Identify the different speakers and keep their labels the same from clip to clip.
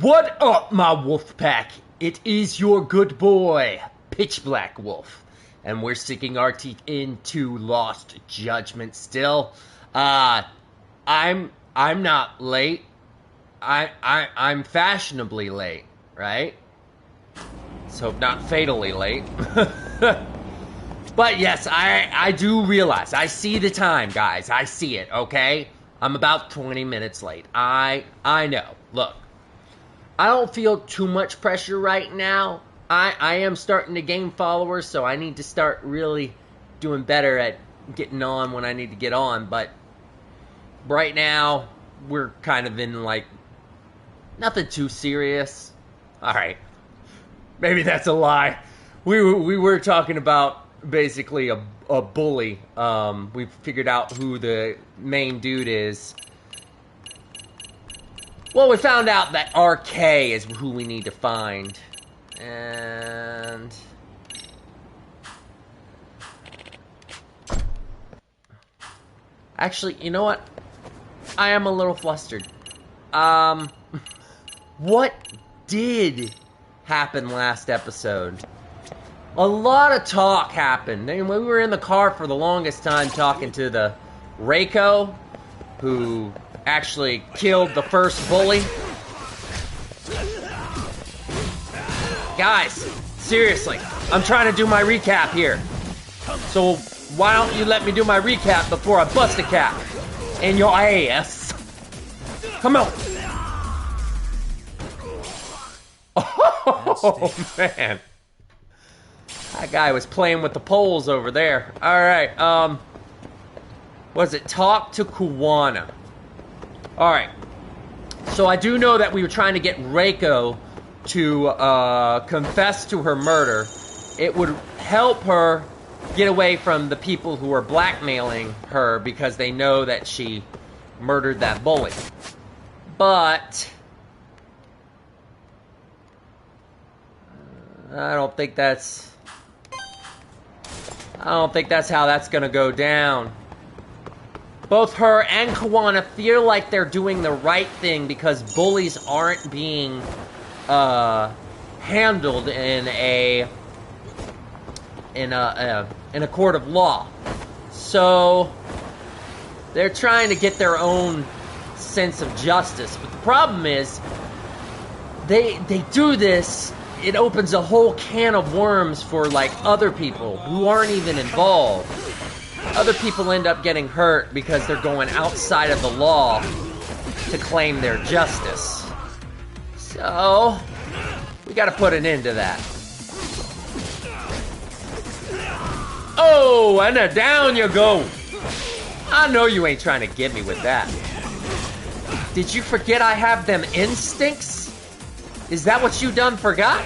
Speaker 1: What up, my wolf pack? It is your good boy, Pitch Black Wolf, and we're sinking our teeth into Lost Judgment still. I'm not late. I'm fashionably late, right? So not fatally late. But yes, I do realize. I see the time, guys. I see it, okay? I'm about 20 minutes late. I know. Look, I don't feel too much pressure right now. I am starting to gain followers, so I need to start really doing better at getting on when I need to get on. But right now, we're kind of in, like, nothing too serious. Alright. Maybe that's a lie. We were talking about basically a bully. We've figured out who the main dude is. Well, we found out that RK is who we need to find. And actually, you know what? I am a little flustered. What did happen last episode? A lot of talk happened. And we were in the car for the longest time talking to the Reiko, who actually killed the first bully. Guys, seriously, I'm trying to do my recap here. So why don't you let me do my recap before I bust a cap in your ass? Come on. Oh, man. That guy was playing with the poles over there. Alright, was it talk to Kuwana? Alright. So I do know that we were trying to get Reiko to confess to her murder. It would help her get away from the people who are blackmailing her because they know that she murdered that bully. But I don't think that's how that's gonna go down. Both her and Kawana feel like they're doing the right thing because bullies aren't being handled in a court of law. So they're trying to get their own sense of justice. But the problem is they do this. It opens a whole can of worms for, like, other people who aren't even involved. Other people end up getting hurt because they're going outside of the law to claim their justice. So we gotta put an end to that. Oh, and then down you go. I know you ain't trying to get me with that. Did you forget I have them instincts? Is that what you done forgot?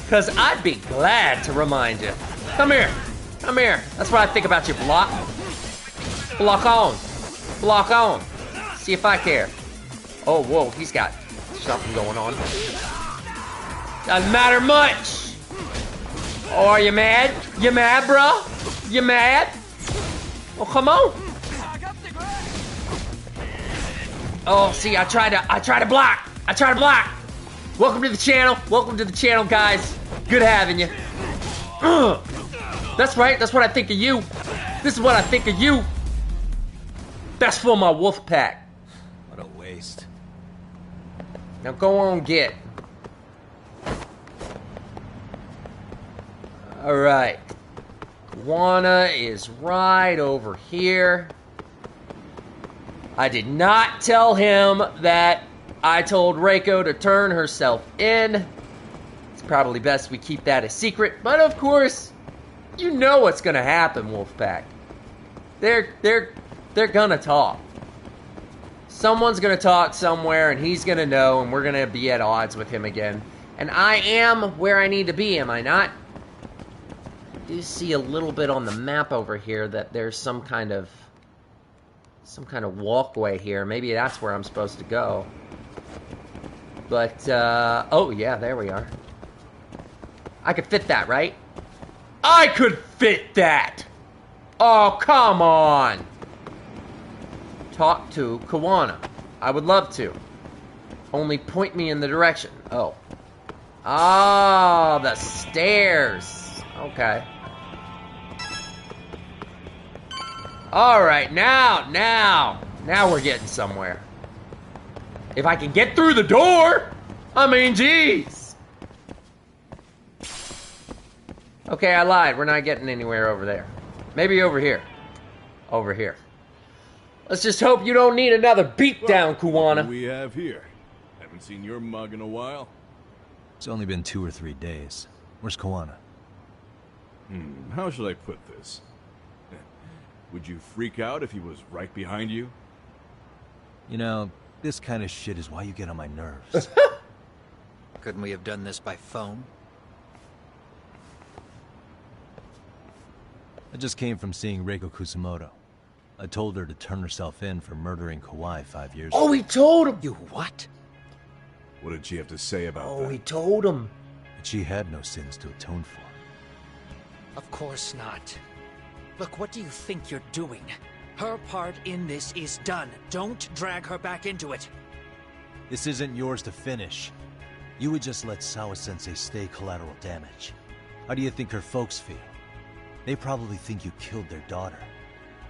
Speaker 1: Because I'd be glad to remind you. Come here. Come here. That's what I think about you, Block. Block on. Block on. See if I care. Oh, whoa, he's got something going on. Doesn't matter much. Oh, are you mad? You mad, bro? You mad? Oh, come on. Oh, see, I try to block. I try to block. Welcome to the channel. Welcome to the channel, guys. Good having you. That's right. That's what I think of you. This is what I think of you. That's for my wolf pack.
Speaker 2: What a waste.
Speaker 1: Now go on, get. Alright. Juana is right over here. I did not tell him that I told Reiko to turn herself in. It's probably best we keep that a secret, but of course, you know what's gonna happen, Wolfpack. They're gonna talk. Someone's gonna talk somewhere, and he's gonna know, and we're gonna be at odds with him again. And I am where I need to be, am I not? I do see a little bit on the map over here that there's some kind of walkway here. Maybe that's where I'm supposed to go. But, oh yeah, there we are. I could fit that, right? I could fit that! Oh, come on! Talk to Kawana. I would love to. Only point me in the direction. Oh. Oh, the stairs. Okay. Alright, now we're getting somewhere. If I can get through the door, I mean, jeez. Okay, I lied. We're not getting anywhere over there. Maybe over here. Over here. Let's just hope you don't need another beatdown, Kuwana.
Speaker 2: What do we have here? Haven't seen your mug in a while.
Speaker 3: It's only been 2 or 3 days. Where's Kuwana?
Speaker 2: How should I put this? Would you freak out if he was right behind you?
Speaker 3: You know, this kind of shit is why you get on my nerves.
Speaker 4: Couldn't we have done this by phone?
Speaker 3: I just came from seeing Reiko Kusumoto. I told her to turn herself in for murdering Kawhi 5 years ago.
Speaker 1: Oh, he told him.
Speaker 4: You what?
Speaker 2: What did she have to say about
Speaker 1: Oh,
Speaker 2: that?
Speaker 1: he told him.
Speaker 3: That she had no sins to atone for.
Speaker 4: Of course not. Look, what do you think you're doing? Her part in this is done. Don't drag her back into it.
Speaker 3: This isn't yours to finish. You would just let Sawa-sensei stay collateral damage. How do you think her folks feel? They probably think you killed their daughter.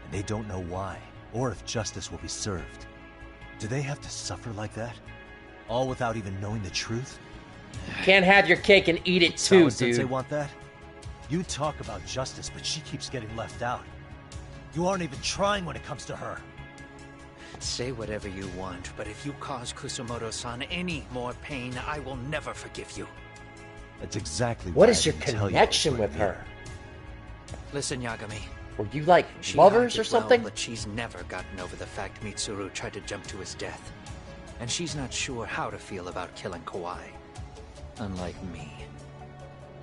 Speaker 3: And they don't know why, or if justice will be served. Do they have to suffer like that? All without even knowing the truth?
Speaker 1: Can't have your cake and eat it too,
Speaker 3: Sawa-sensei
Speaker 1: dude.
Speaker 3: want that? You talk about justice, but she keeps getting left out. You aren't even trying when it comes to her.
Speaker 4: Say whatever you want, but if you cause Kusumoto-san any more pain, I will never forgive you.
Speaker 3: That's exactly
Speaker 1: What
Speaker 3: why
Speaker 1: is
Speaker 3: I
Speaker 1: your
Speaker 3: didn't tell you
Speaker 1: connection
Speaker 3: what
Speaker 1: with
Speaker 3: I did.
Speaker 1: her?
Speaker 4: Listen, Yagami.
Speaker 1: Were you like
Speaker 4: She
Speaker 1: lovers
Speaker 4: hides
Speaker 1: or
Speaker 4: it well,
Speaker 1: something?
Speaker 4: but she's never gotten over the fact Mitsuru tried to jump to his death. And she's not sure how to feel about killing Kawhi. Unlike me.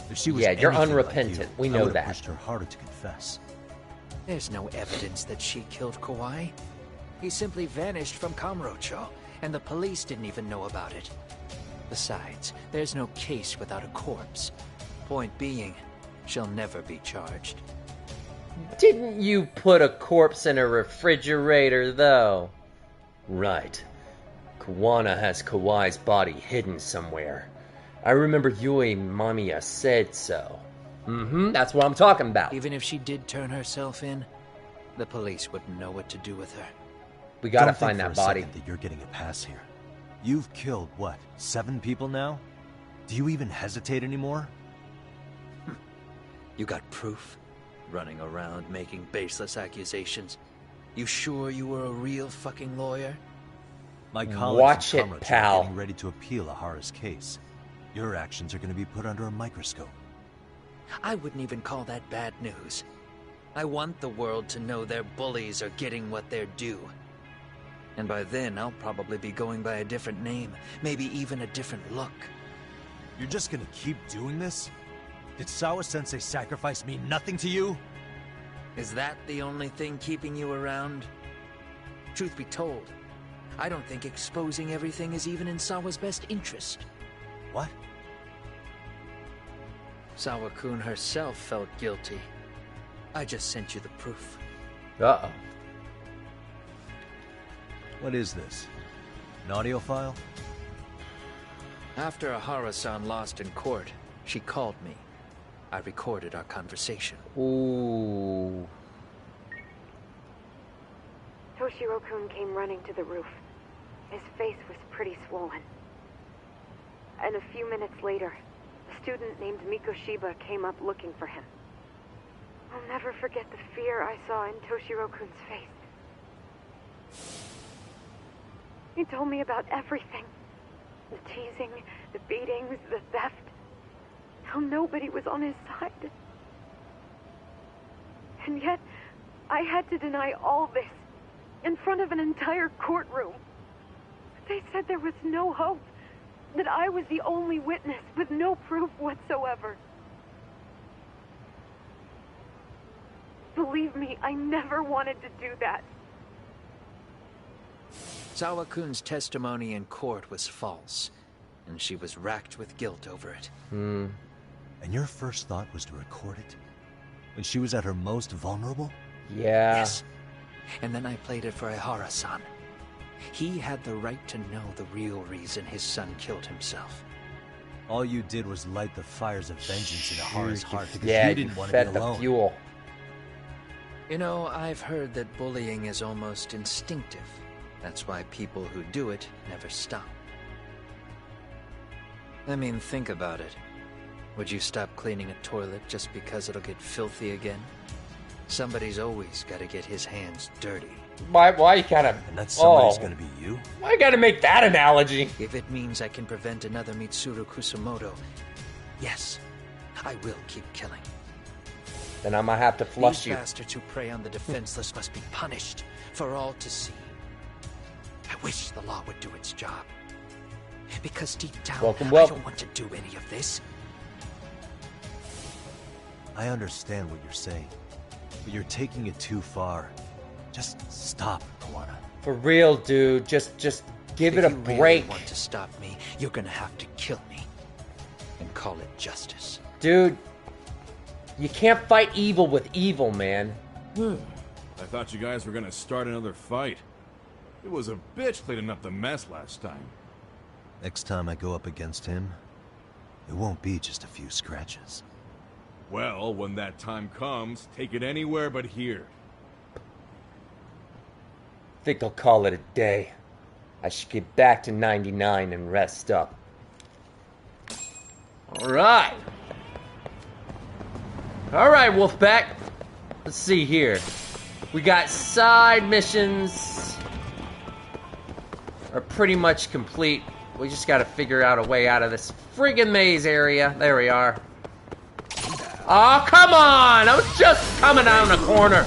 Speaker 3: If she was
Speaker 1: Yeah, you're
Speaker 3: anything
Speaker 1: unrepentant.
Speaker 3: Like you,
Speaker 1: We
Speaker 3: I
Speaker 1: know
Speaker 3: would've
Speaker 1: that.
Speaker 3: pushed her harder to confess.
Speaker 4: There's no evidence that she killed Kawhi. He simply vanished from Kamurocho, and the police didn't even know about it. Besides, there's no case without a corpse. Point being, she'll never be charged.
Speaker 1: Didn't you put a corpse in a refrigerator, though? Right. Kuwana has Kawhi's body hidden somewhere. I remember Yui Mamiya said so. That's what I'm talking about.
Speaker 4: Even if she did turn herself in, the police wouldn't know what to do with her.
Speaker 1: We gotta
Speaker 3: Don't think
Speaker 1: find
Speaker 3: for
Speaker 1: that
Speaker 3: a
Speaker 1: body.
Speaker 3: second that you're getting a pass here. You've killed, what, 7 people now? Do you even hesitate anymore?
Speaker 4: You got proof? Running around making baseless accusations. You sure you were a real fucking lawyer?
Speaker 3: My colleagues
Speaker 1: Watch
Speaker 3: in
Speaker 1: it,
Speaker 3: Kamurocho
Speaker 1: pal.
Speaker 3: are getting ready to appeal Ahara's case. Your actions are going to be put under a microscope.
Speaker 4: I wouldn't even call that bad news. I want the world to know their bullies are getting what they're due. And by then, I'll probably be going by a different name, maybe even a different look.
Speaker 3: You're just going to keep doing this? Did Sawa-sensei sacrifice mean nothing to you?
Speaker 4: Is that the only thing keeping you around? Truth be told, I don't think exposing everything is even in Sawa's best interest.
Speaker 3: What?
Speaker 4: Sawa-kun herself felt guilty. I just sent you the proof.
Speaker 1: Uh-oh.
Speaker 3: What is this? An audio file?
Speaker 4: After Ahara-san lost in court, she called me. I recorded our conversation.
Speaker 1: Ooh.
Speaker 5: Toshiro-kun came running to the roof. His face was pretty swollen. And a few minutes later, a student named Mikoshiba came up looking for him. I'll never forget the fear I saw in Toshiro-kun's face. He told me about everything. The teasing, the beatings, the theft. How nobody was on his side. And yet, I had to deny all this in front of an entire courtroom. They said there was no hope, that I was the only witness with no proof whatsoever. Believe me, I never wanted to do that.
Speaker 4: Sawa-kun's testimony in court was false, and she was racked with guilt over it.
Speaker 3: And your first thought was to record it? When she was at her most vulnerable?
Speaker 1: Yeah.
Speaker 4: Yes. And then I played it for Ihara-san. He had the right to know the real reason his son killed himself.
Speaker 3: All you did was light the fires of vengeance in Ahara's heart because
Speaker 1: Yeah,
Speaker 3: you didn't want to
Speaker 1: fed
Speaker 3: be
Speaker 1: the
Speaker 3: alone.
Speaker 1: fuel.
Speaker 4: You know, I've heard that bullying is almost instinctive. That's why people who do it never stop. I mean, think about it. Would you stop cleaning a toilet just because it'll get filthy again? Somebody's always got to get his hands dirty.
Speaker 1: Why you gotta...
Speaker 3: And that somebody's
Speaker 1: oh.
Speaker 3: gonna be you?
Speaker 1: Why you gotta make that analogy?
Speaker 4: If it means I can prevent another Mitsuru Kusamoto, yes, I will keep killing.
Speaker 1: Then I'm gonna have to flush
Speaker 4: These
Speaker 1: you.
Speaker 4: bastards who prey on the defenseless must be punished for all to see. I wish the law would do its job. Because deep down,
Speaker 1: Welcome.
Speaker 4: I don't want to do any of this.
Speaker 3: I understand what you're saying, but you're taking it too far. Just stop, Kawana.
Speaker 1: For real, dude. Just give it a
Speaker 4: If you
Speaker 1: break.
Speaker 4: really want to stop me, you're gonna have to kill me. And call it justice.
Speaker 1: Dude, you can't fight evil with evil, man.
Speaker 2: I thought you guys were gonna start another fight. It was a bitch cleaning up the mess last time.
Speaker 3: Next time I go up against him, it won't be just a few scratches.
Speaker 2: Well, when that time comes, take it anywhere but here.
Speaker 1: Think I'll call it a day. I should get back to 99 and rest up. Alright. Alright, Wolfpack. Let's see here. We got side missions. Are pretty much complete. We just gotta figure out a way out of this friggin' maze area. There we are. Oh, come on! I was just coming down the corner.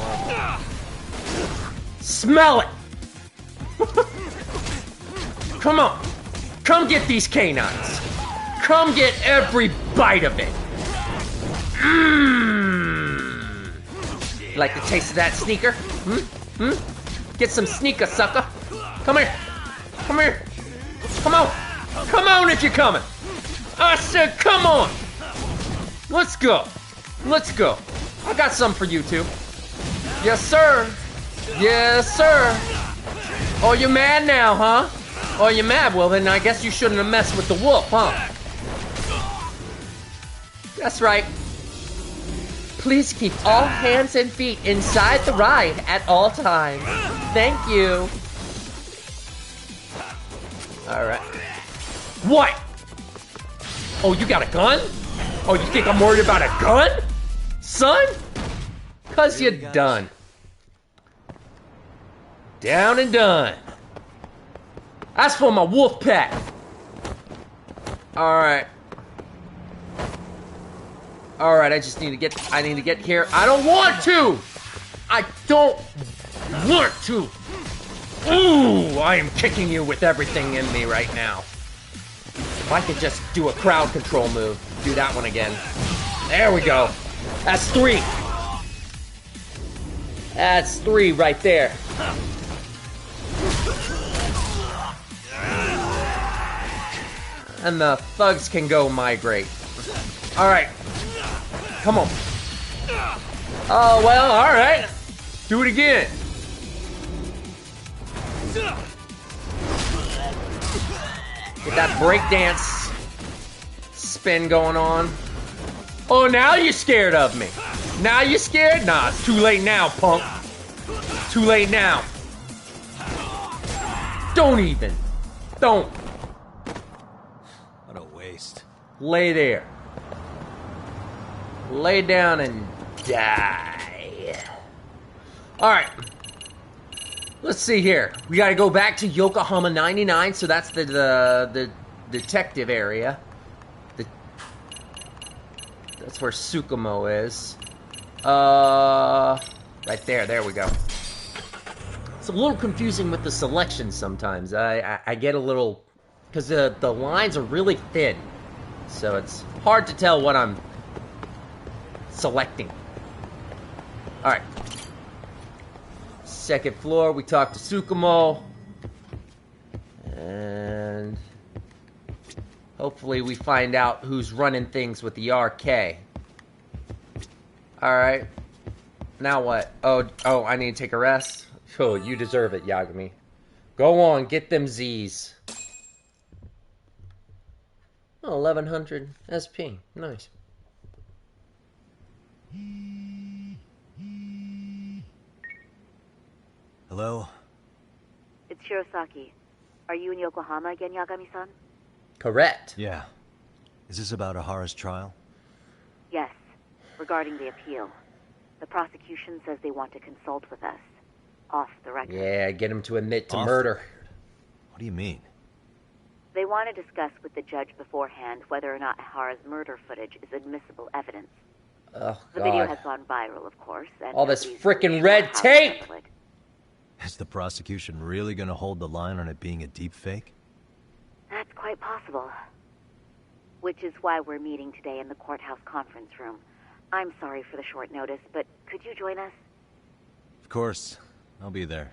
Speaker 1: Smell it! Come on. Come get these canines. Come get every bite of it. Mmm. Like the taste of that sneaker? Get some sneaker, sucker. Come here. Come here. Come on. Come on if you're coming. I said come on. Let's go. Let's go. I got some for you too. Yes, sir. Yes, sir. Oh, you're mad now, huh? Oh, you're mad? Well, then I guess you shouldn't have messed with the wolf, huh? That's right. Please keep all hands and feet inside the ride at all times. Thank you. Alright. What? Oh, you got a gun? Oh, you think I'm worried about a gun? Son? 'Cause you're done. Down and done. That's for my wolf pack. Alright. Alright, I need to get here. I don't want to! I don't want to! Ooh, I am kicking you with everything in me right now. If I could just do a crowd control move. Do that one again. There we go. That's 3. That's 3 right there. And the thugs can go migrate. Alright. Come on. Oh, well, alright. Do it again. Get that breakdance spin going on. Oh, now you're scared of me. Now you're scared? Nah, it's too late now, punk. Too late now. Don't even. Don't.
Speaker 3: What a waste.
Speaker 1: Lay there. Lay down and die. Alright. Let's see here. We gotta go back to Yokohama 99, so that's the detective area. That's where Tsukumo is. Right there we go. It's a little confusing with the selection sometimes. I get a little... because the lines are really thin. So it's hard to tell what I'm selecting. Alright. Second floor, we talk to Tsukumo. And hopefully we find out who's running things with the RK. Alright. Now what? Oh, I need to take a rest? Oh, you deserve it, Yagami. Go on, get them Z's. Oh, 1100 SP. Nice.
Speaker 3: Hello?
Speaker 6: It's Shirosaki. Are you in Yokohama again, Yagami-san?
Speaker 1: Correct.
Speaker 3: Yeah. Is this about Ahara's trial?
Speaker 6: Yes, regarding the appeal. The prosecution says they want to consult with us. Off the record.
Speaker 1: Yeah, get him to admit to
Speaker 3: Off
Speaker 1: murder.
Speaker 3: What do you mean?
Speaker 6: They want to discuss with the judge beforehand whether or not Ahara's murder footage is admissible evidence.
Speaker 1: Oh,
Speaker 6: The video
Speaker 1: God.
Speaker 6: has gone viral, of course. And
Speaker 1: All this
Speaker 6: nobody's
Speaker 1: frickin'
Speaker 6: sure
Speaker 1: red
Speaker 6: how to
Speaker 1: tape!
Speaker 6: handle it.
Speaker 3: Is the prosecution really gonna hold the line on it being a deep fake?
Speaker 6: That's quite possible. Which is why we're meeting today in the courthouse conference room. I'm sorry for the short notice, but could you join us?
Speaker 3: Of course. I'll be there.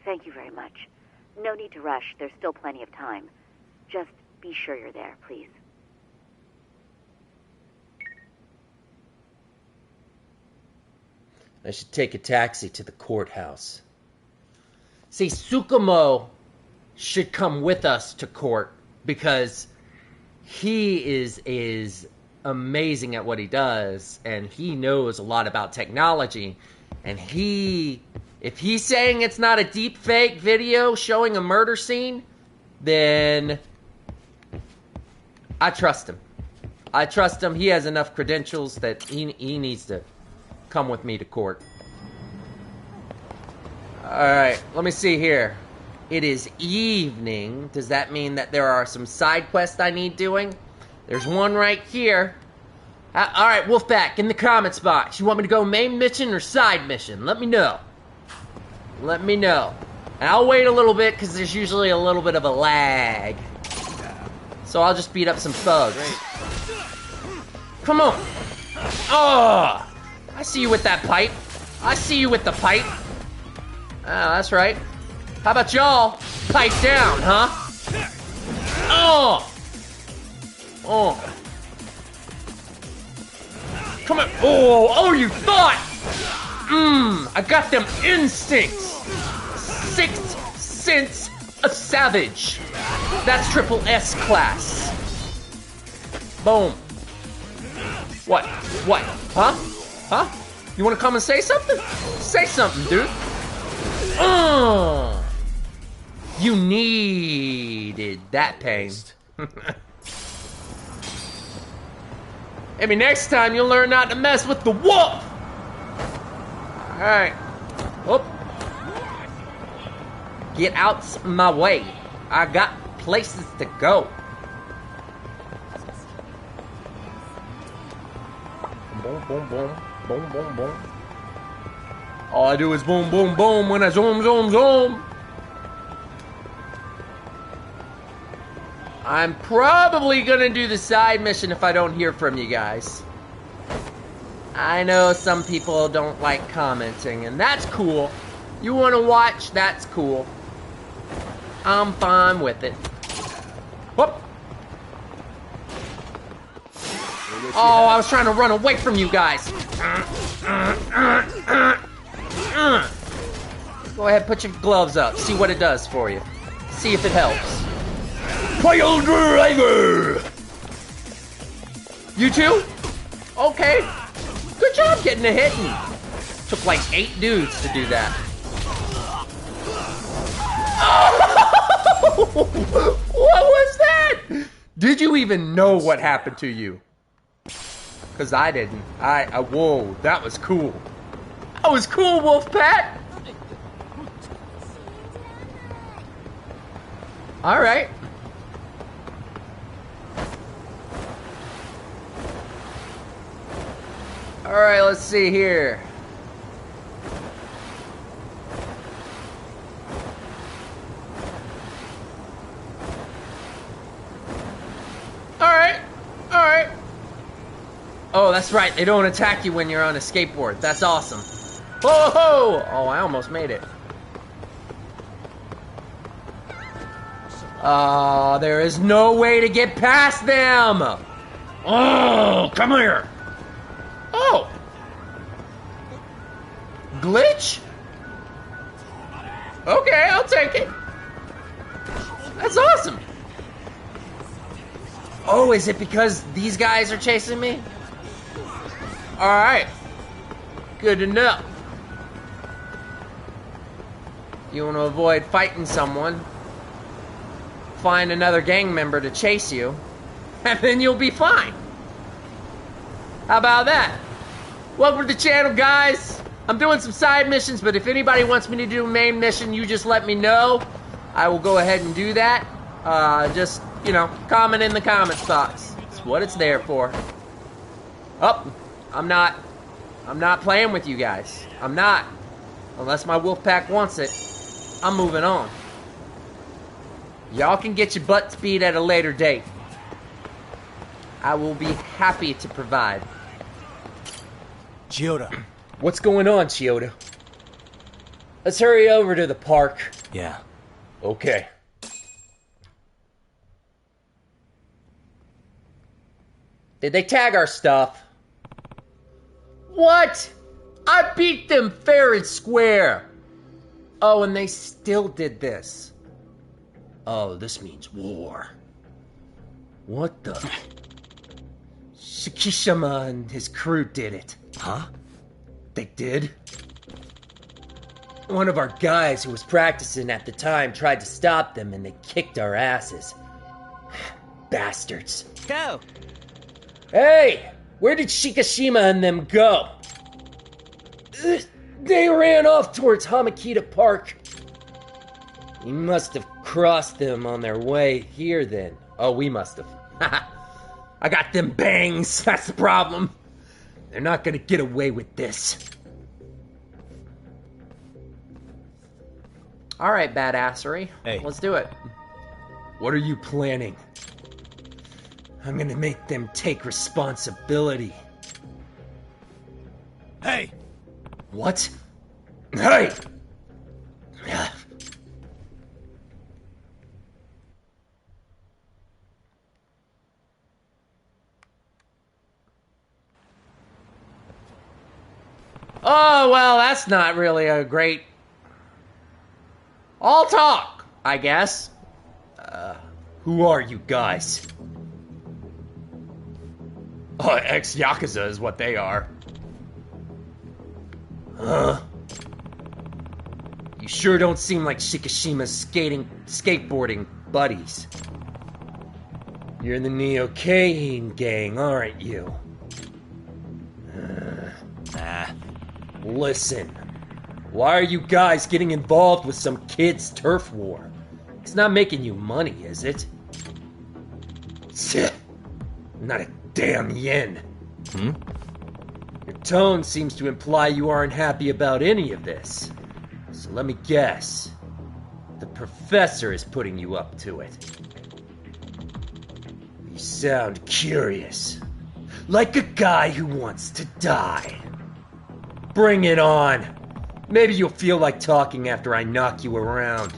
Speaker 6: Thank you very much. No need to rush. There's still plenty of time. Just be sure you're there, please.
Speaker 1: I should take a taxi to the courthouse. See, Tsukumo should come with us to court because he is amazing at what he does, and he knows a lot about technology. And if he's saying it's not a deep fake video showing a murder scene, then I trust him. I trust him. He has enough credentials that he needs to come with me to court. Alright, let me see here. It is evening. Does that mean that there are some side quests I need doing? There's one right here. Alright, Wolfpack, in the comments box. You want me to go main mission or side mission? Let me know. Let me know. And I'll wait a little bit because there's usually a little bit of a lag. So I'll just beat up some thugs. Come on. Oh! I see you with that pipe. I see you with the pipe. Ah, that's right. How about y'all pipe down, huh? Oh! Oh. Come on. Oh, you thought! I got them instincts. Sixth sense a savage. That's triple S class. Boom. What? What? Huh? Huh? You want to come and say something? Say something, dude. You needed that pain. Maybe next time you'll learn not to mess with the wolf. Alright. Whoop. Get out my way. I got places to go. Boom, boom, boom. Boom, boom, boom. All I do is boom, boom, boom when I zoom, zoom, zoom. I'm probably gonna do the side mission if I don't hear from you guys. I know some people don't like commenting, and that's cool. You wanna watch, that's cool. I'm fine with it. Whoop. Oh, I was trying to run away from you guys. Go ahead, put your gloves up. See what it does for you. See if it helps. Pile driver! You too? Okay. Good job getting a hit. Took like 8 dudes to do that. Oh! What was that? Did you even know what happened to you? Because I didn't. Whoa, that was cool. That was cool, Wolfpack. Alright. Alright, let's see here. Alright. Alright. Oh, that's right. They don't attack you when you're on a skateboard. That's awesome. Whoa! Oh, I almost made it. There is no way to get past them! Oh, come here! Oh! Glitch? Okay, I'll take it. That's awesome. Oh, is it because these guys are chasing me? Alright. Good to know. You want to avoid fighting someone, find another gang member to chase you, and then you'll be fine. How about that? Welcome to the channel, guys. I'm doing some side missions, but if anybody wants me to do a main mission, you just let me know. I will go ahead and do that. Just, you know, comment in the comments box. It's what it's there for. Oh, I'm not playing with you guys. I'm not. Unless my wolf pack wants it, I'm moving on. Y'all can get your butts beat at a later date. I will be happy to provide.
Speaker 3: Chioda.
Speaker 1: What's going on, Chioda? Let's hurry over to the park.
Speaker 3: Yeah.
Speaker 1: Okay. Did they tag our stuff? What? I beat them fair and square. Oh, and they still did this. Oh, this means war. What the? Shikishima and his crew did it.
Speaker 3: Huh?
Speaker 1: They did? One of our guys who was practicing at the time tried to stop them and they kicked our asses. Bastards.
Speaker 3: Go!
Speaker 1: Hey! Where did Shikishima and them go? They ran off towards Hamakita Park. We must have crossed them on their way here then. Oh, we must have. I got them bangs, that's the problem. They're not gonna get away with this. Alright, badassery.
Speaker 3: Hey.
Speaker 1: Let's do it. What are you planning? I'm gonna make them take responsibility.
Speaker 3: Hey!
Speaker 1: What? Hey! Oh, well, that's not really a great... I'll talk, I guess. Who are you guys? Oh, ex-Yakuza is what they are. Huh? You sure don't seem like Shikishima's skateboarding buddies. You're in the Neo-Kane gang, aren't you?
Speaker 3: Nah.
Speaker 1: Listen, why are you guys getting involved with some kid's turf war? It's not making you money, is it? Not a damn yen. Your tone seems to imply you aren't happy about any of this. So let me guess. The professor is putting you up to it. You sound curious. Like a guy who wants to die. Bring it on. Maybe you'll feel like talking after I knock you around.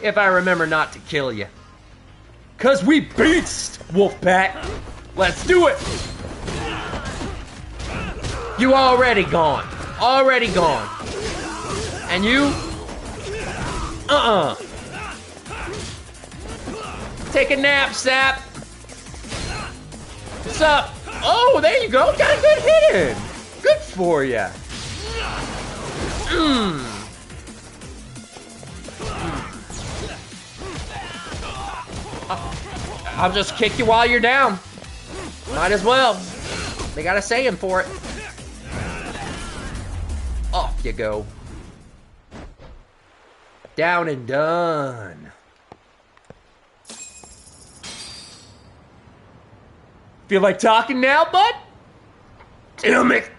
Speaker 1: If I remember not to kill you. 'Cause we beast, Wolfpack. Let's do it. You already gone. Already gone. And you? Take a nap, sap. What's up? Oh, there you go. Got a good hit in. Good for ya. I'll just kick you while you're down. Might as well. They got a saying for it. Off you go. Down and done. Feel like talking now, bud? Damn it.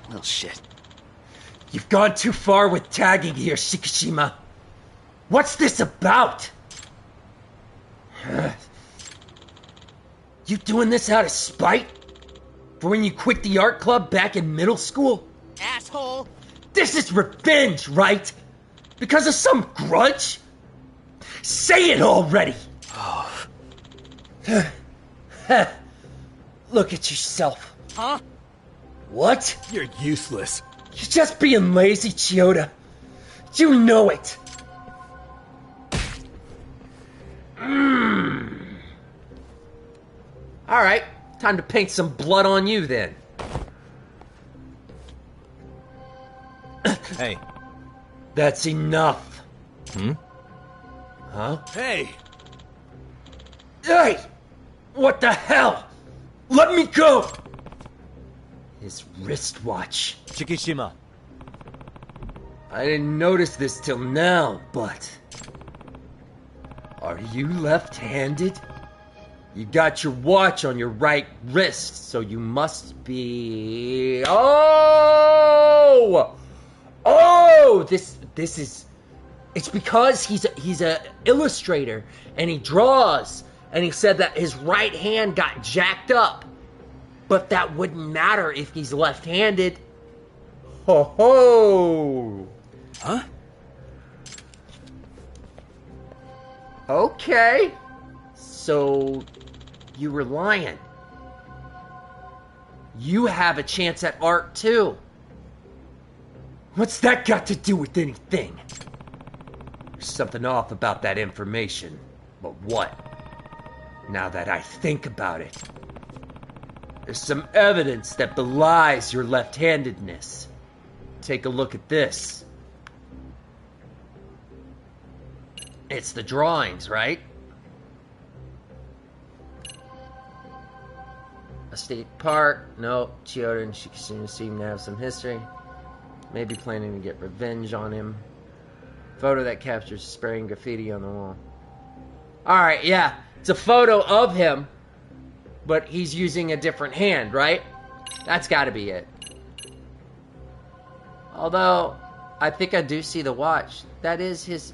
Speaker 3: Little shit.
Speaker 1: You've gone too far with tagging here, Shikishima. What's this about? You doing this out of spite? For when you quit the art club back in middle school?
Speaker 3: Asshole!
Speaker 1: This is revenge, right? Because of some grudge? Say it already! Look at yourself.
Speaker 7: Huh?
Speaker 1: What?
Speaker 7: You're useless.
Speaker 1: You're just being lazy, Chiyoda. You know it. Alright, time to paint some blood on you then.
Speaker 3: Hey.
Speaker 1: That's enough.
Speaker 3: Hmm?
Speaker 1: Huh?
Speaker 7: Hey!
Speaker 1: Hey! What the hell? Let me go! His wristwatch.
Speaker 3: Shikishima.
Speaker 1: I didn't notice this till now, but... Are you left-handed? You got your watch on your right wrist, so you must be... Oh! Oh! This is... It's because he's a illustrator, and he draws, and he said that his right hand got jacked up. But that wouldn't matter if he's left-handed. Ho ho!
Speaker 7: Huh?
Speaker 1: Okay. So, you were lying. You have a chance at art too. What's that got to do with anything? There's something off about that information. But what? Now that I think about it, there's some evidence that belies your left-handedness. Take a look at this. It's the drawings, right? A state park. No, Chiyoda and Shikishima seem to have some history. Maybe planning to get revenge on him. Photo that captures spraying graffiti on the wall. Alright, yeah. It's a photo of him, but he's using a different hand, right? That's gotta be it. Although, I think I do see the watch. That is his...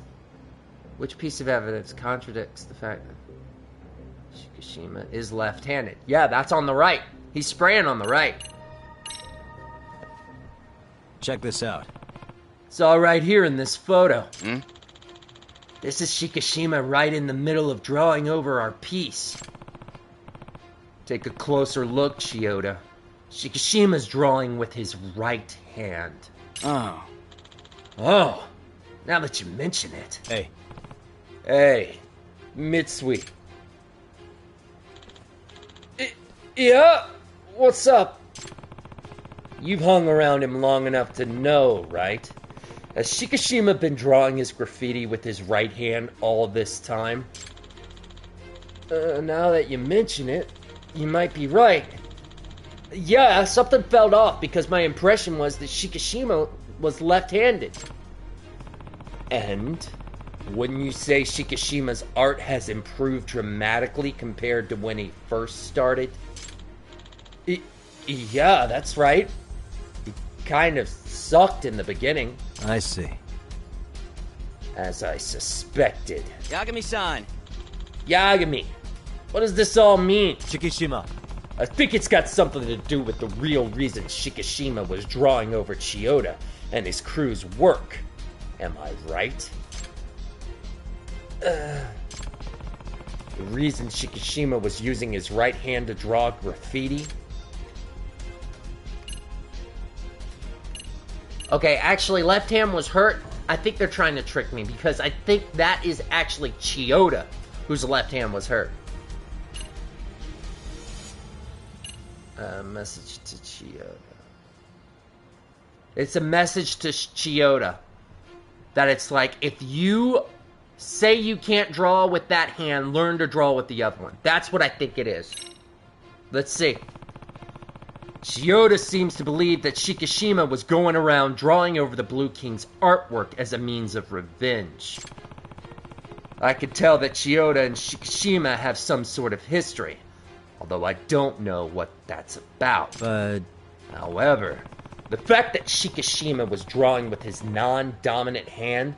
Speaker 1: Which piece of evidence contradicts the fact that Shikishima is left-handed? Yeah, that's on the right. He's spraying on the right.
Speaker 3: Check this out.
Speaker 1: It's all right here in this photo.
Speaker 7: Hmm?
Speaker 1: This is Shikishima right in the middle of drawing over our piece. Take a closer look, Chiyoda. Shikishima's drawing with his right hand.
Speaker 7: Oh.
Speaker 1: Oh, now that you mention it.
Speaker 3: Hey.
Speaker 1: Hey, Mitsui. Yeah? What's up? You've hung around him long enough to know, right? Has Shikishima been drawing his graffiti with his right hand all this time? Now that you mention it, you might be right. Yeah, something fell off because my impression was that Shikishima was left-handed. And wouldn't you say Shikishima's art has improved dramatically compared to when he first started? Yeah, that's right. He kind of sucked in the beginning.
Speaker 3: I see.
Speaker 1: As I suspected.
Speaker 7: Yagami-san.
Speaker 1: Yagami, what does this all mean?
Speaker 3: Shikishima.
Speaker 1: I think it's got something to do with the real reason Shikishima was drawing over Chiyoda and his crew's work. Am I right? The reason Shikishima was using his right hand to draw graffiti? Okay, actually, left hand was hurt. I think they're trying to trick me because I think that is actually Chiyoda whose left hand was hurt. Message to Chiyoda. It's a message to Chiyoda that it's like, if you say you can't draw with that hand, learn to draw with the other one. That's what I think it is. Let's see. Chiyoda seems to believe that Shikishima was going around drawing over the Blue King's artwork as a means of revenge. I could tell that Chiyoda and Shikishima have some sort of history, although I don't know what that's about.
Speaker 3: But...
Speaker 1: However, the fact that Shikishima was drawing with his non-dominant hand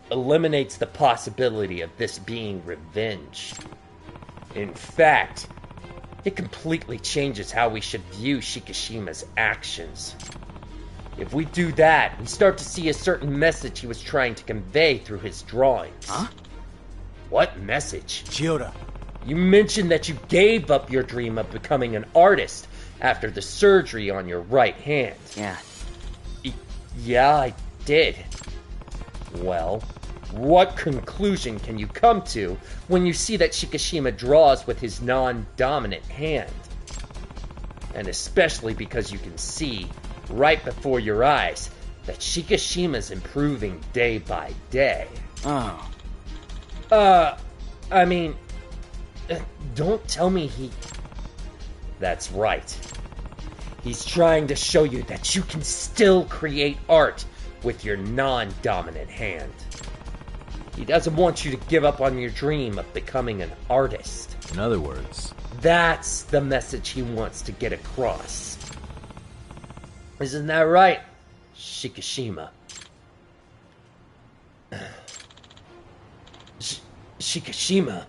Speaker 1: eliminates the possibility of this being revenge. In fact, it completely changes how we should view Shikishima's actions. If we do that, we start to see a certain message he was trying to convey through his drawings.
Speaker 7: Huh?
Speaker 1: What message?
Speaker 3: Chiyoda.
Speaker 1: You mentioned that you gave up your dream of becoming an artist after the surgery on your right hand.
Speaker 7: Yeah.
Speaker 1: Yeah, I did. Well, what conclusion can you come to when you see that Shikishima draws with his non-dominant hand? And especially because you can see, right before your eyes, that Shikishima's improving day by day.
Speaker 7: Oh.
Speaker 1: I mean, don't tell me he... That's right. He's trying to show you that you can still create art with your non-dominant hand. He doesn't want you to give up on your dream of becoming an artist.
Speaker 3: In other words,
Speaker 1: That's the message he wants to get across. Isn't that right, Shikishima? Shikishima,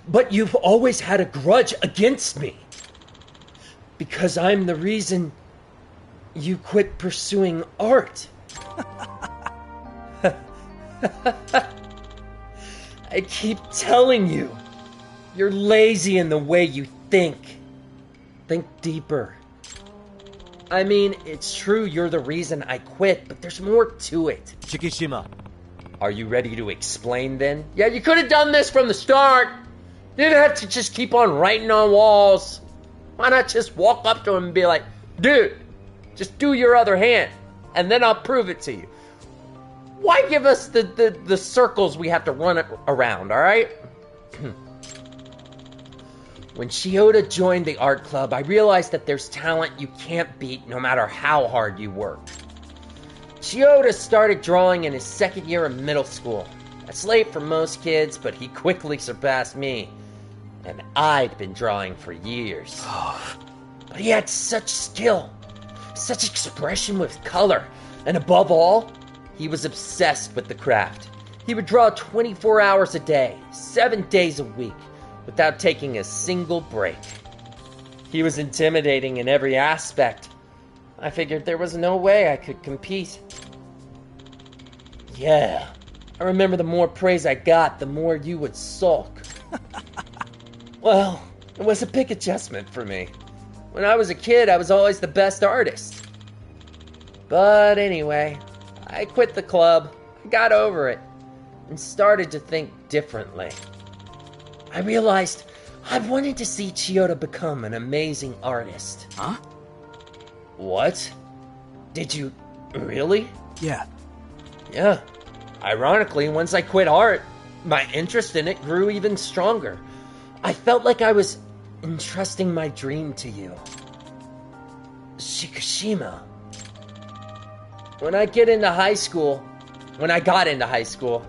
Speaker 1: But you've always had a grudge against me. Because I'm the reason you quit pursuing art. I keep telling you, you're lazy in the way you think. Think deeper. I mean, it's true you're the reason I quit, but there's more to it.
Speaker 3: Shikishima.
Speaker 1: Are you ready to explain then? Yeah, you could have done this from the start. You didn't have to just keep on writing on walls. Why not just walk up to him and be like, dude, just do your other hand, and then I'll prove it to you. Why give us the circles we have to run around, alright? When Chiyoda joined the art club, I realized that there's talent you can't beat no matter how hard you work. Chiyoda started drawing in his second year of middle school. That's late for most kids, but he quickly surpassed me. And I'd been drawing for years. But he had such skill, such expression with color, and above all, he was obsessed with the craft. He would draw 24 hours a day, 7 days a week, without taking a single break. He was intimidating in every aspect. I figured there was no way I could compete. Yeah, I remember the more praise I got, the more you would sulk. Well, it was a big adjustment for me. When I was a kid, I was always the best artist. But anyway, I quit the club, got over it, and started to think differently. I realized I wanted to see Chiyoda become an amazing artist.
Speaker 7: Huh?
Speaker 1: What? Did you really?
Speaker 7: Yeah.
Speaker 1: Yeah. Ironically, once I quit art, my interest in it grew even stronger. I felt like I was entrusting my dream to you. Shikishima. When I got into high school,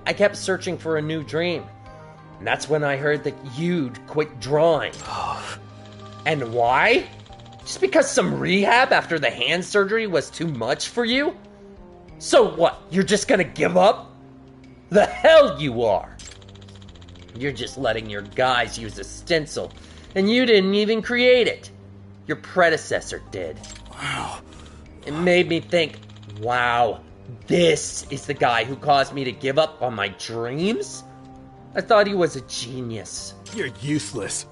Speaker 1: I kept searching for a new dream. And that's when I heard that you'd quit drawing. And why? Just because some rehab after the hand surgery was too much for you? So what, you're just gonna give up? The hell you are! You're just letting your guys use a stencil, and you didn't even create it. Your predecessor did.
Speaker 7: Wow.
Speaker 1: It made me think, wow, this is the guy who caused me to give up on my dreams? I thought he was a genius.
Speaker 7: You're useless.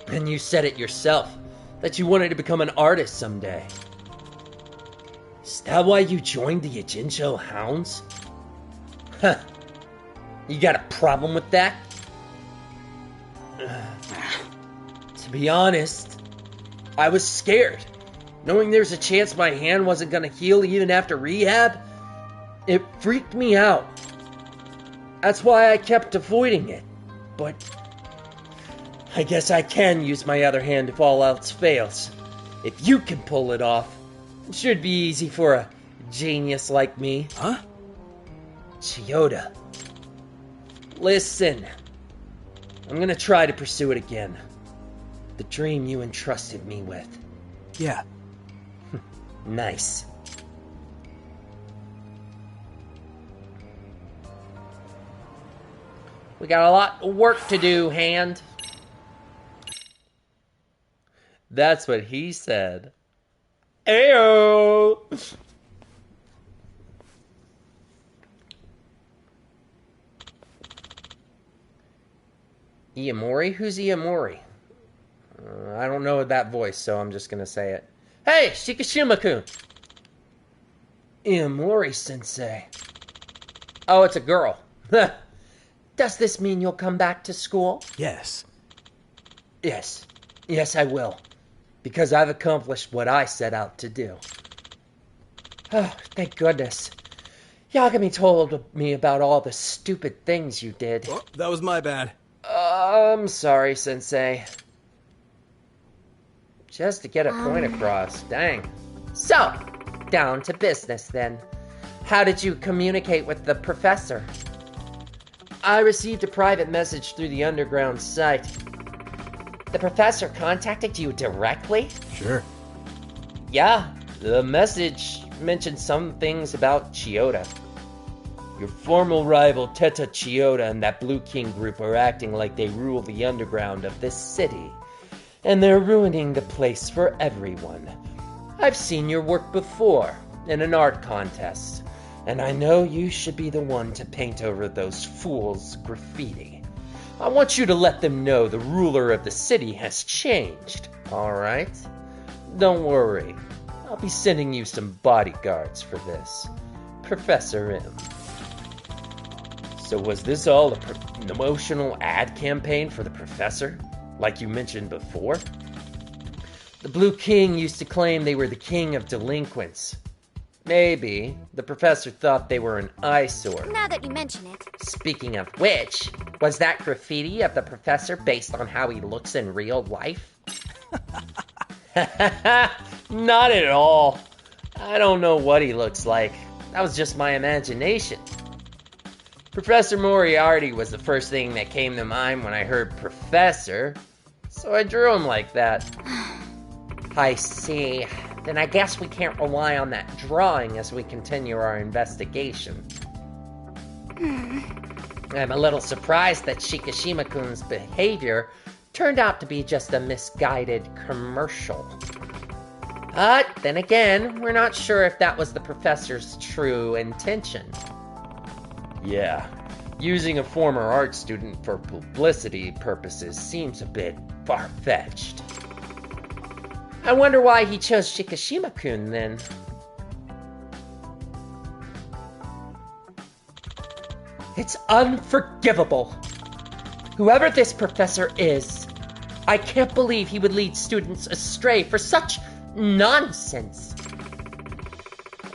Speaker 1: And you said it yourself, that you wanted to become an artist someday. Is that why you joined the Ijincho Hounds? Huh. You got a problem with that? To be honest, I was scared. Knowing there's a chance my hand wasn't gonna heal even after rehab, it freaked me out. That's why I kept avoiding it. But I guess I can use my other hand if all else fails. If you can pull it off, it should be easy for a genius like me.
Speaker 7: Huh?
Speaker 1: Chiyoda. Listen. I'm gonna try to pursue it again. The dream you entrusted me with.
Speaker 7: Yeah.
Speaker 1: Nice. We got a lot of work to do, hand. That's what he said. Ayo! Iamori? Who's Iamori? I don't know that voice, so I'm just gonna say it. Hey, Shikishima-kun! Iamori-sensei. Oh, it's a girl. Does this mean you'll come back to school?
Speaker 7: Yes.
Speaker 1: Yes. Yes, I will. Because I've accomplished what I set out to do. Oh, thank goodness. Yagami told me about all the stupid things you did.
Speaker 7: Oh, that was my bad.
Speaker 1: I'm sorry, Sensei. Just to get a point across. Dang. So, down to business then. How did you communicate with the professor? I received a private message through the underground site. The professor contacted you directly?
Speaker 7: Sure.
Speaker 1: Yeah, the message mentioned some things about Chiyoda. Your former rival Teta Chiyoda and that Blue King group are acting like they rule the underground of this city. And they're ruining the place for everyone. I've seen your work before, in an art contest, and I know you should be the one to paint over those fools' graffiti. I want you to let them know the ruler of the city has changed, alright? Don't worry, I'll be sending you some bodyguards for this. Professor M. So was this all an emotional ad campaign for the professor, like you mentioned before? The Blue King used to claim they were the king of delinquents. Maybe the professor thought they were an eyesore.
Speaker 8: Now that you mention it.
Speaker 1: Speaking of which, was that graffiti of the professor based on how he looks in real life? Not at all. I don't know what he looks like. That was just my imagination. Professor Moriarty was the first thing that came to mind when I heard professor, so I drew him like that. I see. Then I guess we can't rely on that drawing as we continue our investigation. I'm a little surprised that Shikishima-kun's behavior turned out to be just a misguided commercial. But then again, we're not sure if that was the professor's true intention. Yeah, using a former art student for publicity purposes seems a bit far-fetched. I wonder why he chose Shikishima-kun then. It's unforgivable. Whoever this professor is, I can't believe he would lead students astray for such nonsense.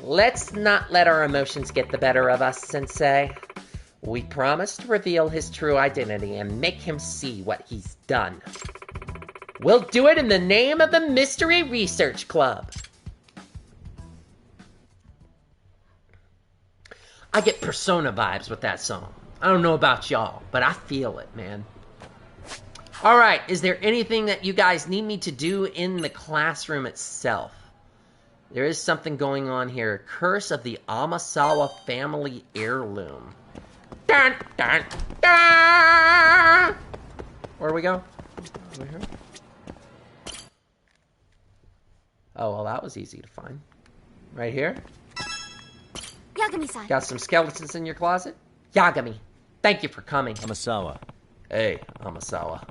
Speaker 1: Let's not let our emotions get the better of us, Sensei. We promise to reveal his true identity and make him see what he's done. We'll do it in the name of the Mystery Research Club. I get Persona vibes with that song. I don't know about y'all, but I feel it, man. Alright, is there anything that you guys need me to do in the classroom itself? There is something going on here. Curse of the Amasawa family heirloom. Dun, dun, dun! Where do we go? Over here? Oh, well, that was easy to find. Right here?
Speaker 8: Yagami-san.
Speaker 1: Got some skeletons in your closet? Yagami, thank you for coming.
Speaker 3: Amasawa.
Speaker 1: Hey, Amasawa.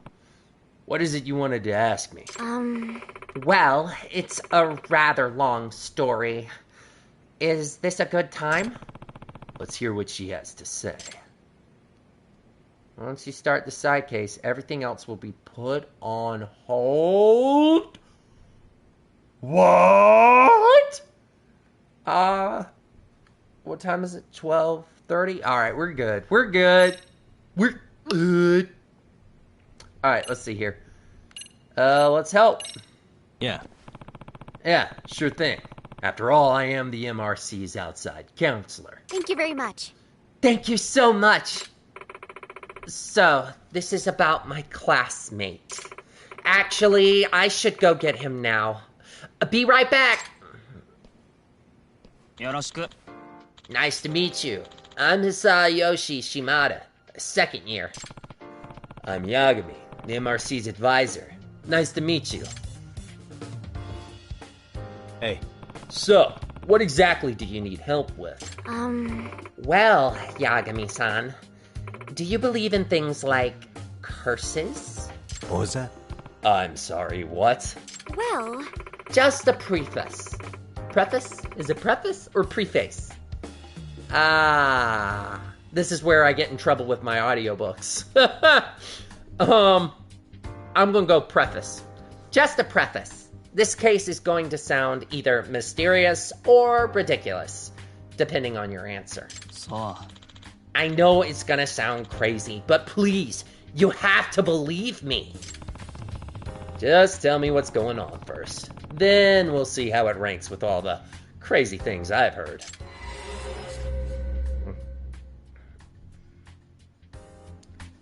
Speaker 1: What is it you wanted to ask me?
Speaker 8: Well,
Speaker 1: it's a rather long story. Is this a good time? Let's hear what she has to say. Once you start the side case, everything else will be put on hold. What? What time is it? 12:30? Alright, we're good. We're good. We're good. Alright, let's see here. Let's help.
Speaker 3: Yeah.
Speaker 1: Yeah, sure thing. After all, I am the MRC's outside counselor.
Speaker 8: thank you very much.
Speaker 1: Thank you so much. So, this is about my classmate. Actually, I should go get him now. Be right back.
Speaker 9: Yoroshiku.
Speaker 1: Nice to meet you. I'm Hisayoshi Shimada, second year. I'm Yagami, the MRC's advisor. Nice to meet you.
Speaker 3: Hey.
Speaker 1: So, what exactly do you need help with? Well, Yagami-san, do you believe in things like curses.
Speaker 3: What was that?
Speaker 1: I'm sorry, what?
Speaker 8: Well,
Speaker 1: Just a preface. Preface? Is it preface or preface? Ah, this is where I get in trouble with my audiobooks. I'm gonna go preface. Just a preface. This case is going to sound either mysterious or ridiculous, depending on your answer.
Speaker 7: Saw.
Speaker 1: I know it's gonna sound crazy, but please, you have to believe me. Just tell me what's going on first. Then we'll see how it ranks with all the crazy things I've heard.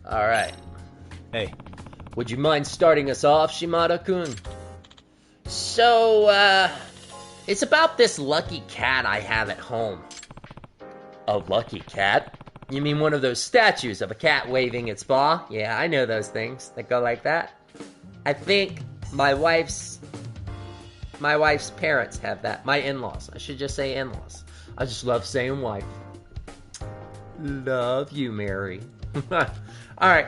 Speaker 1: Alright.
Speaker 3: Hey,
Speaker 1: Would you mind starting us off, Shimada-kun? So, it's about this lucky cat I have at home. A lucky cat? You mean one of those statues of a cat waving its paw? Yeah, I know those things that go like that. I think my wife's parents have that. My in-laws. I should just say in-laws. I just love saying wife. Love you, Mary. Alright,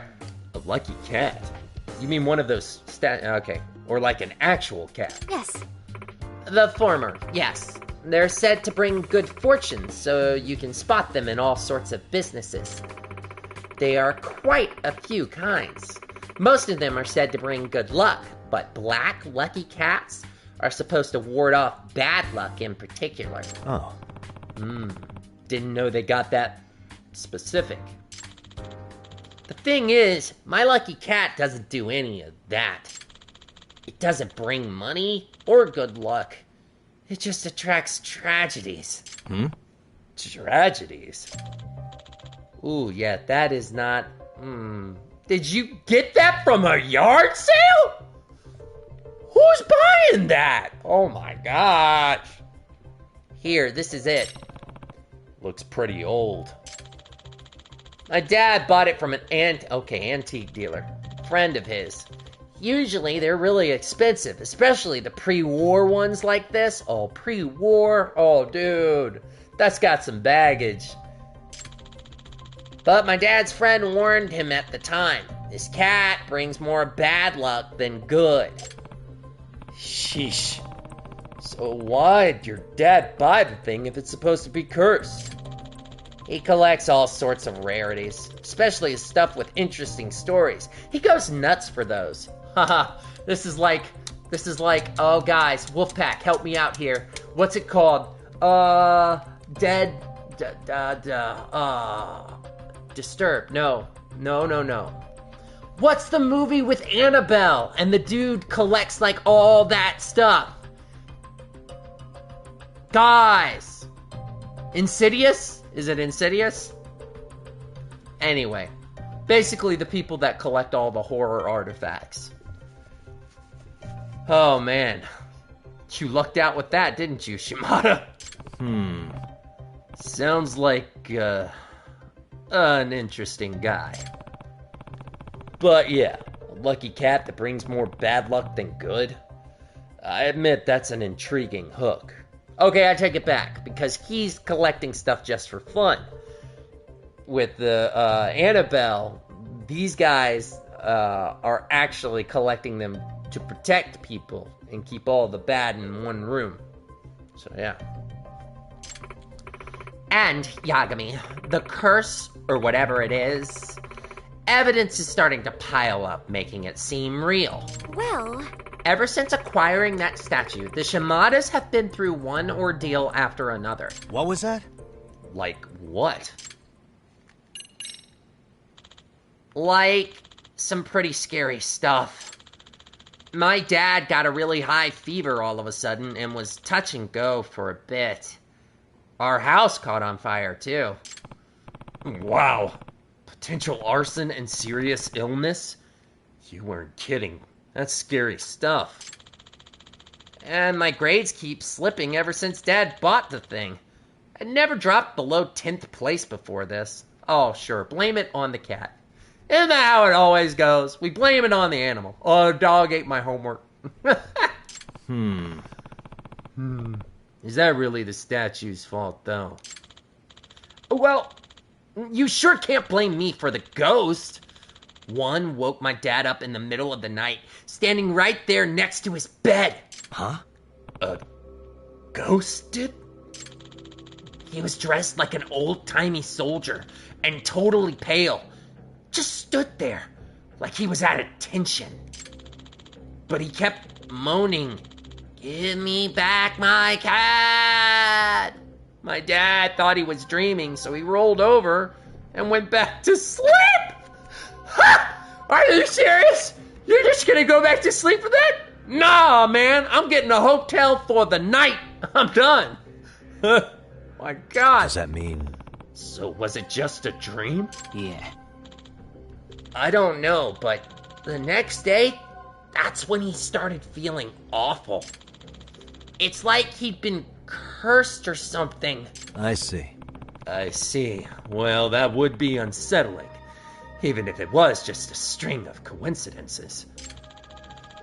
Speaker 1: a lucky cat. You mean one of those okay. Or like an actual cat.
Speaker 8: yes.
Speaker 1: The former, yes. They're said to bring good fortune, so you can spot them in all sorts of businesses. They are quite a few kinds. Most of them are said to bring good luck, but black lucky cats are supposed to ward off bad luck in particular.
Speaker 3: oh,
Speaker 1: Didn't know they got that specific. The thing is, my lucky cat doesn't do any of that. It doesn't bring money or good luck. It just attracts tragedies. Tragedies? Ooh, yeah, that is not... Did you get that from a yard sale? Who's buying that? Oh my gosh. Here, this is it. Looks pretty old. My dad bought it from an antique dealer. Friend of his. Usually they're really expensive, especially the pre-war ones like this. Oh, pre-war? Oh, dude. That's got some baggage. But my dad's friend warned him at the time. This cat brings more bad luck than good. Sheesh. So why'd your dad buy the thing if it's supposed to be cursed? He collects all sorts of rarities, especially stuff with interesting stories. He goes nuts for those. Haha, this is like, oh guys, Wolfpack, help me out here. What's it called? Disturbed. No. What's the movie with Annabelle and the dude collects like all that stuff? Guys! Insidious? Is it Insidious? Anyway, basically the people that collect all the horror artifacts. Oh man, you lucked out with that, didn't you, Shimada? Sounds like, an interesting guy. But yeah, a lucky cat that brings more bad luck than good? I admit that's an intriguing hook. Okay, I take it back, because he's collecting stuff just for fun. With the Annabelle, these guys are actually collecting them to protect people and keep all the bad in one room. So yeah. And, Yagami, the curse, or whatever it is, evidence is starting to pile up, making it seem real.
Speaker 8: Well,
Speaker 1: Ever since acquiring that statue, the Shimadas have been through one ordeal after another.
Speaker 3: what was that?
Speaker 1: Like what? Like some pretty scary stuff. My dad got a really high fever all of a sudden and was touch and go for a bit. Our house caught on fire too. Wow. Potential arson and serious illness? You weren't kidding. That's scary stuff. And my grades keep slipping ever since Dad bought the thing. I never dropped below 10th place before this. Oh, sure, blame it on the cat. Isn't that how it always goes? We blame it on the animal. Oh, the dog ate my homework. Is that really the statue's fault, though? Well, you sure can't blame me for the ghost. One woke my dad up in the middle of the night, standing right there next to his bed.
Speaker 3: Huh?
Speaker 1: A ghost did? He was dressed like an old-timey soldier and totally pale. Just stood there like he was at attention. But he kept moaning, "Give me back my cat!" My dad thought he was dreaming, so he rolled over and went back to sleep. Ha! Are you serious? You're just gonna go back to sleep with that? Nah, man, I'm getting a hotel for the night. I'm done. My God.
Speaker 3: Does that mean...
Speaker 1: So was it just a dream?
Speaker 4: Yeah.
Speaker 1: I don't know, but the next day, that's when he started feeling awful. It's like he'd been cursed or something.
Speaker 3: I see.
Speaker 1: I see. Well, that would be unsettling, even if it was just a string of coincidences.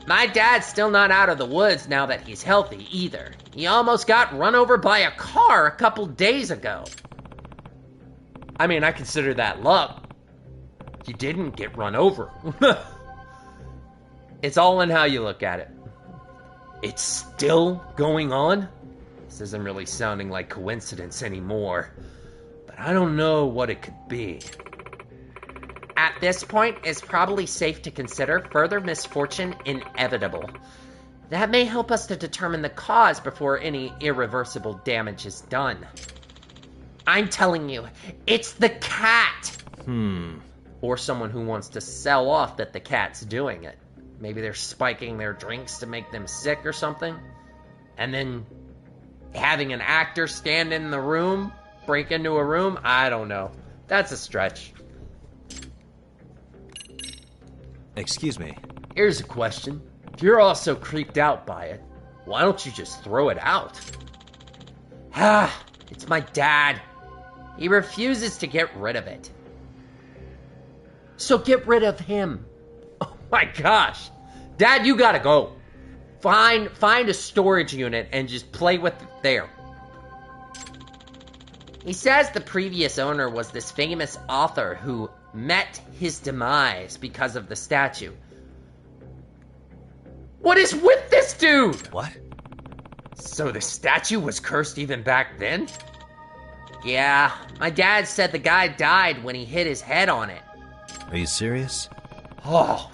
Speaker 1: My dad's still not out of the woods now that he's healthy, either. He almost got run over by a car a couple days ago. I mean, I consider that luck. He didn't get run over. It's all in how you look at it. It's still going on? This isn't really sounding like coincidence anymore, but I don't know what it could be. At this point, it's probably safe to consider further misfortune inevitable. That may help us to determine the cause before any irreversible damage is done. I'm telling you, it's the cat! Or someone who wants to sell off that the cat's doing it. Maybe they're spiking their drinks to make them sick or something. And then having an actor stand in the room, break into a room, I don't know. That's a stretch.
Speaker 3: Excuse me.
Speaker 1: Here's a question. If you're all so creeped out by it, why don't you just throw it out? It's my dad. He refuses to get rid of it. So get rid of him. Oh my gosh. Dad, you gotta go. Find a storage unit and just play with it there. He says the previous owner was this famous author who met his demise because of the statue. What is with this dude?
Speaker 3: What?
Speaker 1: So the statue was cursed even back then? Yeah, my dad said the guy died when he hit his head on it.
Speaker 3: Are you serious?
Speaker 1: Oh,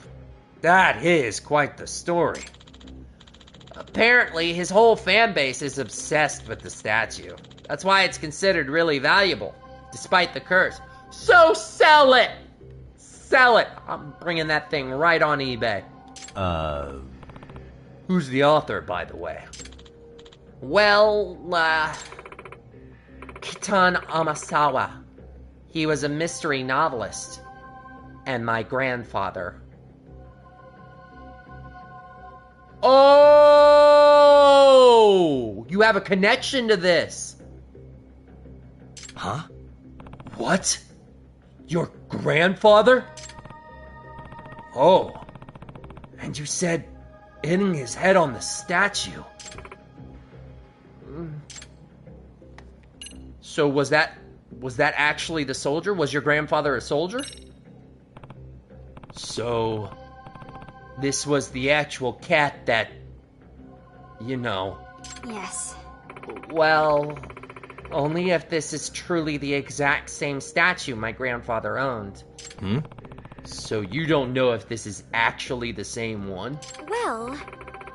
Speaker 1: that is quite the story. Apparently, his whole fan base is obsessed with the statue. That's why it's considered really valuable, despite the curse. So sell it! Sell it! I'm bringing that thing right on eBay. Who's the author, by the way? Well, Kitan Amasawa. He was a mystery novelist. And my grandfather. Oh! You have a connection to this.
Speaker 3: Huh?
Speaker 1: What? Your grandfather? Oh. And you said hitting his head on the statue. So was that actually the soldier? Was your grandfather a soldier? So this was the actual cat that, you know.
Speaker 8: Yes.
Speaker 1: Well, only if this is truly the exact same statue my grandfather owned. So you don't know if this is actually the same one?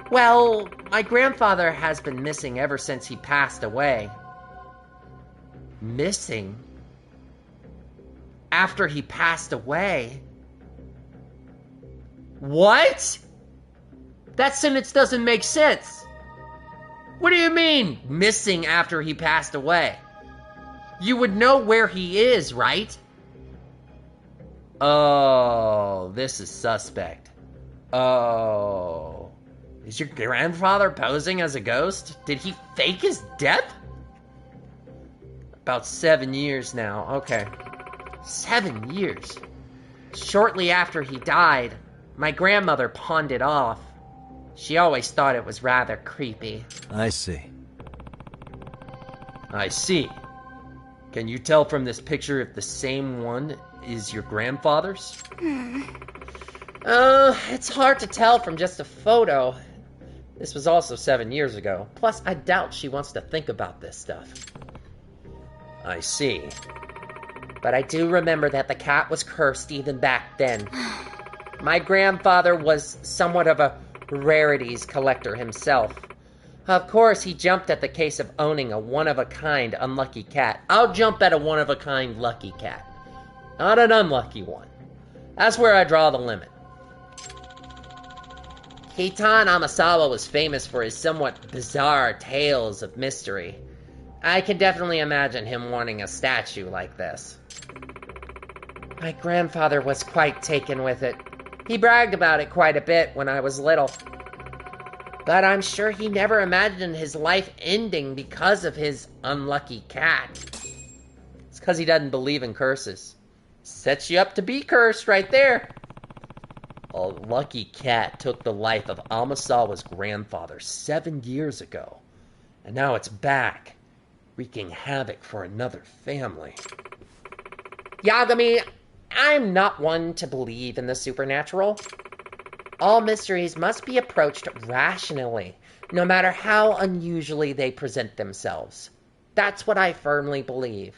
Speaker 8: Well,
Speaker 1: my grandfather has been missing ever since he passed away. Missing? After he passed away? What? That sentence doesn't make sense. What do you mean, missing after he passed away? You would know where he is, right? Oh, this is suspect. Oh. Is your grandfather posing as a ghost? Did he fake his death? About 7 years now. Okay. 7 years. Shortly after he died, my grandmother pawned it off. She always thought it was rather creepy.
Speaker 3: I see.
Speaker 1: I see. Can you tell from this picture if the same one is your grandfather's?
Speaker 9: It's hard to tell from just a photo. This was also 7 years ago. Plus, I doubt she wants to think about this stuff.
Speaker 1: I see.
Speaker 9: But I do remember that the cat was cursed even back then. My grandfather was somewhat of a rarities collector himself. Of course, he jumped at the case of owning a one-of-a-kind unlucky cat.
Speaker 1: I'll jump at a one-of-a-kind lucky cat. Not an unlucky one. That's where I draw the limit.
Speaker 9: Kitan Amasawa was famous for his somewhat bizarre tales of mystery. I can definitely imagine him wanting a statue like this. My grandfather was quite taken with it. He bragged about it quite a bit when I was little. But I'm sure he never imagined his life ending because of his unlucky cat.
Speaker 1: It's because he doesn't believe in curses. Sets you up to be cursed right there. A lucky cat took the life of Amasawa's grandfather 7 years ago. And now it's back, wreaking havoc for another family.
Speaker 9: Yagami, I'm not one to believe in the supernatural. All mysteries must be approached rationally, no matter how unusually they present themselves. That's what I firmly believe.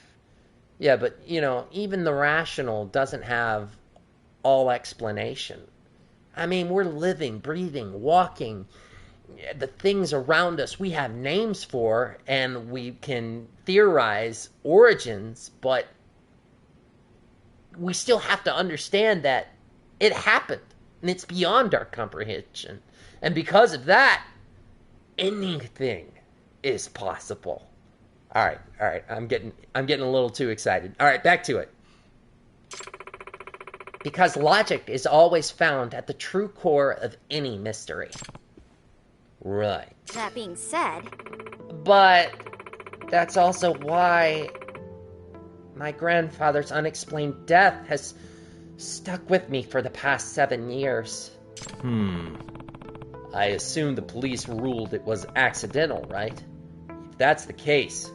Speaker 1: Yeah, but, even the rational doesn't have all explanation.
Speaker 9: I mean, we're living, breathing, walking. The things around us we have names for, and we can theorize origins, but we still have to understand that it happened, and it's beyond our comprehension. And because of that, anything is possible.
Speaker 1: All right. I'm getting a little too excited. All right, back to it.
Speaker 9: Because logic is always found at the true core of any mystery.
Speaker 1: Right.
Speaker 8: That being said...
Speaker 9: But that's also why my grandfather's unexplained death has stuck with me for the past 7 years.
Speaker 1: I assume the police ruled it was accidental, right? If that's the case,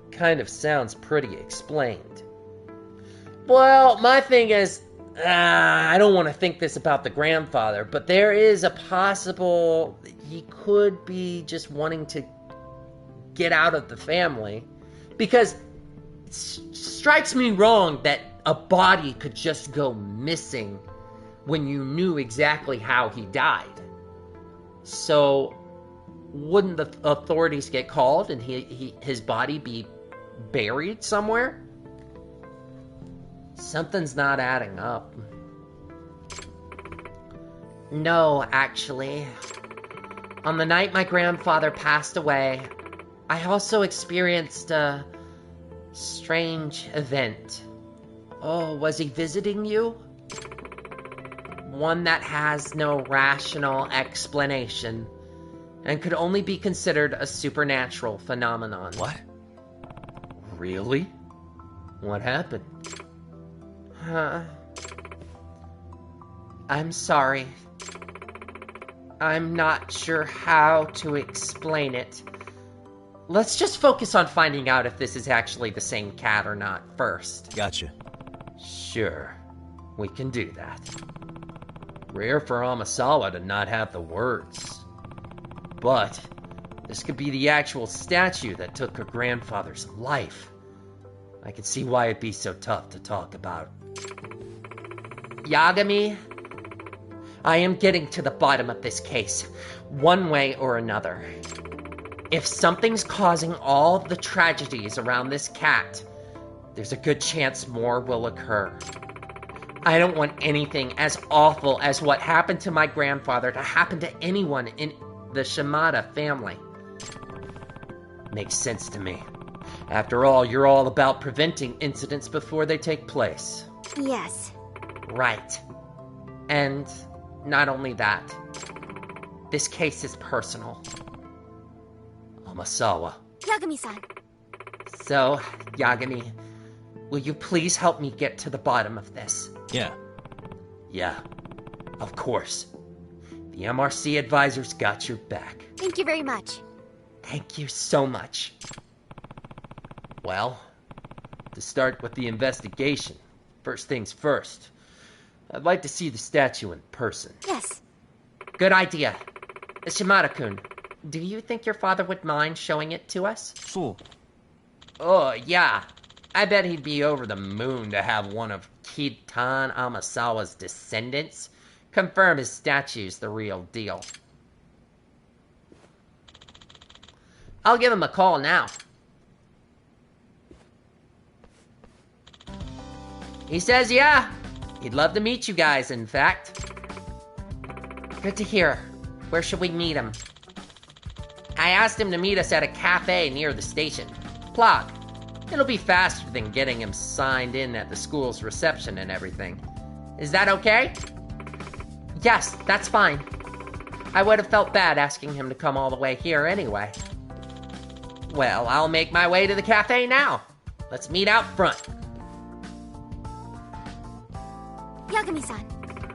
Speaker 1: it kind of sounds pretty explained.
Speaker 9: Well, my thing is, I don't want to think this about the grandfather, but there is a possible he could be just wanting to get out of the family. Because it strikes me wrong that a body could just go missing when you knew exactly how he died. So, wouldn't the authorities get called and his body be buried somewhere? Something's not adding up. No, actually. On the night my grandfather passed away, I also experienced a strange event. Oh, was he visiting you? One that has no rational explanation, and could only be considered a supernatural phenomenon.
Speaker 3: What?
Speaker 1: Really? What happened?
Speaker 9: I'm sorry. I'm not sure how to explain it. Let's just focus on finding out if this is actually the same cat or not first.
Speaker 3: Gotcha.
Speaker 1: Sure, we can do that. Rare for Amasawa to not have the words. But this could be the actual statue that took her grandfather's life. I can see why it'd be so tough to talk about.
Speaker 9: Yagami, I am getting to the bottom of this case, one way or another. If something's causing all the tragedies around this cat, there's a good chance more will occur. I don't want anything as awful as what happened to my grandfather to happen to anyone in the Shimada family.
Speaker 1: Makes sense to me. After all, you're all about preventing incidents before they take place.
Speaker 8: Yes.
Speaker 9: Right. And not only that, this case is personal.
Speaker 1: Amasawa.
Speaker 8: Yagami-san.
Speaker 9: So, Yagami, will you please help me get to the bottom of this?
Speaker 3: Yeah.
Speaker 1: Yeah, of course. The MRC advisor's got your back.
Speaker 8: Thank you very much.
Speaker 9: Thank you so much.
Speaker 1: Well, to start with the investigation,
Speaker 9: First things first. I'd like to see the statue in person.
Speaker 8: Yes.
Speaker 9: Good idea. Shimada-kun, do you think your father would mind showing it to us?
Speaker 3: So.
Speaker 9: Oh, yeah. I bet he'd be over the moon to have one of Kitan Amasawa's descendants confirm his statue's the real deal. I'll give him a call now. He says, yeah. He'd love to meet you guys, in fact. Good to hear. Where should we meet him? I asked him to meet us at a cafe near the station. Plog. It'll be faster than getting him signed in at the school's reception and everything. Is that okay? Yes, that's fine. I would have felt bad asking him to come all the way here anyway. Well, I'll make my way to the cafe now. Let's meet out front.
Speaker 8: Yagami-san.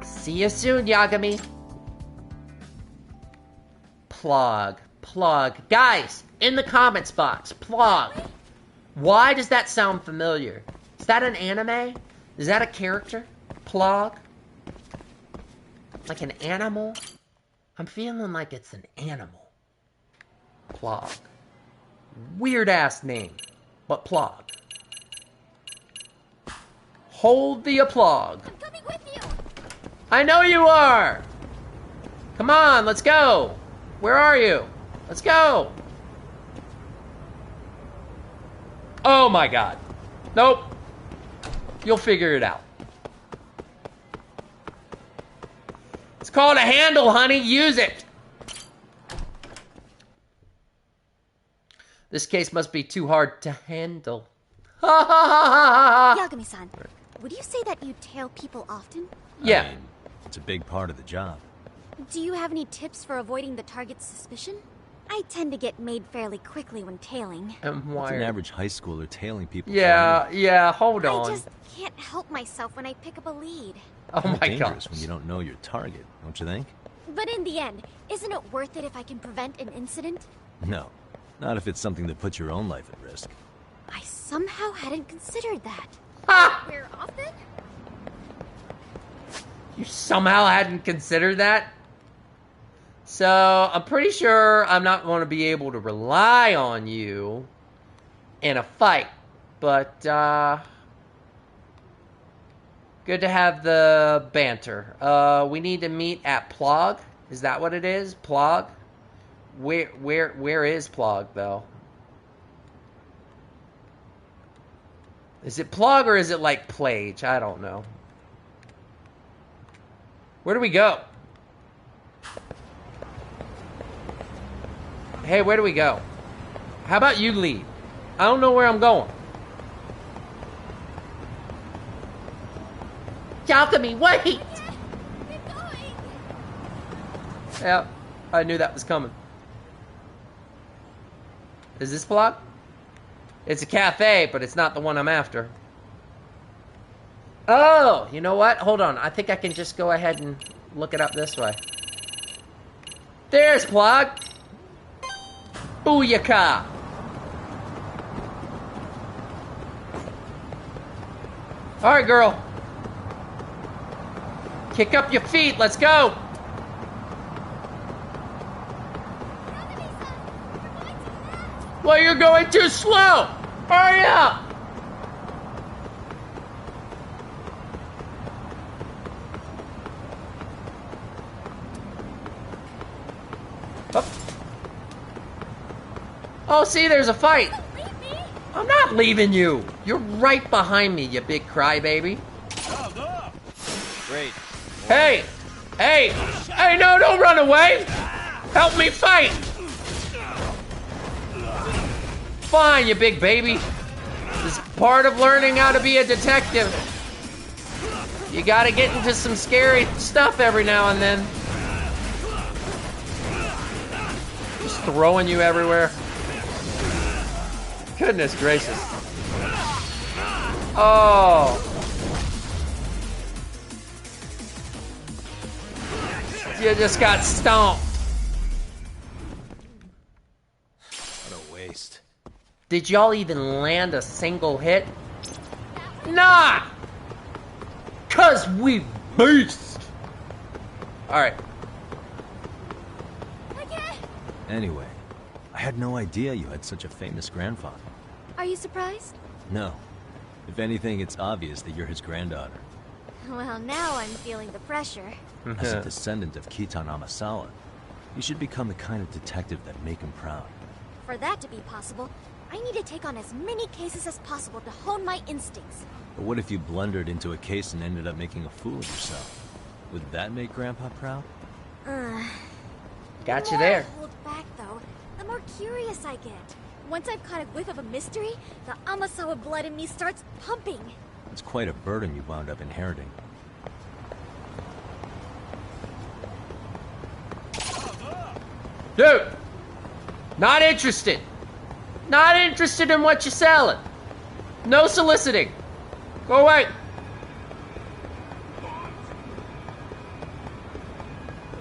Speaker 9: See you soon, Yagami. Plog. Guys, in the comments box, Plog. Why does that sound familiar? Is that an anime? Is that a character? Plog? Like an animal? I'm feeling like it's an animal. Plog. Weird ass name, but Plog. Hold the applause.
Speaker 8: I'm coming with you.
Speaker 9: I know you are. Come on, let's go. Where are you? Let's go. Oh my god. Nope. You'll figure it out. It's called a handle, honey. Use it. This case must be too hard to handle. Ha ha ha ha ha.
Speaker 8: Yagami-san, would you say that you tail people often?
Speaker 9: Yeah.
Speaker 3: I mean, it's a big part of the job.
Speaker 8: Do you have any tips for avoiding the target's suspicion? I tend to get made fairly quickly when tailing.
Speaker 9: And
Speaker 3: What's an
Speaker 9: why?
Speaker 3: average high schooler tailing people?
Speaker 9: Yeah, hold on.
Speaker 8: I just can't help myself when I pick up a lead.
Speaker 9: Oh my
Speaker 3: Dangerous
Speaker 9: god.
Speaker 3: when you don't know your target, don't you think?
Speaker 8: But in the end, isn't it worth it if I can prevent an incident?
Speaker 3: No, not if it's something that puts your own life at risk.
Speaker 8: I somehow hadn't considered that.
Speaker 9: Ha!
Speaker 8: We're off then?
Speaker 9: You somehow hadn't considered that? So, I'm pretty sure I'm not going to be able to rely on you in a fight. But, good to have the banter. We need to meet at Plog. Is that what it is? Plog? Where is Plog, though? Is it Plog or is it like Plage? I don't know. Where do we go? Hey, where do we go? How about you lead? I don't know where I'm going. Alchemy, wait!
Speaker 8: Get going!
Speaker 9: Yeah, I knew that was coming. Is this Plog? It's a cafe, but it's not the one I'm after. Oh, you know what? Hold on. I think I can just go ahead and look it up this way. There's Plog. Booyaka. All right, girl. Kick up your feet. Let's go. Well, you're going too slow. Hurry up. Up. Oh, see, there's a fight.
Speaker 8: Leave me!
Speaker 9: I'm not leaving you. You're right behind me, you big crybaby.
Speaker 3: Great.
Speaker 9: Hey! Hey! Hey, no, don't run away! Help me fight! Fine, you big baby. This is part of learning how to be a detective. You gotta get into some scary stuff every now and then. Just throwing you everywhere. Goodness gracious. Oh. You just got stomped.
Speaker 3: What a waste.
Speaker 9: Did y'all even land a single hit? Nah!
Speaker 1: 'Cause we beast! Alright.
Speaker 3: Anyway, I had no idea you had such a famous grandfather.
Speaker 8: Are you surprised?
Speaker 3: No. If anything, it's obvious that you're his granddaughter.
Speaker 8: Well, now I'm feeling the pressure.
Speaker 3: As a descendant of Kitan Amasawa, you should become the kind of detective that make him proud.
Speaker 8: For that to be possible, I need to take on as many cases as possible to hone my instincts.
Speaker 3: But what if you blundered into a case and ended up making a fool of yourself? Would that make Grandpa proud?
Speaker 1: Got
Speaker 8: The
Speaker 1: you
Speaker 8: more
Speaker 1: there.
Speaker 8: I hold back, though, the more curious I get. Once I've caught a whiff of a mystery, the Amasawa blood in me starts pumping.
Speaker 3: It's quite a burden you wound up inheriting.
Speaker 1: Dude! Not interested. Not interested in what you're selling. No soliciting. Go away.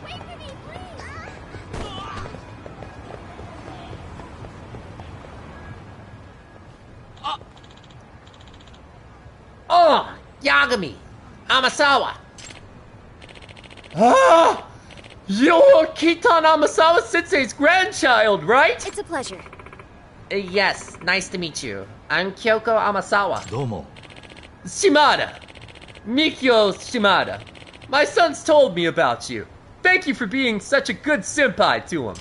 Speaker 8: Wait for me, please!
Speaker 1: Oh, Yagami. Amasawa. Ah! You're Kitan Amasawa Sensei's grandchild, right?
Speaker 8: It's a pleasure.
Speaker 1: Yes, nice to meet you. I'm Kyoko Amasawa.
Speaker 7: Domo.
Speaker 1: Shimada. Mikio Shimada. My son's told me about you. Thank you for being such a good senpai to him.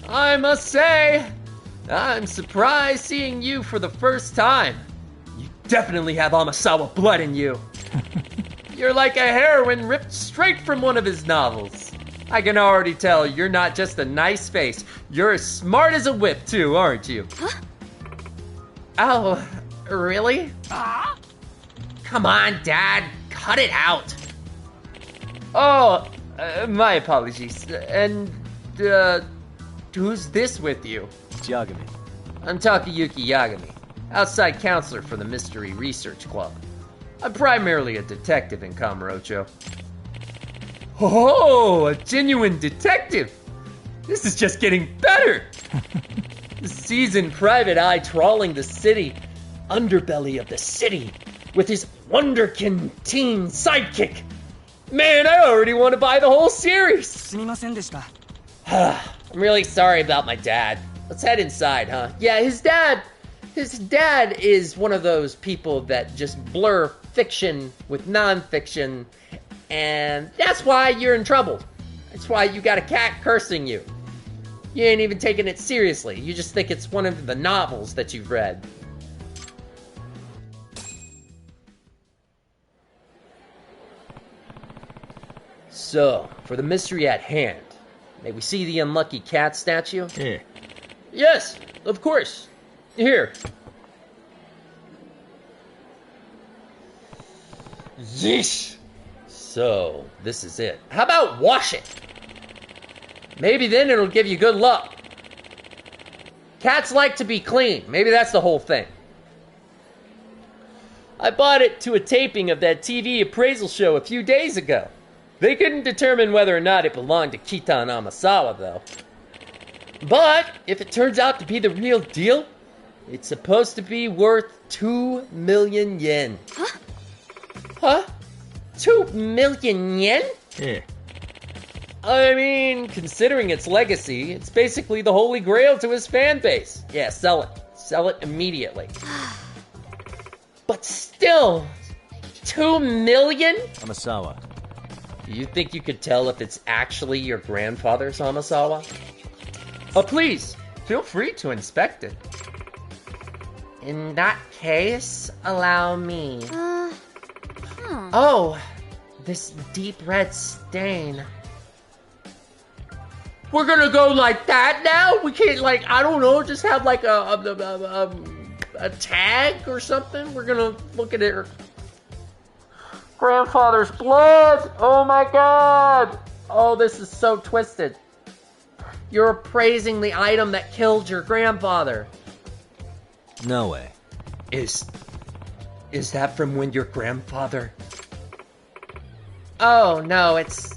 Speaker 1: I must say, I'm surprised seeing you for the first time. You definitely have Amasawa blood in you. You're like a heroine ripped straight from one of his novels. I can already tell you're not just a nice face. You're as smart as a whip, too, aren't you?
Speaker 8: Huh?
Speaker 1: Oh, really? Come on, Dad. Cut it out. Oh, my apologies. And, who's this with you?
Speaker 3: It's Yagami.
Speaker 1: I'm Takayuki Yagami, outside counselor for the Mystery Research Club. I'm primarily a detective in Kamurocho. Oh, a genuine detective! This is just getting better! The seasoned private eye trawling the city, underbelly of the city, with his wonderkin teen sidekick. Man, I already want to buy the whole series! I'm really sorry about my dad. Let's head inside, huh? Yeah, his dad is one of those people that just blur fiction with non-fiction, and that's why you're in trouble. That's why you got a cat cursing you. You ain't even taking it seriously. You just think it's one of the novels that you've read. So, for the mystery at hand, may we see the unlucky cat statue?
Speaker 7: Yeah.
Speaker 1: Yes, of course. Here. Yeesh. So, this is it. How about wash it? Maybe then it'll give you good luck. Cats like to be clean. Maybe that's the whole thing. I bought it to a taping of that TV appraisal show a few days ago. They couldn't determine whether or not it belonged to Kitan Amasawa, though. But if it turns out to be the real deal, it's supposed to be worth 2 million yen.
Speaker 8: Huh?
Speaker 1: Huh? 2 million yen?
Speaker 7: Yeah.
Speaker 1: I mean, considering its legacy, it's basically the holy grail to his fan base. Yeah, sell it. Sell it immediately. But still, 2 million?
Speaker 3: Amasawa.
Speaker 1: Do you think you could tell if it's actually your grandfather's Amasawa? Please, feel free to inspect it. In that case, allow me. Oh, this deep red stain. We're gonna go like that now? We can't, like, I don't know, just have like a tag or something? We're gonna look at it. Grandfather's blood! Oh my god! Oh, this is so twisted. You're appraising the item that killed your grandfather.
Speaker 3: No way.
Speaker 1: Is that from when your grandfather... Oh, no, it's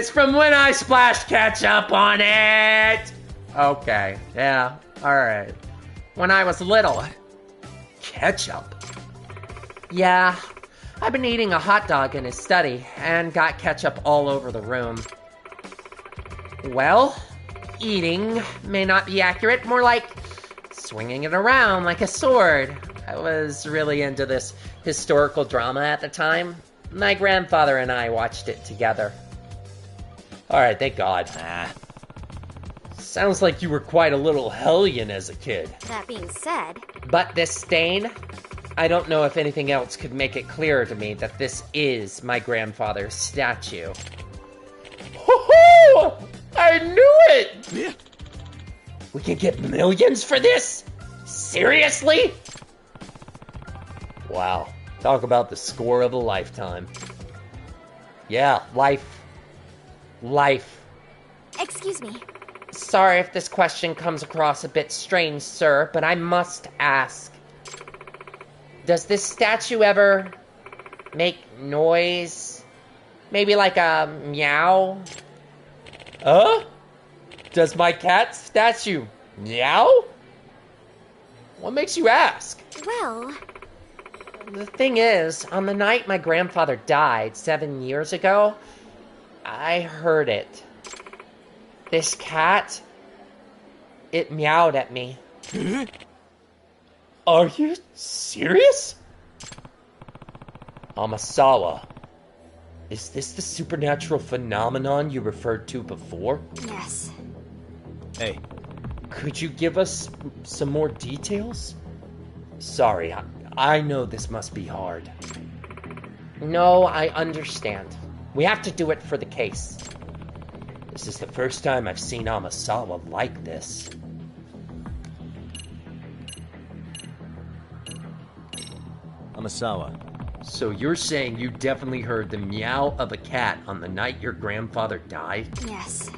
Speaker 1: from when I splashed ketchup on it! Okay, yeah, alright. When I was little. ketchup? Yeah, I've been eating a hot dog in his study and got ketchup all over the room. Well, eating may not be accurate, more like swinging it around like a sword. I was really into this historical drama at the time. My grandfather and I watched it together. Alright, thank God. Sounds like you were quite a little hellion as a kid.
Speaker 8: That being said...
Speaker 1: But this stain, I don't know if anything else could make it clearer to me that this is my grandfather's statue. Hoo-hoo! I knew it!
Speaker 7: Yeah.
Speaker 1: We can get millions for this? Seriously? Wow. Talk about the score of a lifetime. Yeah, life.
Speaker 8: Excuse me.
Speaker 1: Sorry if this question comes across a bit strange, sir, but I must ask. Does this statue ever make noise? Maybe like a meow? Does my cat statue meow? What makes you ask?
Speaker 8: Well...
Speaker 1: The thing is, on the night my grandfather died 7 years ago, I heard it. This cat, it meowed at me. Are you serious? Amasawa, is this the supernatural phenomenon you referred to before?
Speaker 8: Yes.
Speaker 3: Hey,
Speaker 1: Could you give us some more details? Sorry, I know this must be hard. No, I understand. We have to do it for the case. This is the first time I've seen Amasawa like this.
Speaker 3: Amasawa,
Speaker 1: So you're saying you definitely heard the meow of a cat on the night your grandfather died?
Speaker 8: Yes.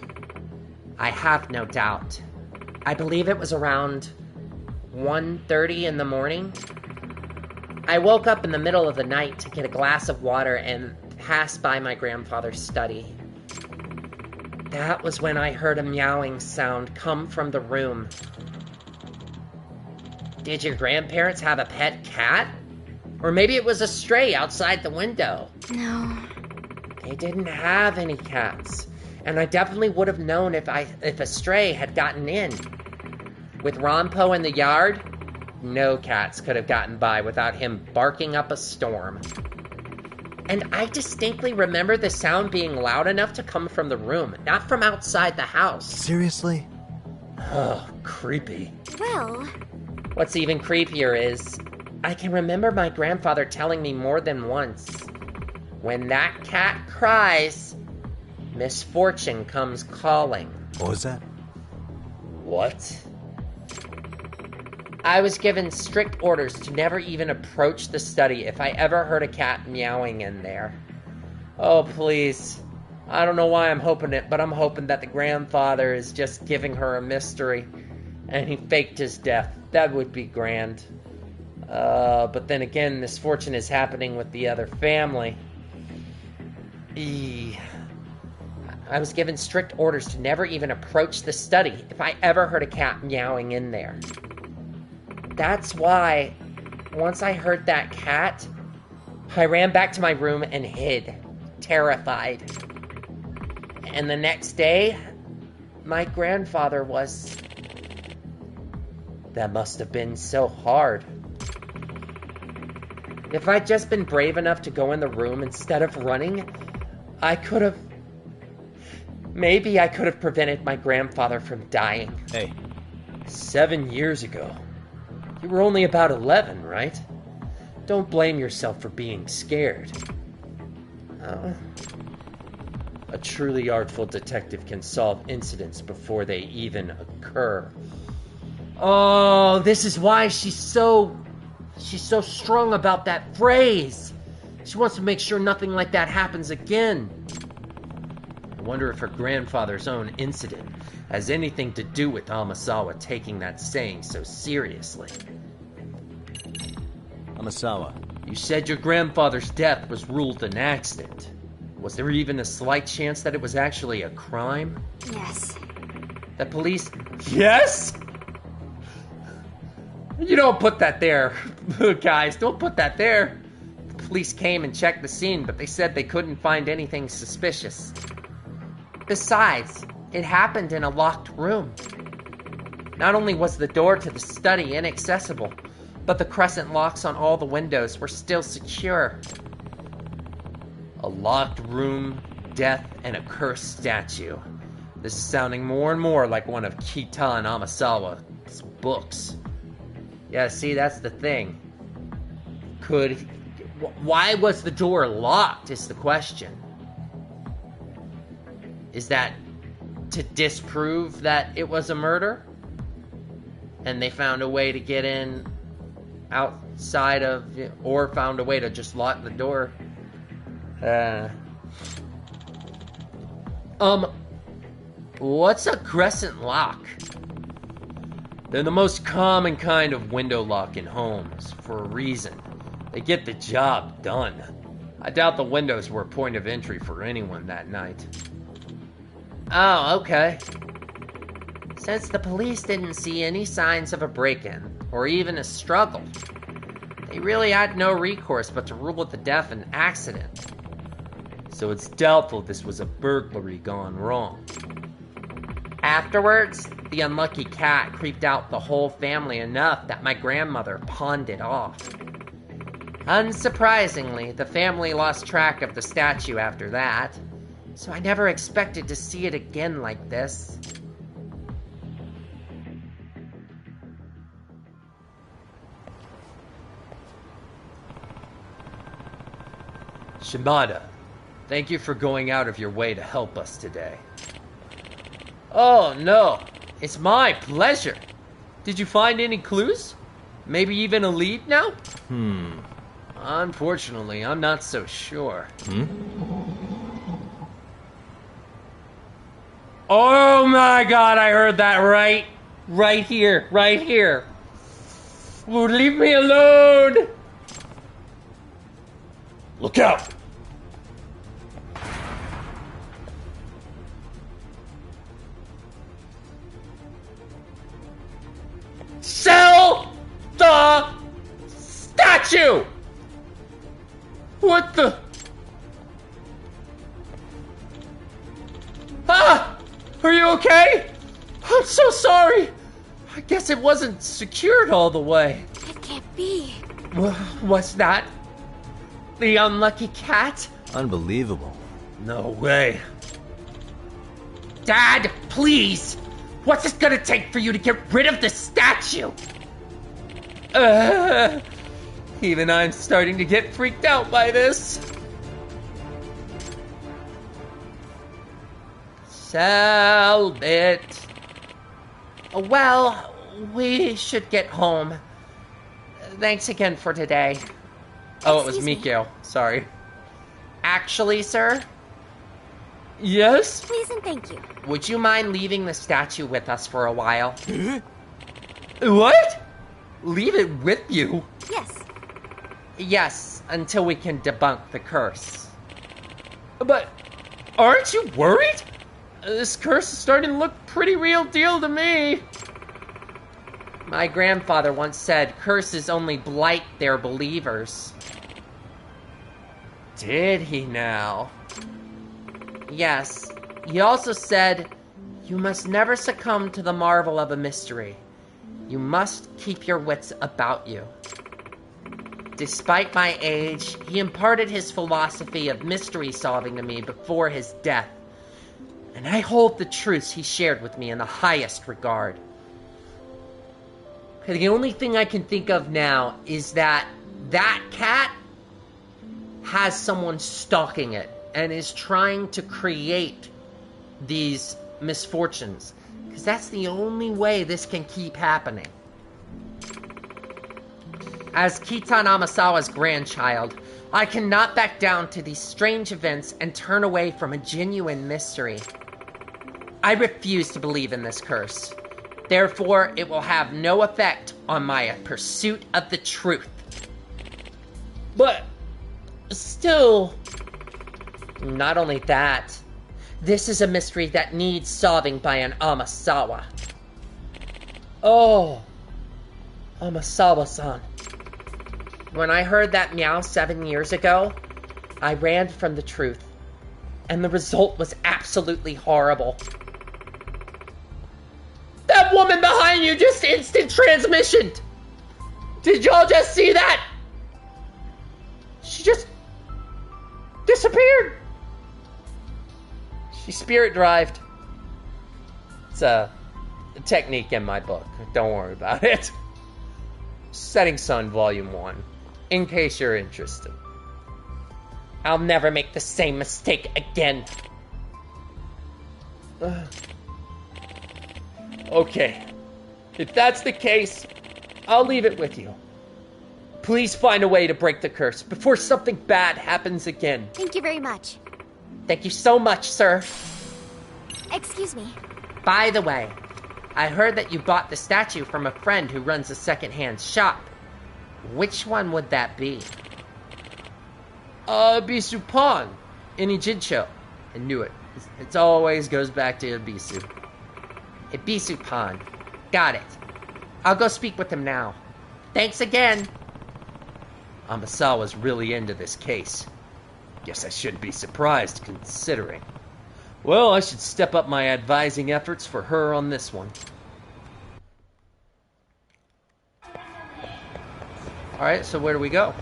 Speaker 1: I have no doubt. I believe it was around 1:30 in the morning. I woke up in the middle of the night to get a glass of water and passed by my grandfather's study. That was when I heard a meowing sound come from the room. Did your grandparents have a pet cat? Or maybe it was a stray outside the window.
Speaker 8: No.
Speaker 1: They didn't have any cats. And I definitely would have known if a stray had gotten in. With Ronpo in the yard, no cats could have gotten by without him barking up a storm. And I distinctly remember the sound being loud enough to come from the room, not from outside the house.
Speaker 3: seriously?
Speaker 1: Oh, creepy.
Speaker 8: Well,
Speaker 1: What's even creepier is, I can remember my grandfather telling me more than once, when that cat cries, misfortune comes calling.
Speaker 3: What was that?
Speaker 1: What? I was given strict orders to never even approach the study if I ever heard a cat meowing in there. Oh, please. I don't know why I'm hoping it, but I'm hoping that the grandfather is just giving her a mystery, and he faked his death. That would be grand. But then again, misfortune is happening with the other family. I was given strict orders to never even approach the study if I ever heard a cat meowing in there. That's why, once I heard that cat, I ran back to my room and hid, terrified. And the next day, my grandfather was... That must have been so hard. If I'd just been brave enough to go in the room instead of running, I could have... Maybe I could have prevented my grandfather from dying.
Speaker 3: Hey,
Speaker 1: 7 years ago. You were only about 11, right? Don't blame yourself for being scared. A truly artful detective can solve incidents before they even occur. Oh, this is why she's so strong about that phrase. She wants to make sure nothing like that happens again. I wonder if her grandfather's own incident has anything to do with Amasawa taking that saying so seriously.
Speaker 3: Amasawa,
Speaker 1: You said your grandfather's death was ruled an accident. Was there even a slight chance that it was actually a crime?
Speaker 8: yes.
Speaker 1: The police... Yes?
Speaker 9: You don't put that there. Guys, don't put that there. The police came and checked the scene, but they said they couldn't find anything suspicious. Besides, it happened in a locked room. Not only was the door to the study inaccessible, but the crescent locks on all the windows were still secure. A locked room, death, and a cursed statue. This is sounding more and more like one of Kitan Amasawa's books. Yeah, see, that's the thing. Why was the door locked is the question. Is that to disprove that it was a murder? And they found a way to get in outside of, or found a way to just lock the door. What's a crescent lock? They're the most common kind of window lock in homes, for a reason. They get the job done. I doubt the windows were a point of entry for anyone that night. Oh, okay. Since the police didn't see any signs of a break-in, or even a struggle, they really had no recourse but to rule the death an accident. So it's doubtful this was a burglary gone wrong. Afterwards, the unlucky cat creeped out the whole family enough that my grandmother pawned it off. Unsurprisingly, the family lost track of the statue after that, so I never expected to see it again like this. Shimada, thank you for going out of your way to help us today. Oh no, it's my pleasure. Did you find any clues? Maybe even a lead now? Unfortunately, I'm not so sure. Oh my god, I heard that right here. Well, leave me alone! Look out! Sell the statue! What the? Ah! Are you okay? I'm so sorry. I guess it wasn't secured all the way.
Speaker 8: It can't be.
Speaker 9: What's that? The unlucky cat?
Speaker 3: Unbelievable.
Speaker 9: No way. Dad, please! What's it gonna take for you to get rid of the statue? Even I'm starting to get freaked out by this. Sell it. Well, we should get home. Thanks again for today. Oh, it was Mikio. Sorry. Actually, sir? Yes?
Speaker 8: Please and thank you.
Speaker 9: Would you mind leaving the statue with us for a while? What? Leave it with you?
Speaker 8: Yes.
Speaker 9: Yes, until we can debunk the curse. But aren't you worried? This curse is starting to look pretty real deal to me. My grandfather once said curses only blight their believers. Did he now? Yes. He also said, you must never succumb to the marvel of a mystery. You must keep your wits about you. Despite my age, he imparted his philosophy of mystery solving to me before his death. And I hold the truths he shared with me in the highest regard. The only thing I can think of now is that cat has someone stalking it and is trying to create these misfortunes. Because that's the only way this can keep happening. As Kitan Amasawa's grandchild, I cannot back down to these strange events and turn away from a genuine mystery. I refuse to believe in this curse. Therefore, it will have no effect on my pursuit of the truth. But still, not only that, this is a mystery that needs solving by an Amasawa. Oh, Amasawa-san. When I heard that meow 7 years ago, I ran from the truth. And the result was absolutely horrible. That woman behind you just instant transmissioned! Did y'all just see that? She just disappeared. She spirit drived. It's a technique in my book. Don't worry about it. Setting Sun Volume 1. In case you're interested. I'll never make the same mistake again. Okay. If that's the case, I'll leave it with you. Please find a way to break the curse before something bad happens again.
Speaker 8: Thank you very much.
Speaker 9: Thank you so much, sir.
Speaker 8: Excuse me.
Speaker 9: By the way, I heard that you bought the statue from a friend who runs a second-hand shop. Which one would that be? Bisu Pon in Ijincho. I knew it. It always goes back to Ibisu. Ibisu Pon. Got it. I'll go speak with him now. Thanks again. Amasawa's really into this case. Guess I shouldn't be surprised, considering. Well, I should step up my advising efforts for her on this one. Alright, so where do we go?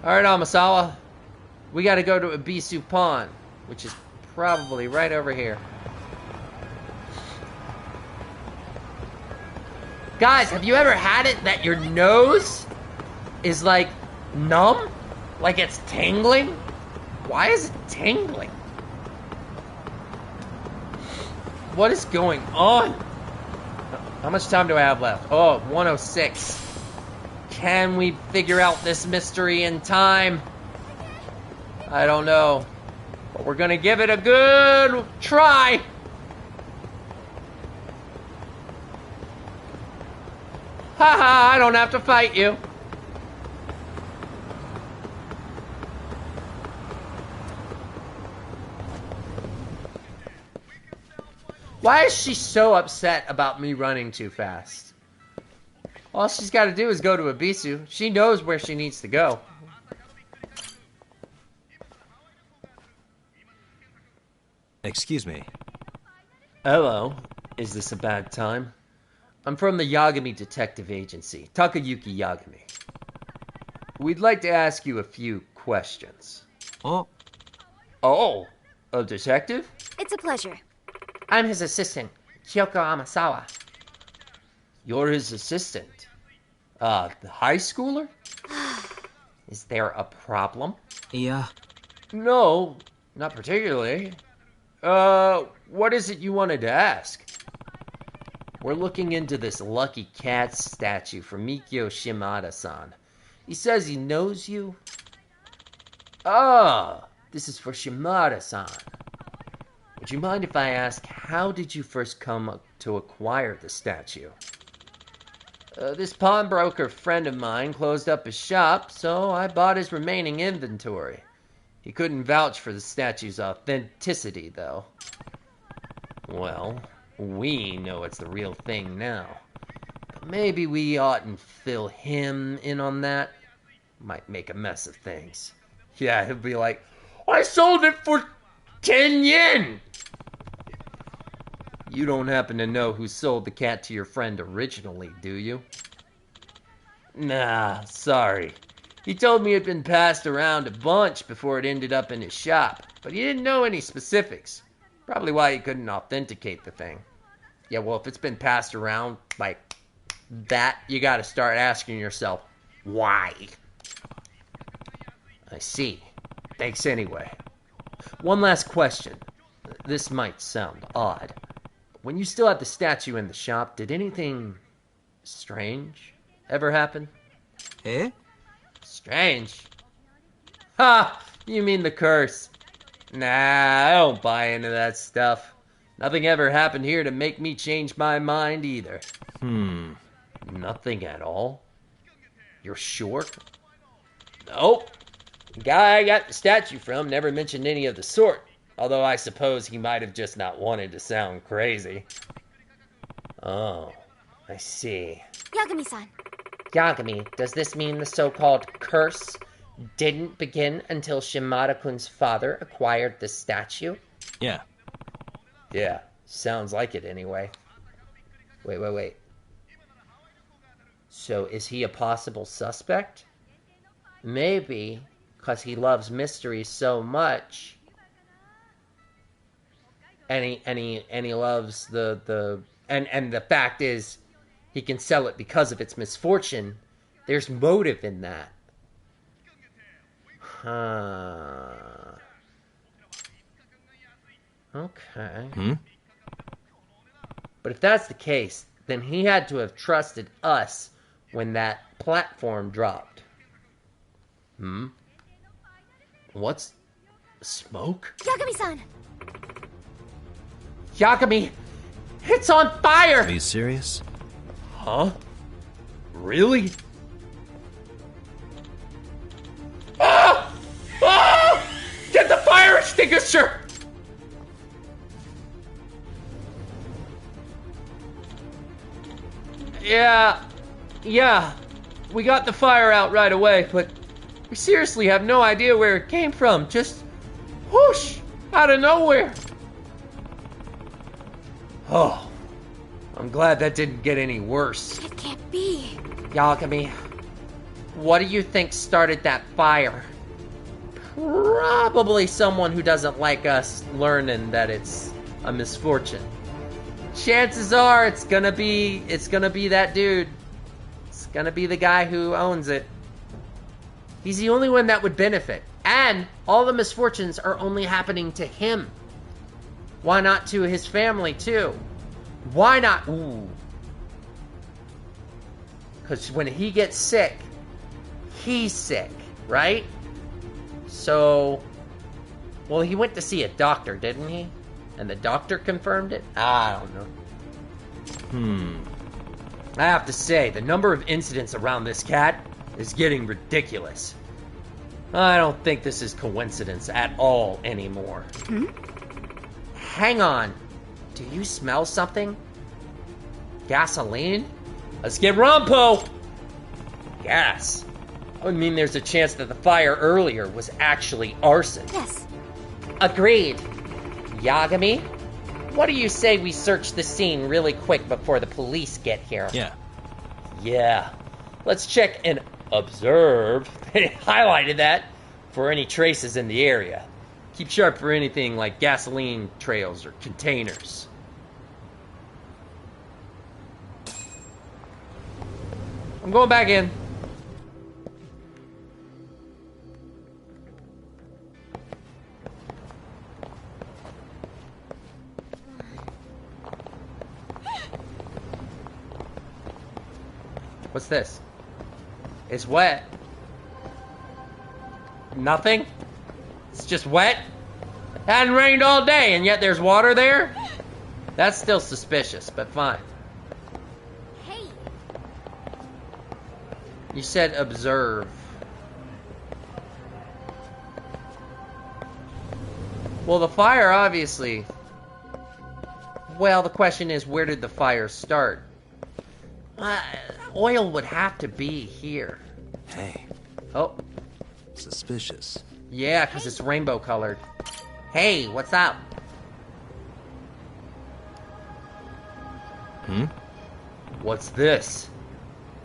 Speaker 9: Alright, Amasawa. We gotta go to Ibisu Pond, which is probably right over here. Guys, have you ever had it that your nose is like numb? Like it's tingling? Why is it tingling? What is going on? How much time do I have left? Oh, 106. Can we figure out this mystery in time? I don't know. But we're gonna give it a good try. Haha, I don't have to fight you. Why is she so upset about me running too fast? All she's got to do is go to Ibisu. She knows where she needs to go.
Speaker 3: Excuse me.
Speaker 9: Hello. Is this a bad time? I'm from the Yagami Detective Agency, Takayuki Yagami. We'd like to ask you a few questions.
Speaker 3: Oh.
Speaker 9: Oh, a detective?
Speaker 8: It's a pleasure.
Speaker 9: I'm his assistant, Kyoko Amasawa. You're his assistant? The high schooler? Is there a problem?
Speaker 10: Yeah.
Speaker 9: No, not particularly. What is it you wanted to ask? We're looking into this Lucky Cat statue for Mikio Shimada-san. He says he knows you. Ah, this is for Shimada-san. Would you mind if I ask, how did you first come to acquire the statue? This pawnbroker friend of mine closed up his shop, so I bought his remaining inventory. He couldn't vouch for the statue's authenticity, though. Well, we know it's the real thing now. But maybe we oughtn't fill him in on that. Might make a mess of things. Yeah, he'll be like, I sold it for 10 yen! You don't happen to know who sold the cat to your friend originally, do you? Nah, sorry. He told me it had been passed around a bunch before it ended up in his shop, but he didn't know any specifics. Probably why he couldn't authenticate the thing. Yeah, well, if it's been passed around like that, you gotta start asking yourself, why? I see. Thanks anyway. One last question. This might sound odd. When you still had the statue in the shop, did anything strange ever happen?
Speaker 10: Eh?
Speaker 9: Strange? Ha! You mean the curse. Nah, I don't buy into that stuff. Nothing ever happened here to make me change my mind either. Nothing at all? You're sure? Nope. The guy I got the statue from never mentioned any of the sort. Although I suppose he might have just not wanted to sound crazy. Oh, I see.
Speaker 8: Yagami-san.
Speaker 9: Yagami, does this mean the so-called curse didn't begin until Shimada-kun's father acquired the statue?
Speaker 3: Yeah.
Speaker 9: Yeah, sounds like it anyway. Wait. So is he a possible suspect? Maybe, because he loves mystery so much. And he loves the fact is he can sell it because of its misfortune. There's motive in that. Huh. Okay. But if that's the case, then he had to have trusted us when that platform dropped. What's smoke?
Speaker 8: Yagami-san!
Speaker 9: Yagami! It's on fire!
Speaker 3: Are you serious?
Speaker 9: Huh? Really? Ah! Ah! Get the fire extinguisher! Yeah. We got the fire out right away, but we seriously have no idea where it came from. Just whoosh! Out of nowhere. Oh, I'm glad that didn't get any worse.
Speaker 8: It can't be.
Speaker 9: Yagami, what do you think started that fire? Probably someone who doesn't like us learning that it's a misfortune. Chances are it's gonna be that dude. It's gonna be the guy who owns it. He's the only one that would benefit. And all the misfortunes are only happening to him. Why not to his family too? Why not? Ooh. Because when he gets sick, he's sick, right? So, well, he went to see a doctor, didn't he? And the doctor confirmed it? I don't know. I have to say, the number of incidents around this cat is getting ridiculous. I don't think this is coincidence at all anymore. Hang on. Do you smell something? Gasoline? Let's get Rompo! Gas. I would mean there's a chance that the fire earlier was actually arson.
Speaker 8: Yes.
Speaker 9: Agreed. Yagami, what do you say we search the scene really quick before the police get here? Yeah. Let's check and observe. They highlighted that for any traces in the area. Keep sharp for anything like gasoline trails or containers. I'm going back in. What's this? It's wet. Nothing? It's just wet? It hadn't rained all day, and yet there's water there? That's still suspicious, but fine.
Speaker 8: Hey.
Speaker 9: You said observe. Well, the fire obviously... Well, the question is, where did the fire start? Oil would have to be here.
Speaker 3: Hey.
Speaker 9: Oh.
Speaker 3: Suspicious.
Speaker 9: Yeah, because it's rainbow colored. Hey, what's up? What's this?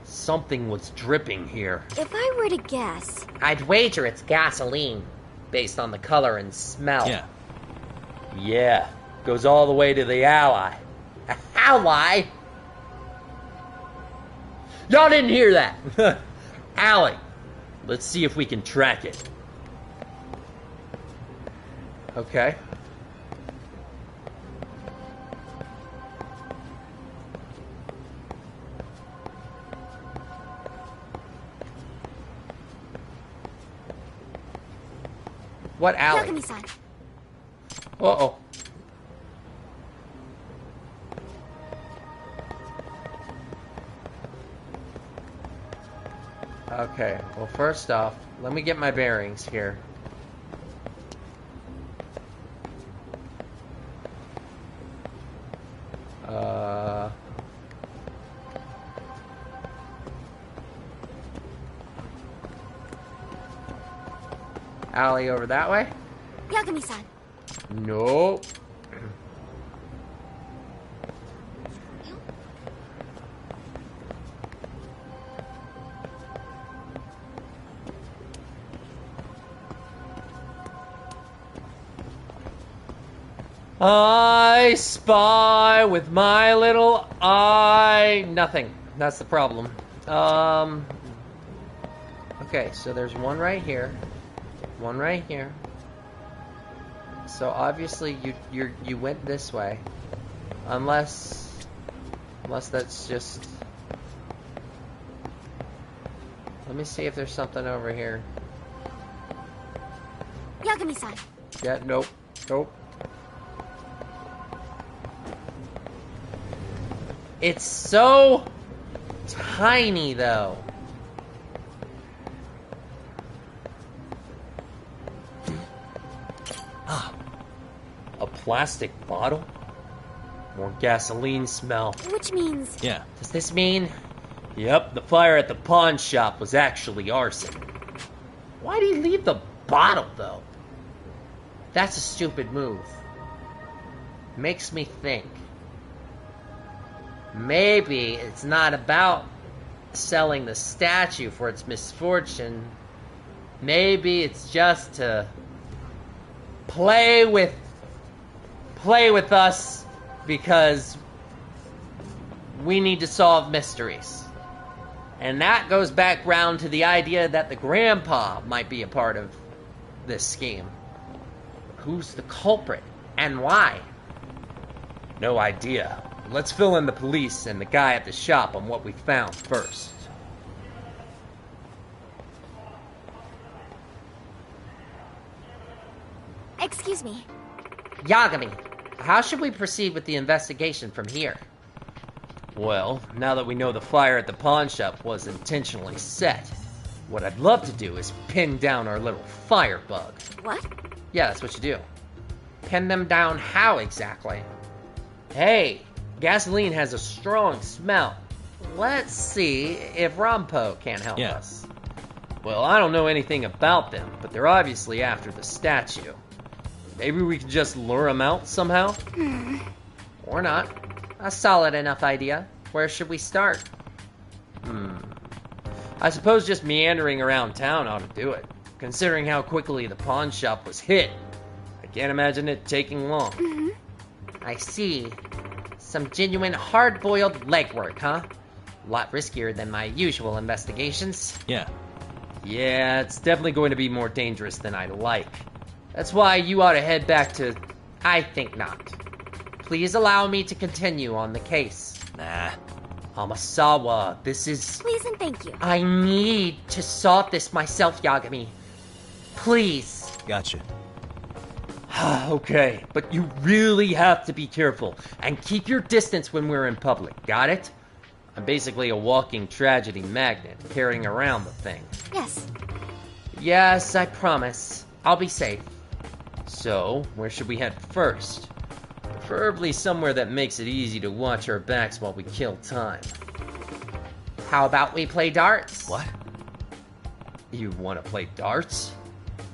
Speaker 9: Something was dripping here.
Speaker 8: If I were to guess...
Speaker 9: I'd wager it's gasoline, based on the color and smell. Yeah. Goes all the way to the ally. Ally? Y'all didn't hear that. Alley. Let's see if we can track it. Okay. What alley?
Speaker 8: Yagami-san.
Speaker 9: Uh-oh. Okay, well, first off, let me get my bearings here. alley over that way?
Speaker 8: Yagami-san.
Speaker 9: Nope. I spy with my little eye. Nothing. That's the problem. Okay, so there's one right here. One right here. So obviously you went this way. Unless that's just... Let me see if there's something over here.
Speaker 8: Yagami-san.
Speaker 9: Yeah, nope. Nope. It's so tiny, though. Ah, a plastic bottle? More gasoline smell.
Speaker 8: Which means...
Speaker 3: Yeah.
Speaker 9: Does this mean... Yep, the fire at the pawn shop was actually arson. Why'd he leave the bottle, though? That's a stupid move. Makes me think. Maybe it's not about selling the statue for its misfortune. Maybe it's just to play with us because we need to solve mysteries. And that goes back round to the idea that the grandpa might be a part of this scheme. Who's the culprit and why? No idea. Let's fill in the police and the guy at the shop on what we found first.
Speaker 8: Excuse me.
Speaker 9: Yagami, how should we proceed with the investigation from here? Well, now that we know the fire at the pawn shop was intentionally set, what I'd love to do is pin down our little firebug.
Speaker 8: What?
Speaker 9: Yeah, that's what you do. Pin them down how exactly? Hey, gasoline has a strong smell. Let's see if Rampo can help us. Well, I don't know anything about them, but they're obviously after the statue. Maybe we could just lure them out somehow? Or not. A solid enough idea. Where should we start? I suppose just meandering around town ought to do it. Considering how quickly the pawn shop was hit, I can't imagine it taking long. I see. Some genuine hard-boiled legwork, huh? A lot riskier than my usual investigations.
Speaker 3: Yeah.
Speaker 9: Yeah, it's definitely going to be more dangerous than I'd like. That's why you ought to head back to... I think not. Please allow me to continue on the case.
Speaker 3: Nah.
Speaker 9: Amasawa, this is...
Speaker 8: Please and thank you.
Speaker 9: I need to solve this myself, Yagami. Please.
Speaker 3: Gotcha.
Speaker 9: Okay, but you really have to be careful and keep your distance when we're in public, got it? I'm basically a walking tragedy magnet carrying around the thing.
Speaker 8: Yes.
Speaker 9: Yes, I promise. I'll be safe. So, where should we head first? Preferably somewhere that makes it easy to watch our backs while we kill time. How about we play darts?
Speaker 3: What?
Speaker 9: You want to play darts?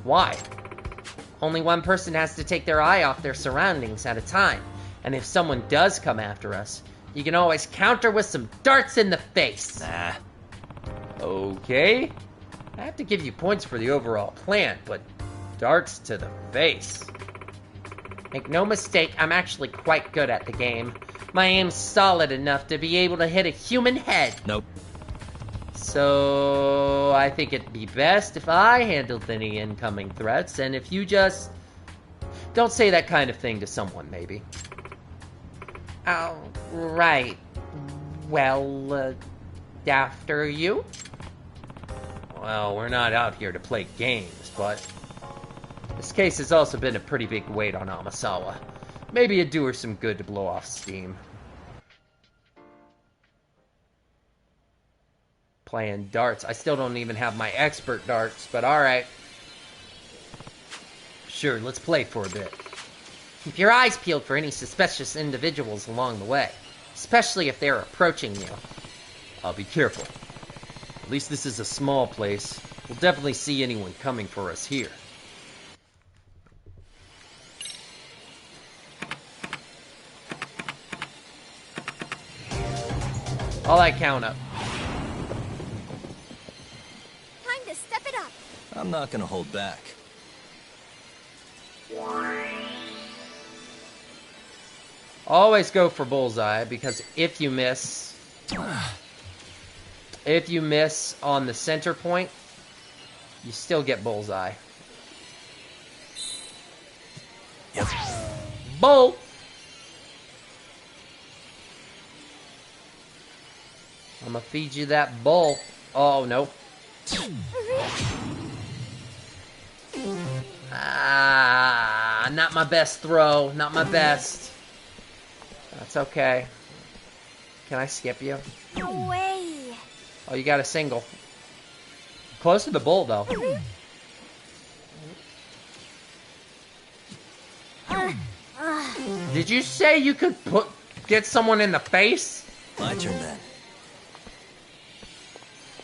Speaker 9: Why? Only one person has to take their eye off their surroundings at a time. And if someone does come after us, you can always counter with some darts in the face.
Speaker 3: Nah.
Speaker 9: Okay. I have to give you points for the overall plan, but darts to the face. Make no mistake, I'm actually quite good at the game. My aim's solid enough to be able to hit a human head.
Speaker 3: Nope.
Speaker 9: So, I think it'd be best if I handled any incoming threats, and if you just... don't say that kind of thing to someone, maybe. Oh, right. Well, after you? Well, we're not out here to play games, but... this case has also been a pretty big weight on Amasawa. Maybe it'd do her some good to blow off steam. Playing darts. I still don't even have my expert darts, but alright. Sure, let's play for a bit. Keep your eyes peeled for any suspicious individuals along the way, especially if they're approaching you. I'll be careful. At least this is a small place. We'll definitely see anyone coming for us here. All that count up.
Speaker 8: Time to step it up.
Speaker 3: I'm not gonna hold back.
Speaker 9: Always go for bullseye, because if you miss on the center point, you still get bullseye.
Speaker 3: Yep.
Speaker 9: Bull! I'm gonna feed you that bull. Oh, nope. Ah, not my best throw. Not my best. That's okay. Can I skip you?
Speaker 8: No way.
Speaker 9: Oh, you got a single. Close to the bull, though. Did you say you could get someone in the face?
Speaker 3: My turn then.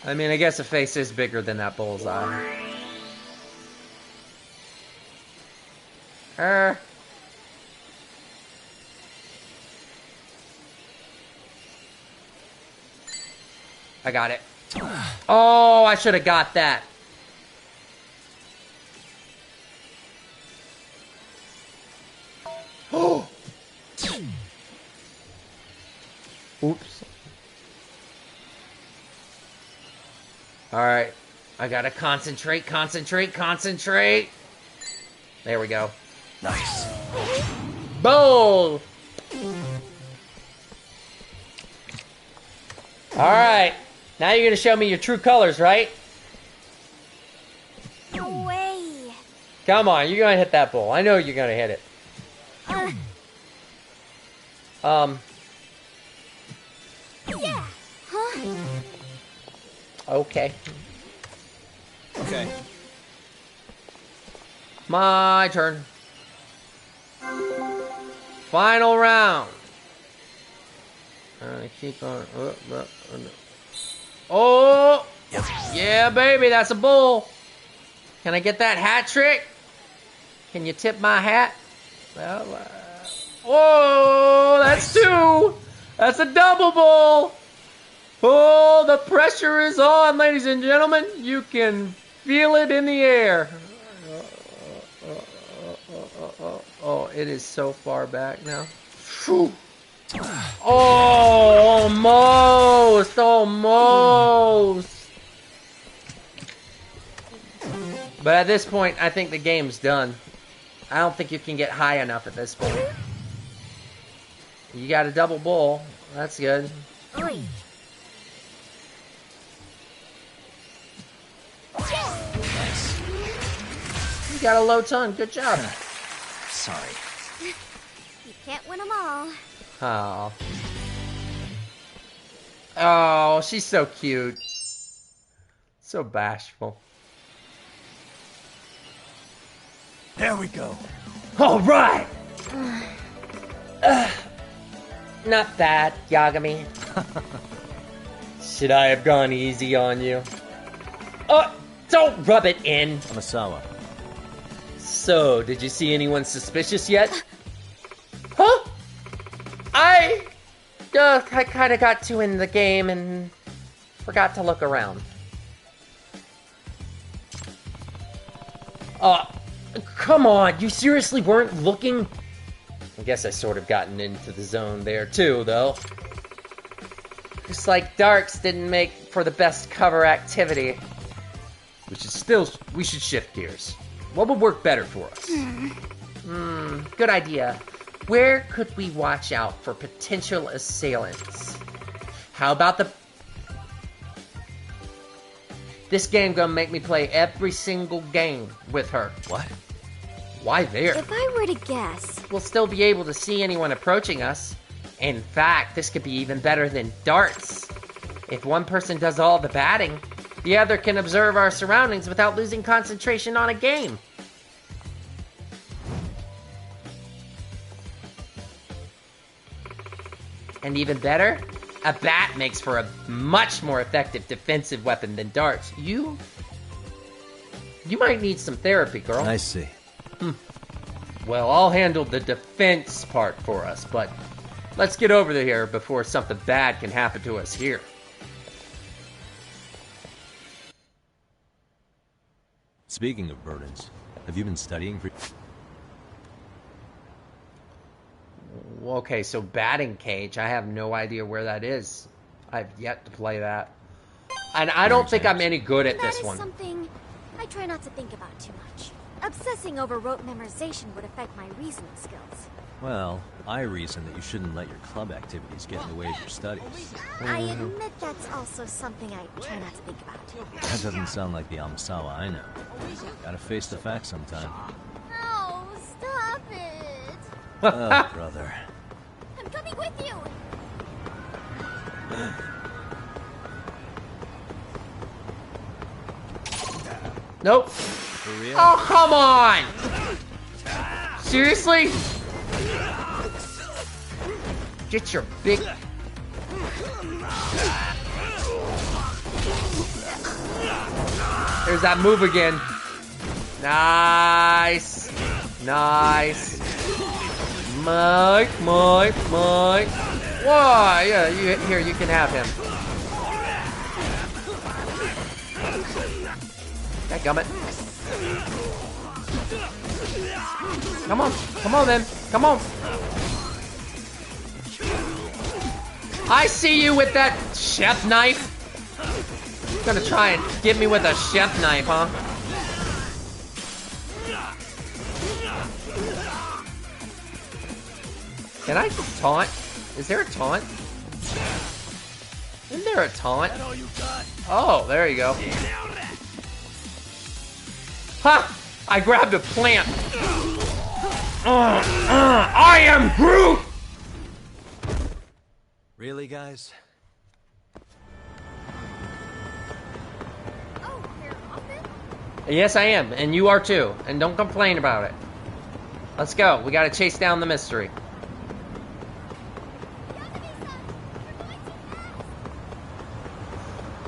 Speaker 9: I mean, I guess a face is bigger than that bullseye. I got it. Oh, I should have got that. Oh. Oops. All right. I gotta concentrate. There we go.
Speaker 3: Nice.
Speaker 9: Bowl. All right. Now you're gonna show me your true colors, right?
Speaker 8: No way.
Speaker 9: Come on, you're gonna hit that bull. I know you're gonna hit it.
Speaker 8: Yeah. Huh?
Speaker 9: Okay.
Speaker 3: Okay.
Speaker 9: My turn. Final round. Keep on. Oh!
Speaker 3: Yep.
Speaker 9: Yeah, baby, that's a bull. Can I get that hat trick? Can you tip my hat? Well, whoa, that's two. That's a double bull. Oh, the pressure is on, ladies and gentlemen. You can feel it in the air. Oh, it is so far back now. Whew. Oh, almost. But at this point, I think the game's done. I don't think you can get high enough at this point. You got a double bull. That's good.
Speaker 8: Oi.
Speaker 3: Nice.
Speaker 9: You got a low tongue. Good job.
Speaker 3: Sorry.
Speaker 8: You can't win them all.
Speaker 9: Oh. Oh, she's so cute. So bashful.
Speaker 3: There we go.
Speaker 9: All right. Not that, Yagami. Should I have gone easy on you? Oh, don't rub it in.
Speaker 3: Amasawa.
Speaker 9: So, did you see anyone suspicious yet? Huh? I kind of got too in the game and forgot to look around. Come on, you seriously weren't looking? I guess I sort of gotten into the zone there too, though. Just like darks didn't make for the best cover activity. We should shift gears. What would work better for us? Good idea. Where could we watch out for potential assailants? How about this game gonna make me play every single game with her.
Speaker 3: What?
Speaker 9: Why there?
Speaker 8: If I were to guess,
Speaker 9: We'll still be able to see anyone approaching us. In fact, this could be even better than darts. If one person does all the batting, the other can observe our surroundings without losing concentration on a game. And even better, a bat makes for a much more effective defensive weapon than darts. You might need some therapy, girl.
Speaker 3: I see.
Speaker 9: Well, I'll handle the defense part for us, but Let's get over here before something bad can happen to us here.
Speaker 3: Speaking of burdens, have you been studying for...
Speaker 9: Okay, so batting cage. I have no idea where that is. I've yet to play that. And I don't think I'm any good at this one.
Speaker 8: That is something I try not to think about too much. Obsessing over rote memorization would affect my reasoning skills.
Speaker 3: Well, I reason that you shouldn't let your club activities get in the way of your studies.
Speaker 8: I admit that's also something I try not to think about.
Speaker 3: That doesn't sound like the Amasawa I know. Gotta face the facts sometime.
Speaker 8: Oh, stop it!
Speaker 3: Oh, brother.
Speaker 8: I'm coming with you!
Speaker 9: Nope.
Speaker 3: For real?
Speaker 9: Oh, come on! Seriously? Get your big... There's that move again. Nice. Nice. Mike. Whoa, yeah, here, you can have him. Dadgummit. Come on, then. Come on. I see you with that chef knife. Gonna try and get me with a chef knife, huh? Can I taunt? Is there a taunt? Isn't there a taunt? Oh, there you go. Ha! I grabbed a plant. I am Groot!
Speaker 3: Really, guys?
Speaker 8: Oh, you're off it?
Speaker 9: Yes, I am, and you are too. And don't complain about it. Let's go. We gotta chase down the mystery.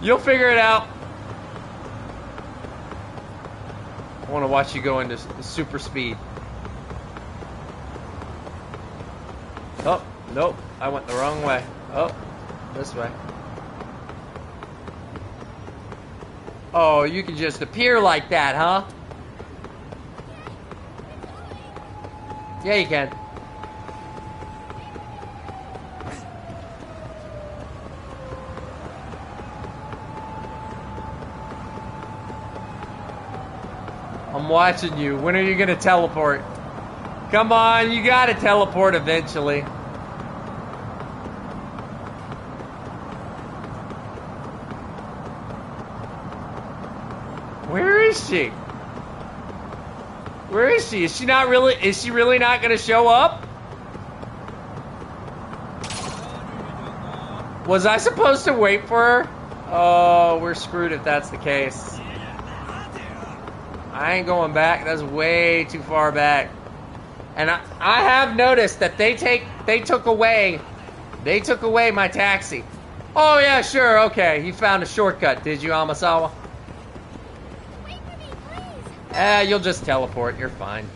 Speaker 9: You'll figure it out. I want to watch you go into super speed. Oh, nope. I went the wrong way. Oh, this way. Oh, you can just appear like that, huh? Yeah, you can. I'm watching you. When are you gonna teleport? Come on, you gotta teleport eventually. Where is she? Where is she? Is she really not gonna show up? Was I supposed to wait for her? Oh, we're screwed if that's the case. I ain't going back. That's way too far back. And I have noticed that they took away my taxi. Oh yeah, sure, okay. You found a shortcut, did you, Amasawa?
Speaker 8: Wait for me, please!
Speaker 9: You'll just teleport. You're fine.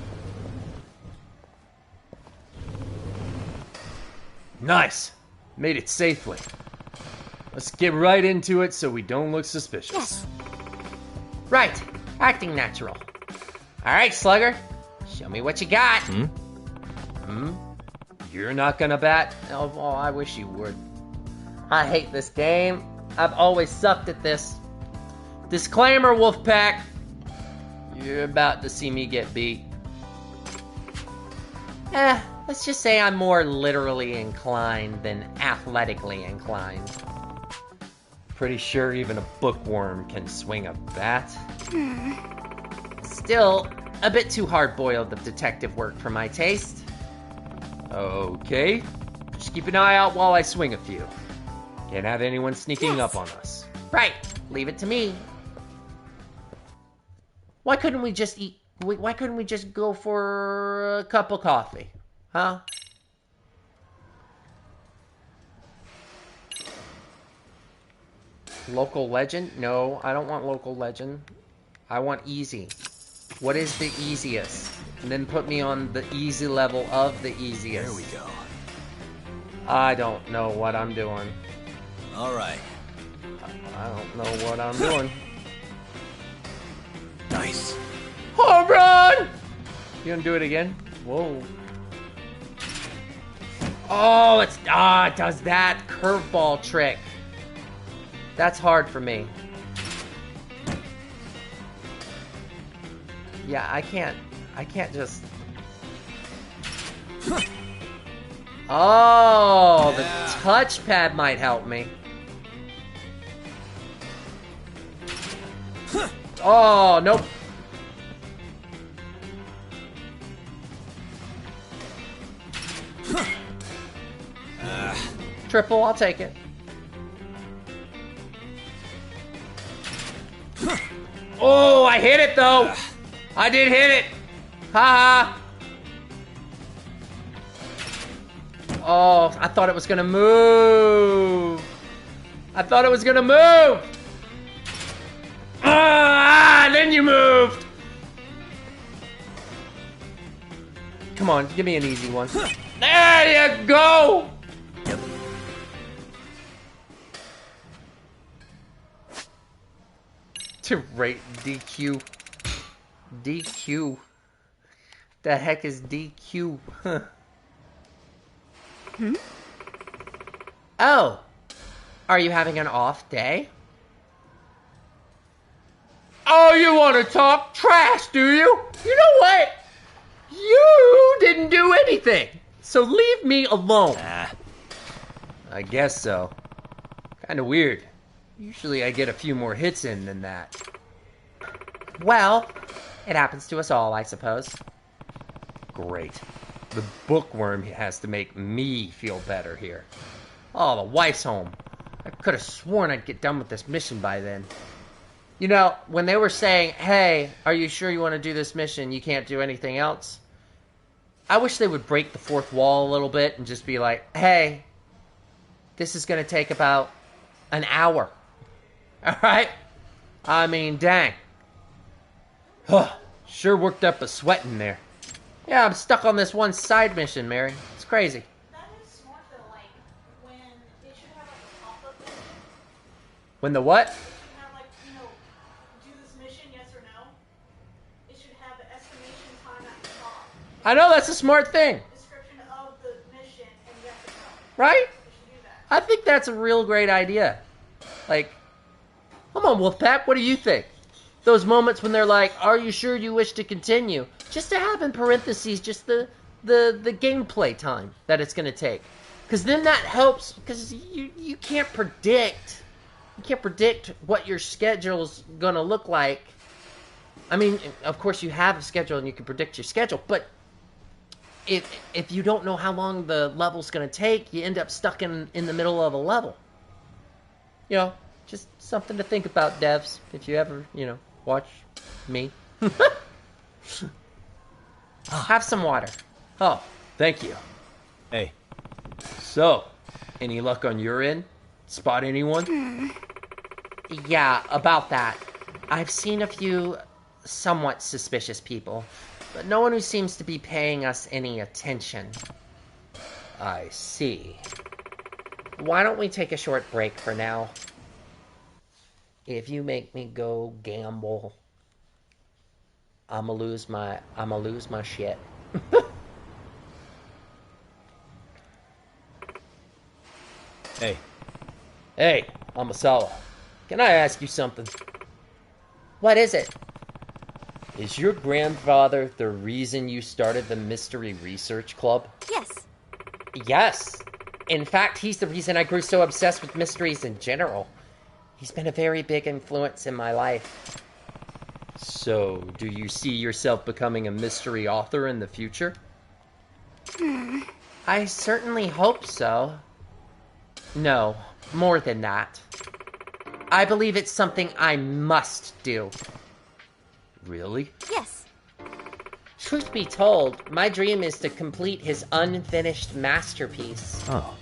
Speaker 9: Nice. Made it safely. Let's get right into it so we don't look suspicious.
Speaker 8: Yes.
Speaker 9: Right. Acting natural. Alright, Slugger. Show me what you got. You're not gonna bat? Oh, I wish you would. I hate this game. I've always sucked at this. Disclaimer, Wolfpack. You're about to see me get beat. Let's just say I'm more literally inclined than athletically inclined. Pretty sure even a bookworm can swing a bat. Still, a bit too hard-boiled of detective work for my taste. Okay, just keep an eye out while I swing a few. Can't have anyone sneaking up on us. Right, leave it to me. Why couldn't we just go for a cup of coffee? Huh? Local legend? No, I don't want local legend. I want easy. What is the easiest? And then put me on the easy level of the easiest.
Speaker 3: There we go.
Speaker 9: I don't know what I'm doing.
Speaker 3: All right.
Speaker 9: I don't know what I'm doing.
Speaker 3: Nice.
Speaker 9: Home run! You gonna do it again? Whoa. Oh, it does that curveball trick. That's hard for me. Yeah, I can't just... Oh, the touchpad might help me. Oh, nope. Triple, I'll take it. Oh, I hit it though. I did hit it. Ha ha. Oh, I thought it was gonna move. I thought it was gonna move. Ah, then you moved. Come on, give me an easy one. There you go. To rate DQ. DQ. The heck is DQ? Huh. Oh. Are you having an off day? Oh, you want to talk trash, do you? You know what? You didn't do anything. So leave me alone. I guess so. Kinda weird. Usually I get a few more hits in than that. Well, it happens to us all, I suppose. Great. The bookworm has to make me feel better here. Oh, the wife's home. I could have sworn I'd get done with this mission by then. You know, when they were saying, hey, are you sure you want to do this mission? You can't do anything else. I wish they would break the fourth wall a little bit and just be like, hey, this is going to take about an hour. All right? I mean, dang. Sure worked up a sweat in there. Yeah, I'm stuck on this one side mission, Mary. It's crazy.
Speaker 10: That is smart though, like, when it should have like a pop-up menu.
Speaker 9: When the what?
Speaker 10: It should have like, you know, do this mission, yes or no. It should have the estimation time at the top.
Speaker 9: I know, that's a smart thing.
Speaker 10: Description of the mission and yes or no.
Speaker 9: Right?
Speaker 10: It should do that.
Speaker 9: I think that's a real great idea. Like, come on, Wolfpack, what do you think? Those moments when they're like, are you sure you wish to continue? Just to have in parentheses just the gameplay time that it's going to take. Because then that helps, because you can't predict. You can't predict what your schedule's going to look like. I mean, of course you have a schedule and you can predict your schedule, but if you don't know how long the level's going to take, you end up stuck in the middle of a level. You know, just something to think about, devs, if you ever, watch me. Have some water. Oh, thank you.
Speaker 3: Hey.
Speaker 9: So, any luck on your end? Spot anyone? Yeah, about that. I've seen a few somewhat suspicious people, but no one who seems to be paying us any attention. I see. Why don't we take a short break for now? If you make me go gamble, I'ma lose my shit.
Speaker 3: Hey.
Speaker 9: Hey, Amasawa. Can I ask you something? What is it? Is your grandfather the reason you started the Mystery Research Club?
Speaker 8: Yes.
Speaker 9: Yes. In fact, he's the reason I grew so obsessed with mysteries in general. He's been a very big influence in my life. So, do you see yourself becoming a mystery author in the future? I certainly hope so. No, more than that. I believe it's something I must do. Really?
Speaker 8: Yes.
Speaker 9: Truth be told, my dream is to complete his unfinished masterpiece.
Speaker 3: Oh.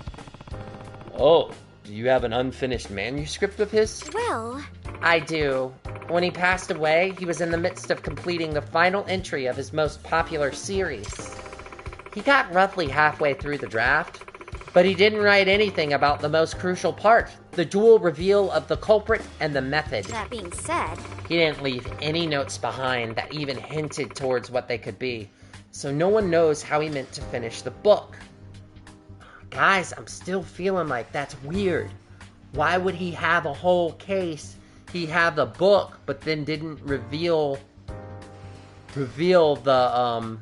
Speaker 9: Oh, do you have an unfinished manuscript of his?
Speaker 8: Well...
Speaker 9: I do. When he passed away, he was in the midst of completing the final entry of his most popular series. He got roughly halfway through the draft, But he didn't write anything about the most crucial part, the dual reveal of the culprit and the method.
Speaker 8: That being said,
Speaker 9: He didn't leave any notes behind that even hinted towards what they could be, so no one knows how he meant to finish the book. Guys, I'm still feeling like that's weird. Why would he have a whole case? He had the book, but then didn't reveal the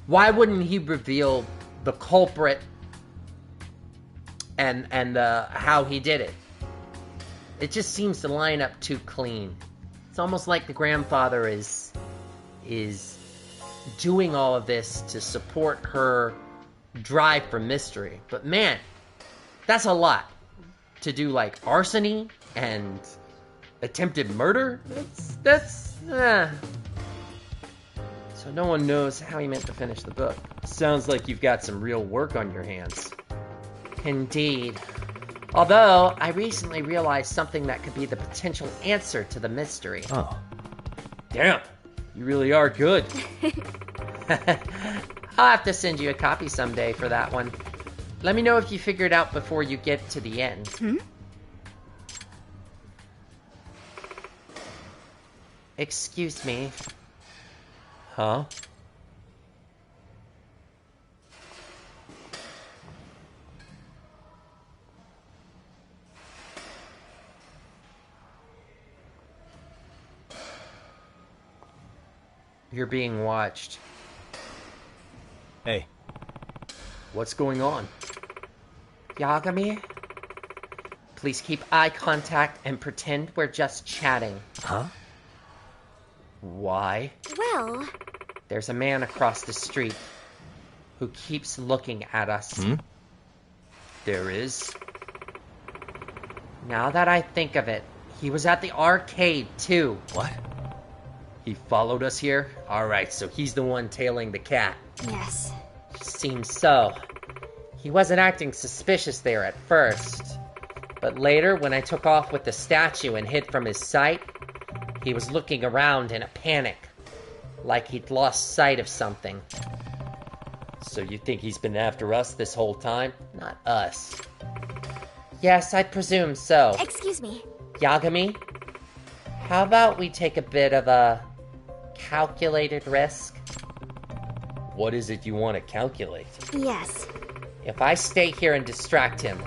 Speaker 9: why wouldn't he reveal the culprit and how he did it? It just seems to line up too clean. It's almost like the grandfather is doing all of this to support her drive for mystery. But man, that's a lot to do, like arsony and attempted murder. So no one knows how he meant to finish the book. Sounds like you've got some real work on your hands. Indeed. Although, I recently realized something that could be the potential answer to the mystery.
Speaker 3: Oh.
Speaker 9: Damn, you really are good. I'll have to send you a copy someday for that one. Let me know if you figure it out before you get to the end. Excuse me. Huh? You're being watched.
Speaker 3: Hey.
Speaker 9: What's going on? Yagami? Please keep eye contact and pretend we're just chatting.
Speaker 3: Huh?
Speaker 9: Why?
Speaker 8: well,
Speaker 9: There's a man across the street who keeps looking at us. There is? Now that I think of it, he was at the arcade too.
Speaker 3: What?
Speaker 9: He followed us here? Alright, so he's the one tailing the cat.
Speaker 8: yes.
Speaker 9: Seems so. He wasn't acting suspicious there at first. But later, when I took off with the statue and hid from his sight, he was looking around in a panic. Like he'd lost sight of something. So you think he's been after us this whole time? Not us. Yes, I'd presume so.
Speaker 8: Excuse me.
Speaker 9: Yagami, how about we take a bit of a calculated risk? What is it you want to calculate?
Speaker 8: Yes.
Speaker 9: If I stay here and distract him,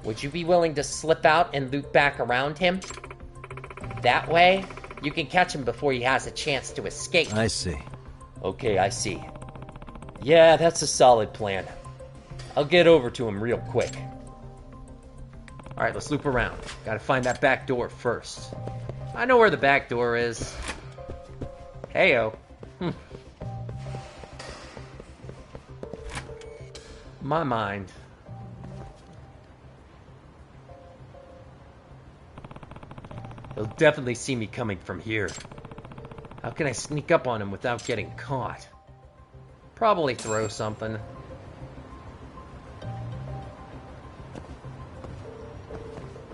Speaker 9: would you be willing to slip out and loop back around him? That way, you can catch him before he has a chance to escape.
Speaker 3: I see.
Speaker 9: Okay, I see. Yeah, that's a solid plan. I'll get over to him real quick. Alright, let's loop around. Gotta find that back door first. I know where the back door is. Heyo. My mind. He'll definitely see me coming from here. How can I sneak up on him without getting caught? Probably throw something.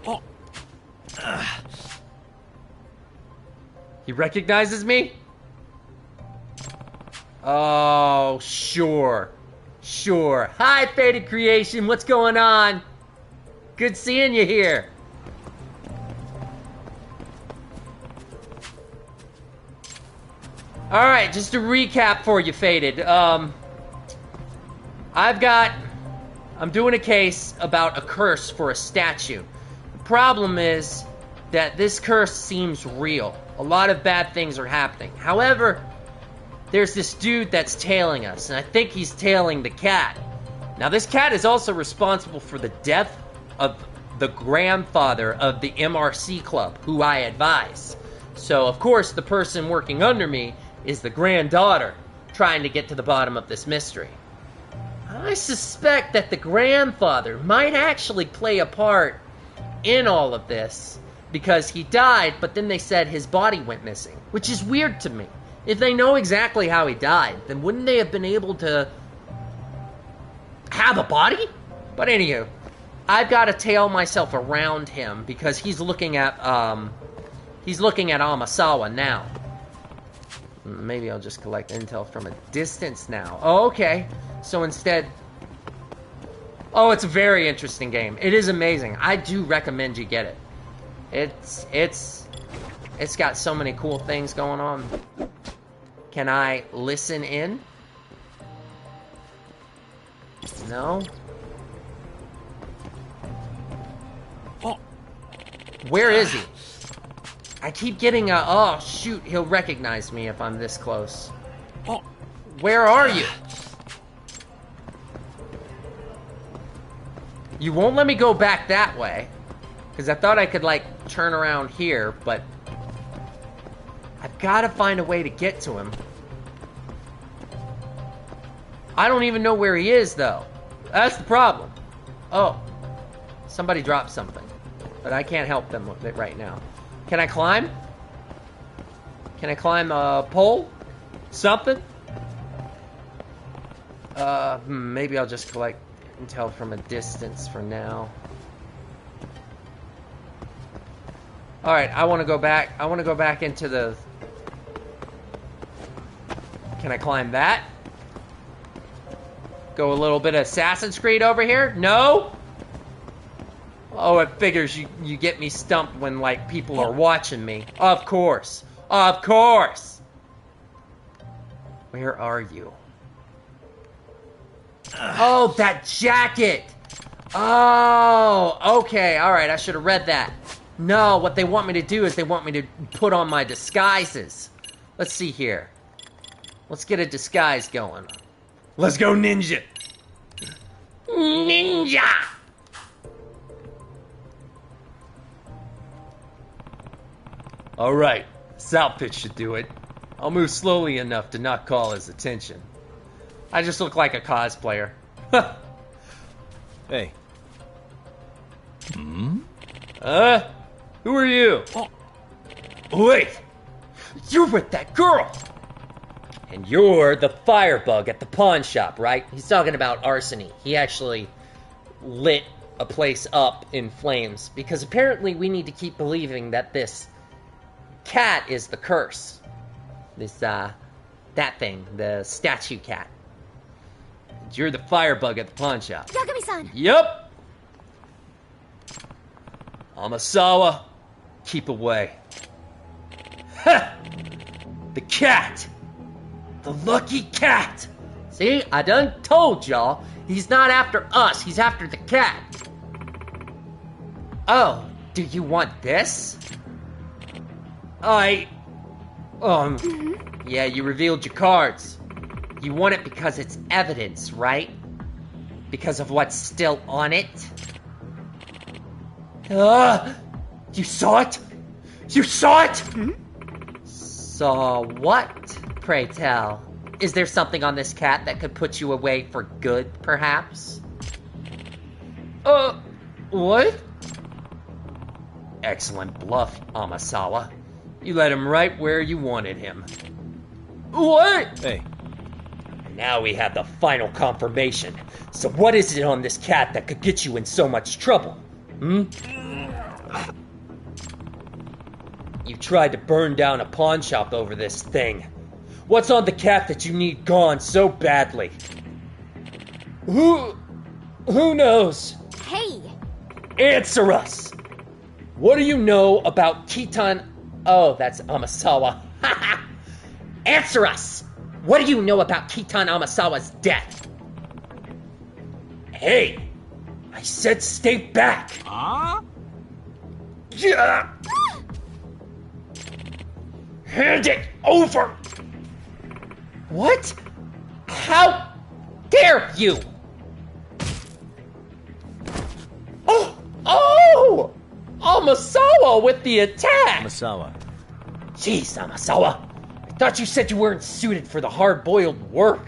Speaker 9: Oh. He recognizes me? Oh, sure. Sure. Hi, Faded Creation. What's going on? Good seeing you here. Alright, just to recap for you, Faded. I'm doing a case about a curse for a statue. The problem is that this curse seems real. A lot of bad things are happening. However, there's this dude that's tailing us, and I think he's tailing the cat. Now, this cat is also responsible for the death of the grandfather of the MRC club, who I advise. So, of course, the person working under me is the granddaughter, trying to get to the bottom of this mystery. I suspect that the grandfather might actually play a part in all of this, because he died, but then they said his body went missing, which is weird to me. If they know exactly how he died, then wouldn't they have been able to have a body? But anywho, I've got to tail myself around him because he's looking at Amasawa now. Maybe I'll just collect intel from a distance now. Oh, okay. So instead... Oh, it's a very interesting game. It is amazing. I do recommend you get it. It's got so many cool things going on. Can I listen in? No? Where is he? I keep getting a... Oh, shoot. He'll recognize me if I'm this close. Where are you? You won't let me go back that way. Because I thought I could, like, turn around here, but... I've got to find a way to get to him. I don't even know where he is, though. That's the problem. Oh. Somebody dropped something. But I can't help them with it right now. Can I climb? Can I climb a pole? Something? Maybe I'll just collect intel from a distance for now. Alright, I want to go back. I want to go back into the... Can I climb that? Go a little bit of Assassin's Creed over here? No? Oh, it figures you get me stumped when, like, people are watching me. Of course. Of course! Where are you? Oh, that jacket! Oh, okay, alright, I should have read that. No, what they want me to do is they want me to put on my disguises. Let's see here. Let's get a disguise going. Let's go ninja! Ninja! Alright, this outfit should do it. I'll move slowly enough to not call his attention. I just look like a cosplayer.
Speaker 3: Hey.
Speaker 9: Who are you? Wait! You're with that girl! And you're the firebug at the pawn shop, right? He's talking about Arsony. He actually lit a place up in flames. Because apparently we need to keep believing that this cat is the curse. This, that thing. The statue cat. You're the firebug at the pawn shop.
Speaker 8: Yagami-san!
Speaker 9: Yep! Amasawa, keep away. Ha! The cat! The lucky cat! See, I done told y'all, he's not after us, he's after the cat. Oh, do you want this? Yeah, you revealed your cards. You want it because it's evidence, right? Because of what's still on it? You saw it? You saw it? Saw what, pray tell? Is there something on this cat that could put you away for good, perhaps? What? Excellent bluff, Amasawa. You led him right where you wanted him. What?
Speaker 3: Hey.
Speaker 9: Now we have the final confirmation. So what is it on this cat that could get you in so much trouble? You tried to burn down a pawn shop over this thing. What's on the cat that you need gone so badly? Who knows?
Speaker 8: Hey!
Speaker 9: Answer us! What do you know about Kitan... Oh, that's Amasawa. Answer us! What do you know about Kitan Amasawa's death? Hey! I said stay back! Yeah! Hand it over! What? How dare you? Oh! Amasawa with the attack!
Speaker 3: Amasawa.
Speaker 9: Jeez, Amasawa. I thought you said you weren't suited for the hard-boiled work.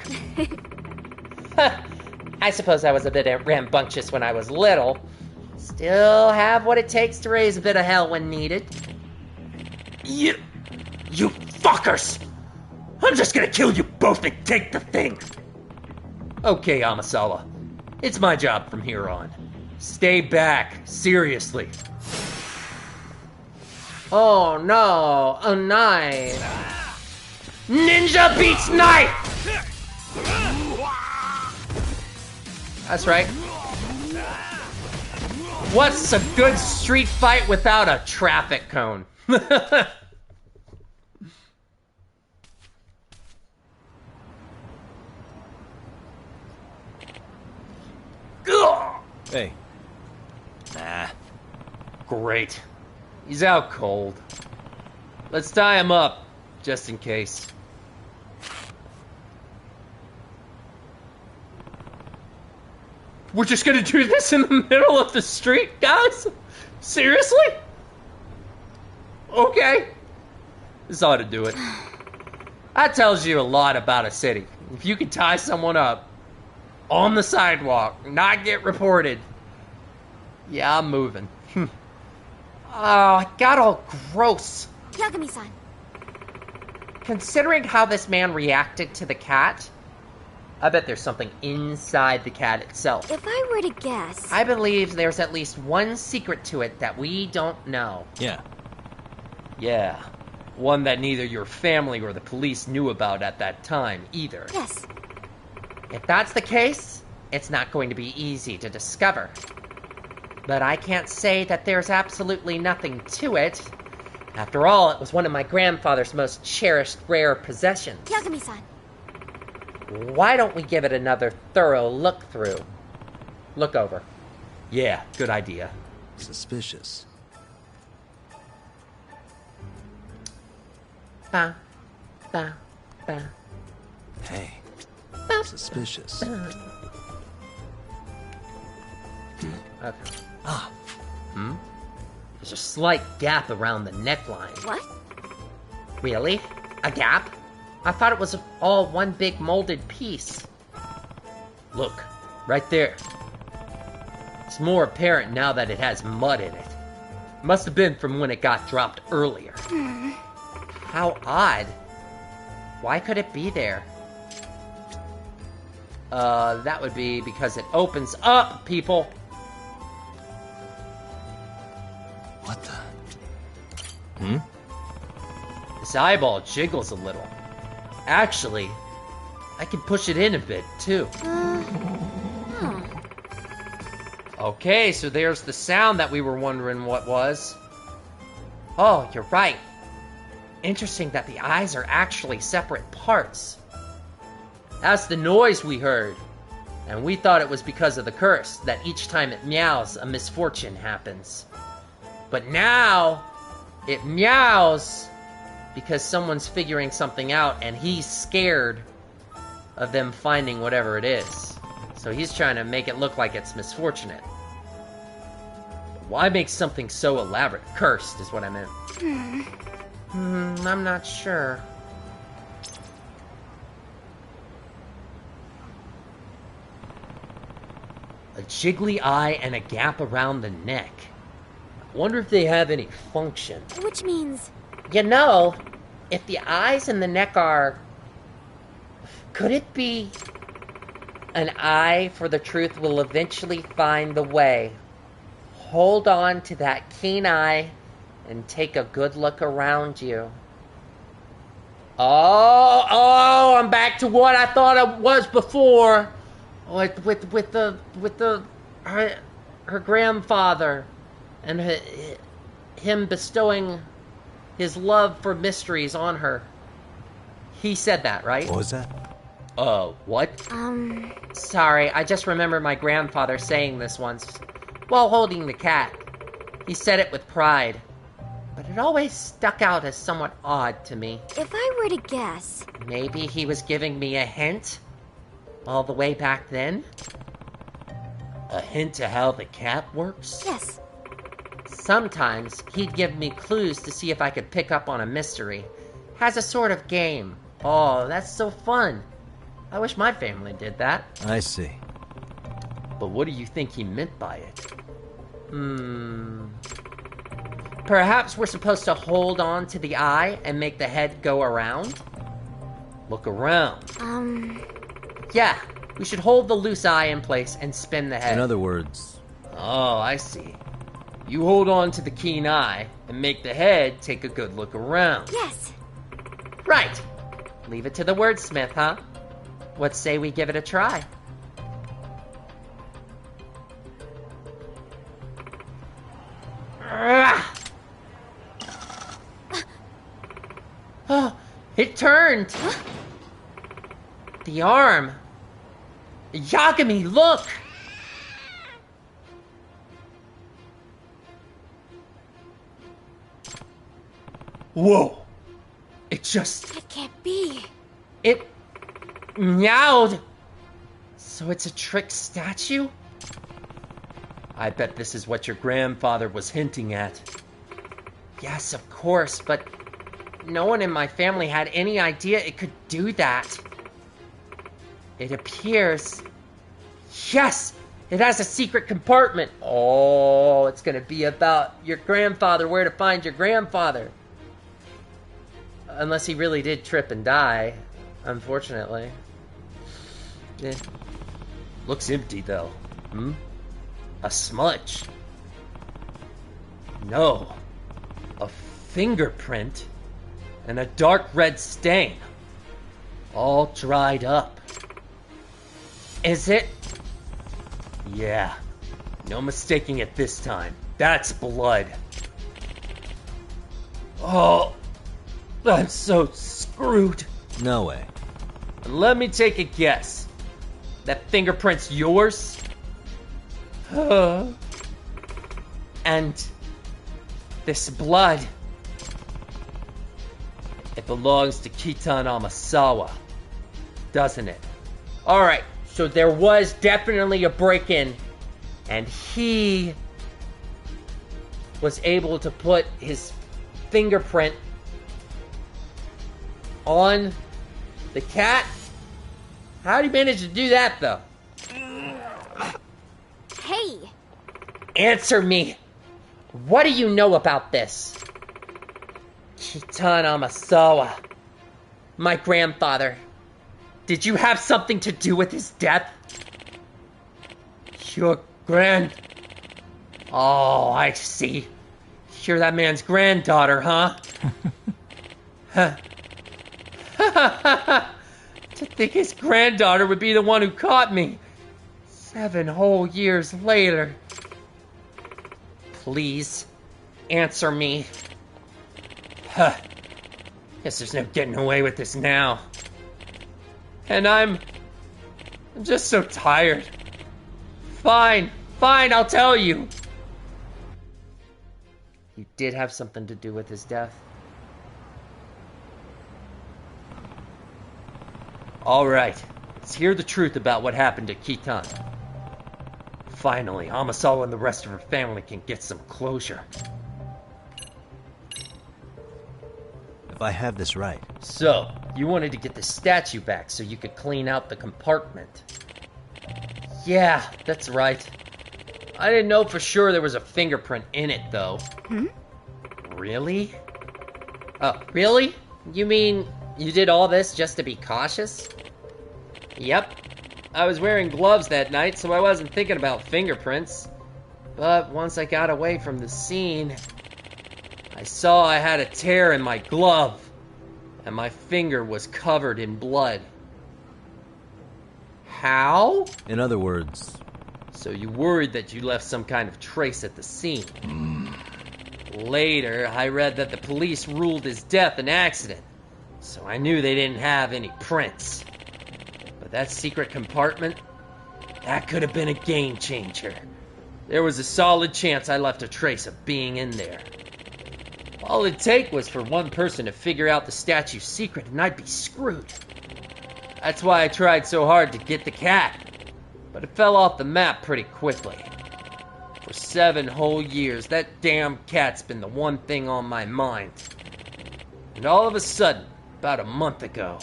Speaker 9: I suppose I was a bit rambunctious when I was little. Still have what it takes to raise a bit of hell when needed. You fuckers! I'm just gonna kill you both and take the thing! Okay, Amasawa. It's my job from here on. Stay back, seriously. Oh no, a knife.
Speaker 1: Ninja beats knife! That's right. What's a good street fight without a traffic cone?
Speaker 3: Hey. Nah.
Speaker 1: Great. He's out cold. Let's tie him up, just in case. We're just gonna do this in the middle of the street, guys? Seriously? Okay. This ought to do it. That tells you a lot about a city. If you can tie someone up on the sidewalk, not get reported. Yeah, I'm moving. Oh, I got all gross.
Speaker 8: Yagami-san.
Speaker 1: Considering how this man reacted to the cat, I bet there's something inside the cat itself.
Speaker 8: If I were to guess...
Speaker 1: I believe there's at least one secret to it that we don't know.
Speaker 3: Yeah.
Speaker 1: Yeah. One that neither your family or the police knew about at that time, either.
Speaker 8: Yes.
Speaker 1: If that's the case, it's not going to be easy to discover. But I can't say that there's absolutely nothing to it. After all, it was one of my grandfather's most cherished rare possessions.
Speaker 8: Yagami-san.
Speaker 1: Why don't we give it another thorough look through? Look over. Yeah, good idea.
Speaker 3: Suspicious.
Speaker 1: Ba, ba, ba.
Speaker 3: Hey. Suspicious.
Speaker 1: Okay.
Speaker 3: Ah.
Speaker 1: There's a slight gap around the neckline.
Speaker 8: What?
Speaker 1: Really? A gap? I thought it was all one big molded piece. Look, right there. It's more apparent now that it has mud in it. Must have been from when it got dropped earlier. How odd. Why could it be there? That would be because it opens up, people.
Speaker 3: What the?
Speaker 1: This eyeball jiggles a little. Actually, I can push it in a bit, too. Okay, so there's the sound that we were wondering what was. Oh, you're right. Interesting that the eyes are actually separate parts. That's the noise we heard. And we thought it was because of the curse, that each time it meows, a misfortune happens. But now, it meows because someone's figuring something out and he's scared of them finding whatever it is. So he's trying to make it look like it's misfortunate. Why make something so elaborate? Cursed is what I meant. I'm not sure. A jiggly eye and a gap around the neck. I wonder if they have any function.
Speaker 8: Which means...
Speaker 1: You know, if the eyes and the neck are... Could it be... An eye for the truth will eventually find the way. Hold on to that keen eye and take a good look around you. Oh, I'm back to what I thought I was before. With her grandfather and him bestowing his love for mysteries on her. He said that, right?
Speaker 3: What was that?
Speaker 1: What? Sorry, I just remember my grandfather saying this once while holding the cat. He said it with pride, but it always stuck out as somewhat odd to me.
Speaker 8: If I were to guess...
Speaker 1: Maybe he was giving me a hint all the way back then? A hint to how the cat works?
Speaker 8: Yes.
Speaker 1: Sometimes he'd give me clues to see if I could pick up on a mystery. Has a sort of game. Oh, that's so fun. I wish my family did that.
Speaker 3: I see.
Speaker 1: But what do you think he meant by it? Perhaps we're supposed to hold on to the eye and make the head go around? Look around. Yeah, we should hold the loose eye in place and spin the head.
Speaker 3: In other words...
Speaker 1: Oh, I see. You hold on to the keen eye and make the head take a good look around.
Speaker 8: Yes.
Speaker 1: Right.
Speaker 9: Leave it to the wordsmith, huh? What say we give it a try? Oh, it turned! The arm! Yagami, look! Whoa! It just...
Speaker 8: It can't be.
Speaker 9: It... meowed! So it's a trick statue? I bet this is what your grandfather was hinting at. Yes, of course, but no one in my family had any idea it could do that. It appears... Yes! It has a secret compartment! Oh, it's gonna be about your grandfather, where to find your grandfather. Unless he really did trip and die, unfortunately. Eh. Looks empty, though. A smudge. No. A fingerprint. And a dark red stain. All dried up. Is it? Yeah. No mistaking it this time. That's blood. Oh, I'm so screwed.
Speaker 3: No way.
Speaker 9: Let me take a guess. That fingerprint's yours? And this blood, it belongs to Kitan Amasawa, doesn't it? Alright, so there was definitely a break-in, and he was able to put his fingerprint on the cat? How did he manage to do that, though?
Speaker 8: Hey!
Speaker 9: Answer me! What do you know about this? Kitan Amasawa, my grandfather. Did you have something to do with his death? Your Oh, I see. You're that man's granddaughter, huh? To think his granddaughter would be the one who caught me. 7 whole years later. Please, answer me. Guess there's no getting away with this now. And I'm just so tired. Fine, I'll tell you. You did have something to do with his death. Alright, let's hear the truth about what happened to Kitan. Finally, Amasawa and the rest of her family can get some closure.
Speaker 3: If I have this right.
Speaker 9: So, you wanted to get the statue back so you could clean out the compartment. Yeah, that's right. I didn't know for sure there was a fingerprint in it, though. Really? Oh, really? You mean you did all this just to be cautious? Yep. I was wearing gloves that night, so I wasn't thinking about fingerprints. But once I got away from the scene, I saw I had a tear in my glove, and my finger was covered in blood. How?
Speaker 3: In other words...
Speaker 9: So you worried that you left some kind of trace at the scene. Later, I read that the police ruled his death an accident, so I knew they didn't have any prints. But that secret compartment, that could have been a game changer. There was a solid chance I left a trace of being in there. All it'd take was for one person to figure out the statue's secret and I'd be screwed. That's why I tried so hard to get the cat. But it fell off the map pretty quickly. For 7 whole years, that damn cat's been the one thing on my mind. And all of a sudden, about a month ago,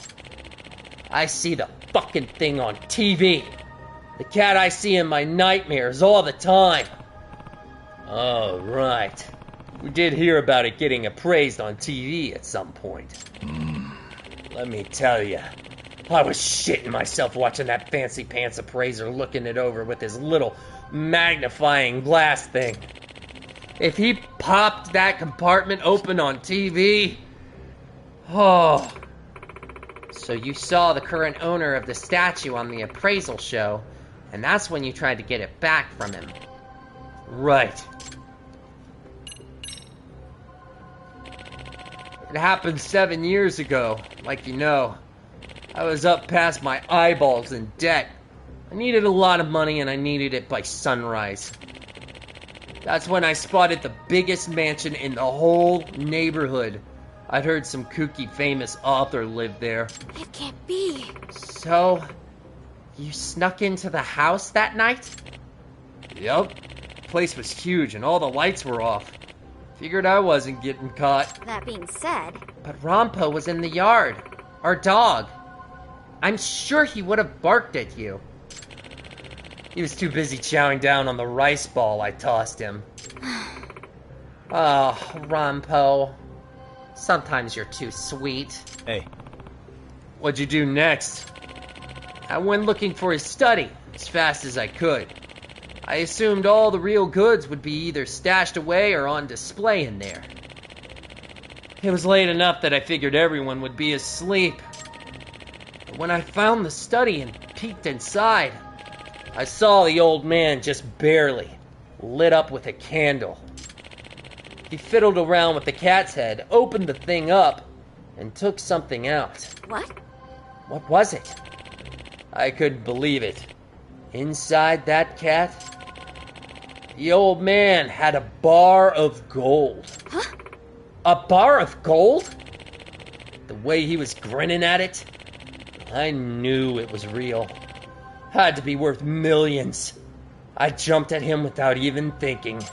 Speaker 9: I see the fucking thing on TV. The cat I see in my nightmares all the time. Oh, right. We did hear about it getting appraised on TV at some point. Let me tell you, I was shitting myself watching that fancy pants appraiser looking it over with his little magnifying glass thing. If he popped that compartment open on TV, oh, So you saw the current owner of the statue on the appraisal show, and that's when you tried to get it back from him.
Speaker 1: Right. It happened 7 years ago, like you know. I was up past my eyeballs in debt. I needed a lot of money and I needed it by sunrise. That's when I spotted the biggest mansion in the whole neighborhood. I'd heard some kooky famous author lived there.
Speaker 8: It can't be.
Speaker 9: So, you snuck into the house that night?
Speaker 1: Yup. The place was huge and all the lights were off. Figured I wasn't getting caught.
Speaker 8: That being said...
Speaker 9: But Rompo was in the yard. Our dog. I'm sure he would have barked at you.
Speaker 1: He was too busy chowing down on the rice ball I tossed him.
Speaker 9: Oh, Rompo. Sometimes you're too sweet.
Speaker 3: Hey.
Speaker 1: What'd you do next? I went looking for his study as fast as I could. I assumed all the real goods would be either stashed away or on display in there. It was late enough that I figured everyone would be asleep. But when I found the study and peeked inside, I saw the old man just barely, lit up with a candle. He fiddled around with the cat's head, opened the thing up, and took something out.
Speaker 8: What?
Speaker 9: What was it?
Speaker 1: I couldn't believe it. Inside that cat, the old man had a bar of gold.
Speaker 8: Huh?
Speaker 9: A bar of gold?
Speaker 1: The way he was grinning at it, I knew it was real. Had to be worth millions. I jumped at him without even thinking.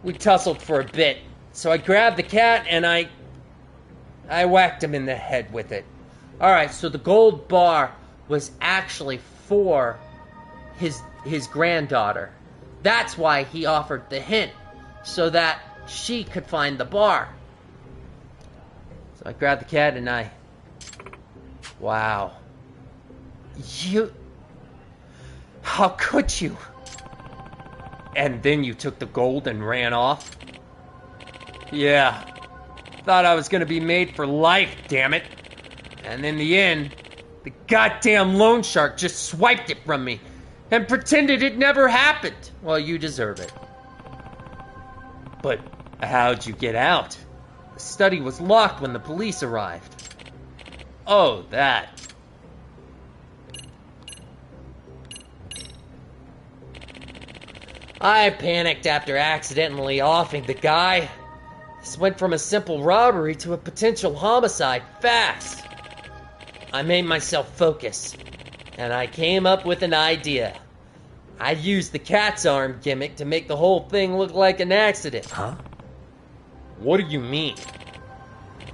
Speaker 1: We tussled for a bit, so I grabbed the cat and I whacked him in the head with it.
Speaker 9: Alright, so the gold bar was actually for his granddaughter. That's why he offered the hint, so that she could find the bar.
Speaker 1: So I grabbed the cat and
Speaker 9: Wow. How could you?
Speaker 1: And then you took the gold and ran off? Yeah. Thought I was gonna be made for life, damn it. And in the end, the goddamn loan shark just swiped it from me and pretended it never happened.
Speaker 9: Well, you deserve it.
Speaker 1: But how'd you get out?
Speaker 9: The study was locked when the police arrived.
Speaker 1: Oh, that.
Speaker 9: I panicked after accidentally offing the guy. This went from a simple robbery to a potential homicide fast. I made myself focus, and I came up with an idea. I used the cat's arm gimmick to make the whole thing look like an accident.
Speaker 3: Huh?
Speaker 1: What do you mean?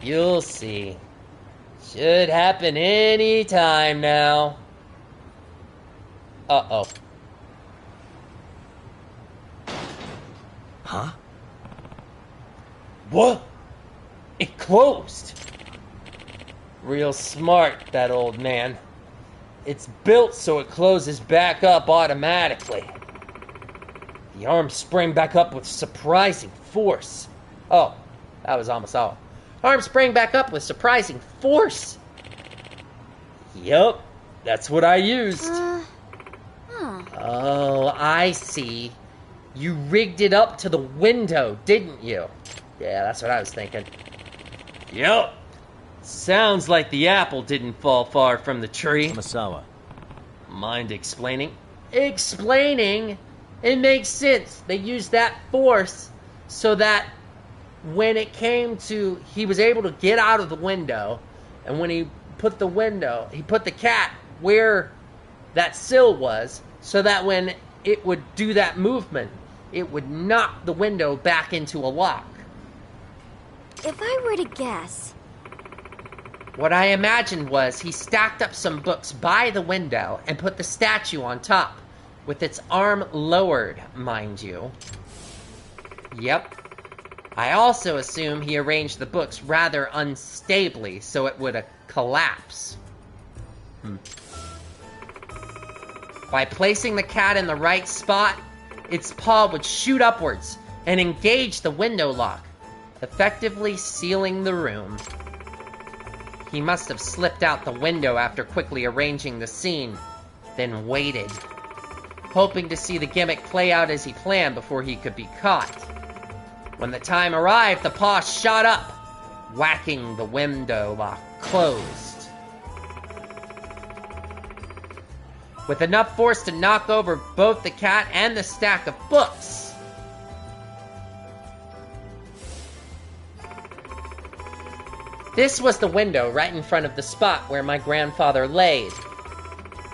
Speaker 9: You'll see. Should happen any time now. Uh-oh.
Speaker 3: Huh?
Speaker 1: What? It closed.
Speaker 9: Real smart, that old man. It's built so it closes back up automatically. The arm sprang back up with surprising force. Oh, that was almost all. Arm sprang back up with surprising force.
Speaker 1: Yup, that's what I used.
Speaker 9: Oh, I see. You rigged it up to the window, didn't you? Yeah, that's what I was thinking.
Speaker 1: Yup. Sounds like the apple didn't fall far from the tree.
Speaker 3: Masawa.
Speaker 1: Mind explaining?
Speaker 9: Explaining? It makes sense. They used that force so that when it came to, he was able to get out of the window, and when he put the cat where that sill was, so that when it would do that movement, it would knock the window back into a lock.
Speaker 8: If I were to guess...
Speaker 9: What I imagined was he stacked up some books by the window and put the statue on top, with its arm lowered, mind you. Yep. I also assume he arranged the books rather unstably so it would collapse. By placing the cat in the right spot, its paw would shoot upwards and engage the window lock, effectively sealing the room. He must have slipped out the window after quickly arranging the scene, then waited, hoping to see the gimmick play out as he planned before he could be caught. When the time arrived, the paw shot up, whacking the window lock closed, with enough force to knock over both the cat and the stack of books. This was the window right in front of the spot where my grandfather laid.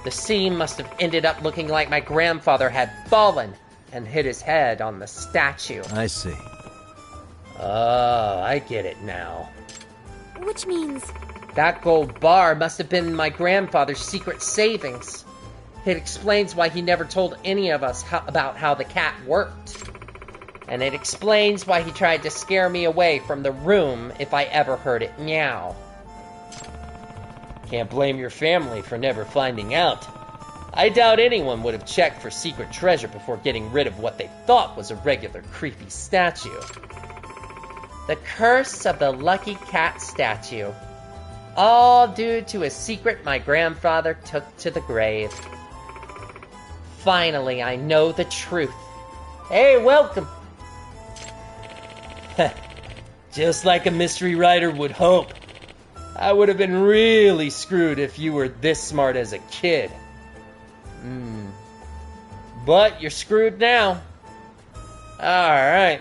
Speaker 9: The scene must have ended up looking like my grandfather had fallen and hit his head on the statue.
Speaker 3: I see.
Speaker 9: Oh, I get it now.
Speaker 8: Which means...
Speaker 9: That gold bar must have been my grandfather's secret savings. It explains why he never told any of us about how the cat worked. And it explains why he tried to scare me away from the room if I ever heard it meow. Can't blame your family for never finding out. I doubt anyone would have checked for secret treasure before getting rid of what they thought was a regular creepy statue. The curse of the lucky cat statue. All due to a secret my grandfather took to the grave. Finally, I know the truth. Hey, welcome! Just like a mystery writer would hope. I would have been really screwed if you were this smart as a kid. But you're screwed now. Alright.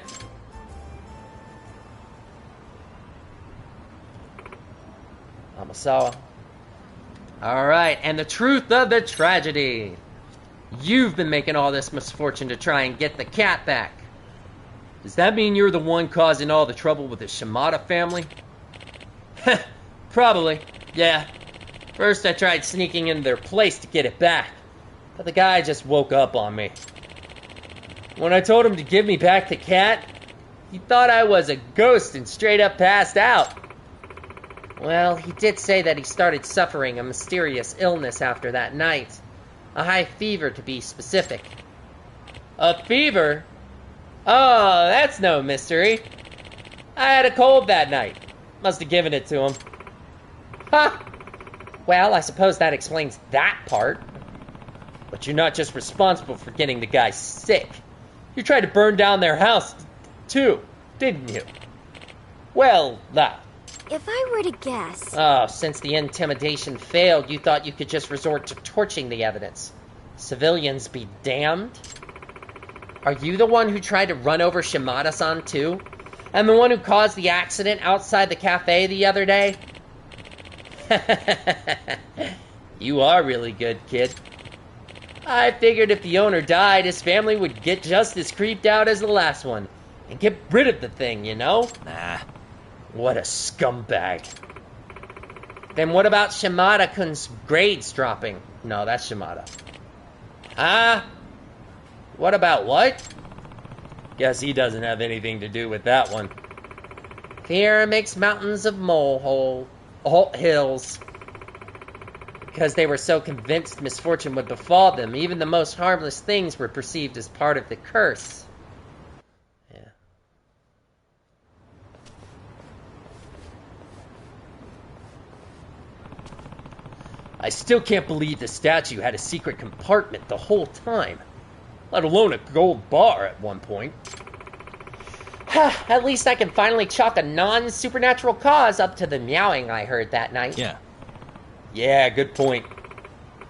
Speaker 9: Amasawa. Alright, and the truth of the tragedy. You've been making all this misfortune to try and get the cat back. Does that mean you're the one causing all the trouble with the Shimada family? Probably, yeah. First I tried sneaking into their place to get it back, but the guy just woke up on me. When I told him to give me back the cat, he thought I was a ghost and straight up passed out. Well, he did say that he started suffering a mysterious illness after that night. A high fever, to be specific. A fever? Oh, that's no mystery. I had a cold that night. Must have given it to him. Ha! Well, I suppose that explains that part. But you're not just responsible for getting the guy sick. You tried to burn down their house, too, didn't you? Well, that.
Speaker 8: If I were to guess...
Speaker 9: Oh, since the intimidation failed, you thought you could just resort to torching the evidence. Civilians be damned. Are you the one who tried to run over Shimada-san, too? And the one who caused the accident outside the cafe the other day? You are really good, kid. I figured if the owner died, his family would get just as creeped out as the last one. And get rid of the thing, you know?
Speaker 3: Nah.
Speaker 9: What a scumbag. Then what about Shimada-kun's grades dropping? No, that's Shimada. Huh? What about what? Guess he doesn't have anything to do with that one. Fear makes mountains of hills. Because they were so convinced misfortune would befall them, even the most harmless things were perceived as part of the curse. Yeah. I still can't believe the statue had a secret compartment the whole time. Let alone a gold bar at one point. At least I can finally chalk a non-supernatural cause up to the meowing I heard that night.
Speaker 3: Yeah.
Speaker 9: Yeah, good point.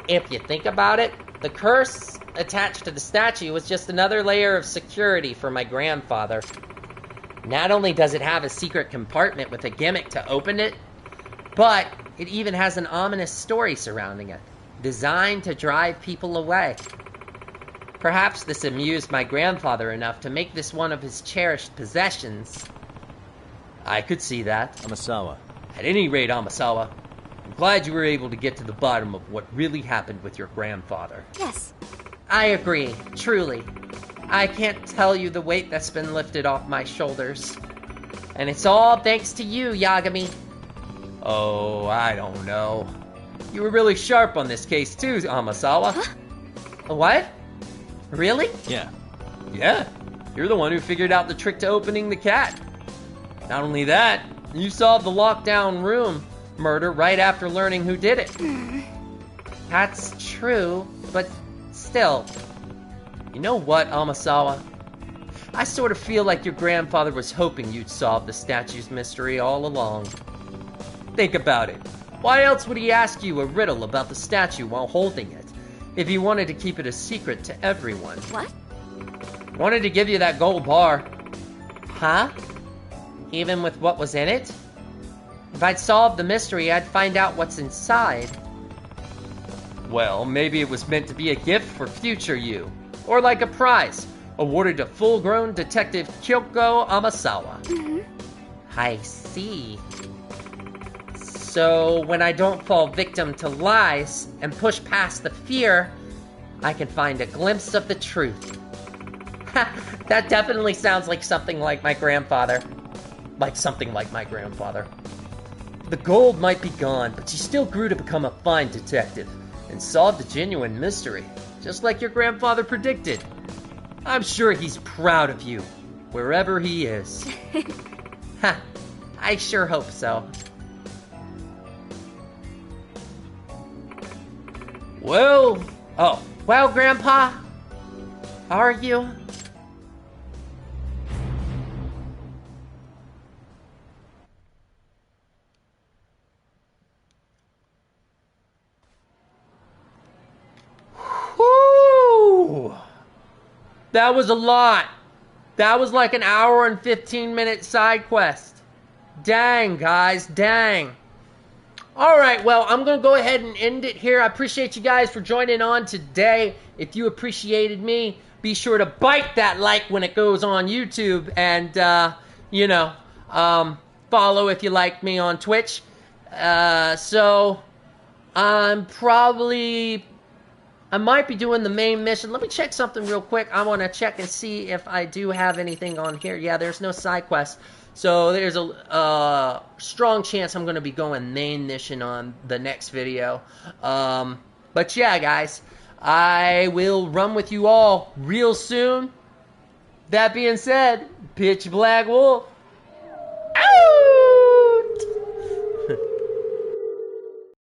Speaker 9: If you think about it, the curse attached to the statue was just another layer of security for my grandfather. Not only does it have a secret compartment with a gimmick to open it, but it even has an ominous story surrounding it, designed to drive people away. Perhaps this amused my grandfather enough to make this one of his cherished possessions. I could see that.
Speaker 3: Amasawa.
Speaker 9: At any rate, Amasawa, I'm glad you were able to get to the bottom of what really happened with your grandfather.
Speaker 8: Yes.
Speaker 9: I agree, truly. I can't tell you the weight that's been lifted off my shoulders. And it's all thanks to you, Yagami. Oh, I don't know. You were really sharp on this case too, Amasawa.
Speaker 8: Huh?
Speaker 9: What? Really?
Speaker 3: Yeah.
Speaker 9: Yeah. You're the one who figured out the trick to opening the cat. Not only that, you solved the lockdown room murder right after learning who did it. That's true, but still. You know what, Amasawa? I sort of feel like your grandfather was hoping you'd solve the statue's mystery all along. Think about it. Why else would he ask you a riddle about the statue while holding it, if he wanted to keep it a secret to everyone?
Speaker 8: What?
Speaker 9: Wanted to give you that gold bar. Huh? Even with what was in it? If I'd solved the mystery, I'd find out what's inside. Well, maybe it was meant to be a gift for future you. Or like a prize, awarded to full-grown Detective Kyoko Amasawa. I see. So, when I don't fall victim to lies and push past the fear, I can find a glimpse of the truth. That definitely sounds like something like my grandfather. Like something like my grandfather. The gold might be gone, but you still grew to become a fine detective and solved a genuine mystery, just like your grandfather predicted. I'm sure he's proud of you, wherever he is. Ha, I sure hope so. Well, Grandpa, how are you? Whew! That was a lot. That was like an hour and 15-minute side quest. Dang, guys, dang. Alright, well, I'm going to go ahead and end it here. I appreciate you guys for joining on today. If you appreciated me, be sure to bite that like when it goes on YouTube. And, follow if you like me on Twitch. So, I might be doing the main mission. Let me check something real quick. I want to check and see if I do have anything on here. Yeah, there's no side quest. So there's a strong chance I'm going to be going main mission on the next video. But yeah, guys, I will run with you all real soon. That being said, Pitch Black Wolf.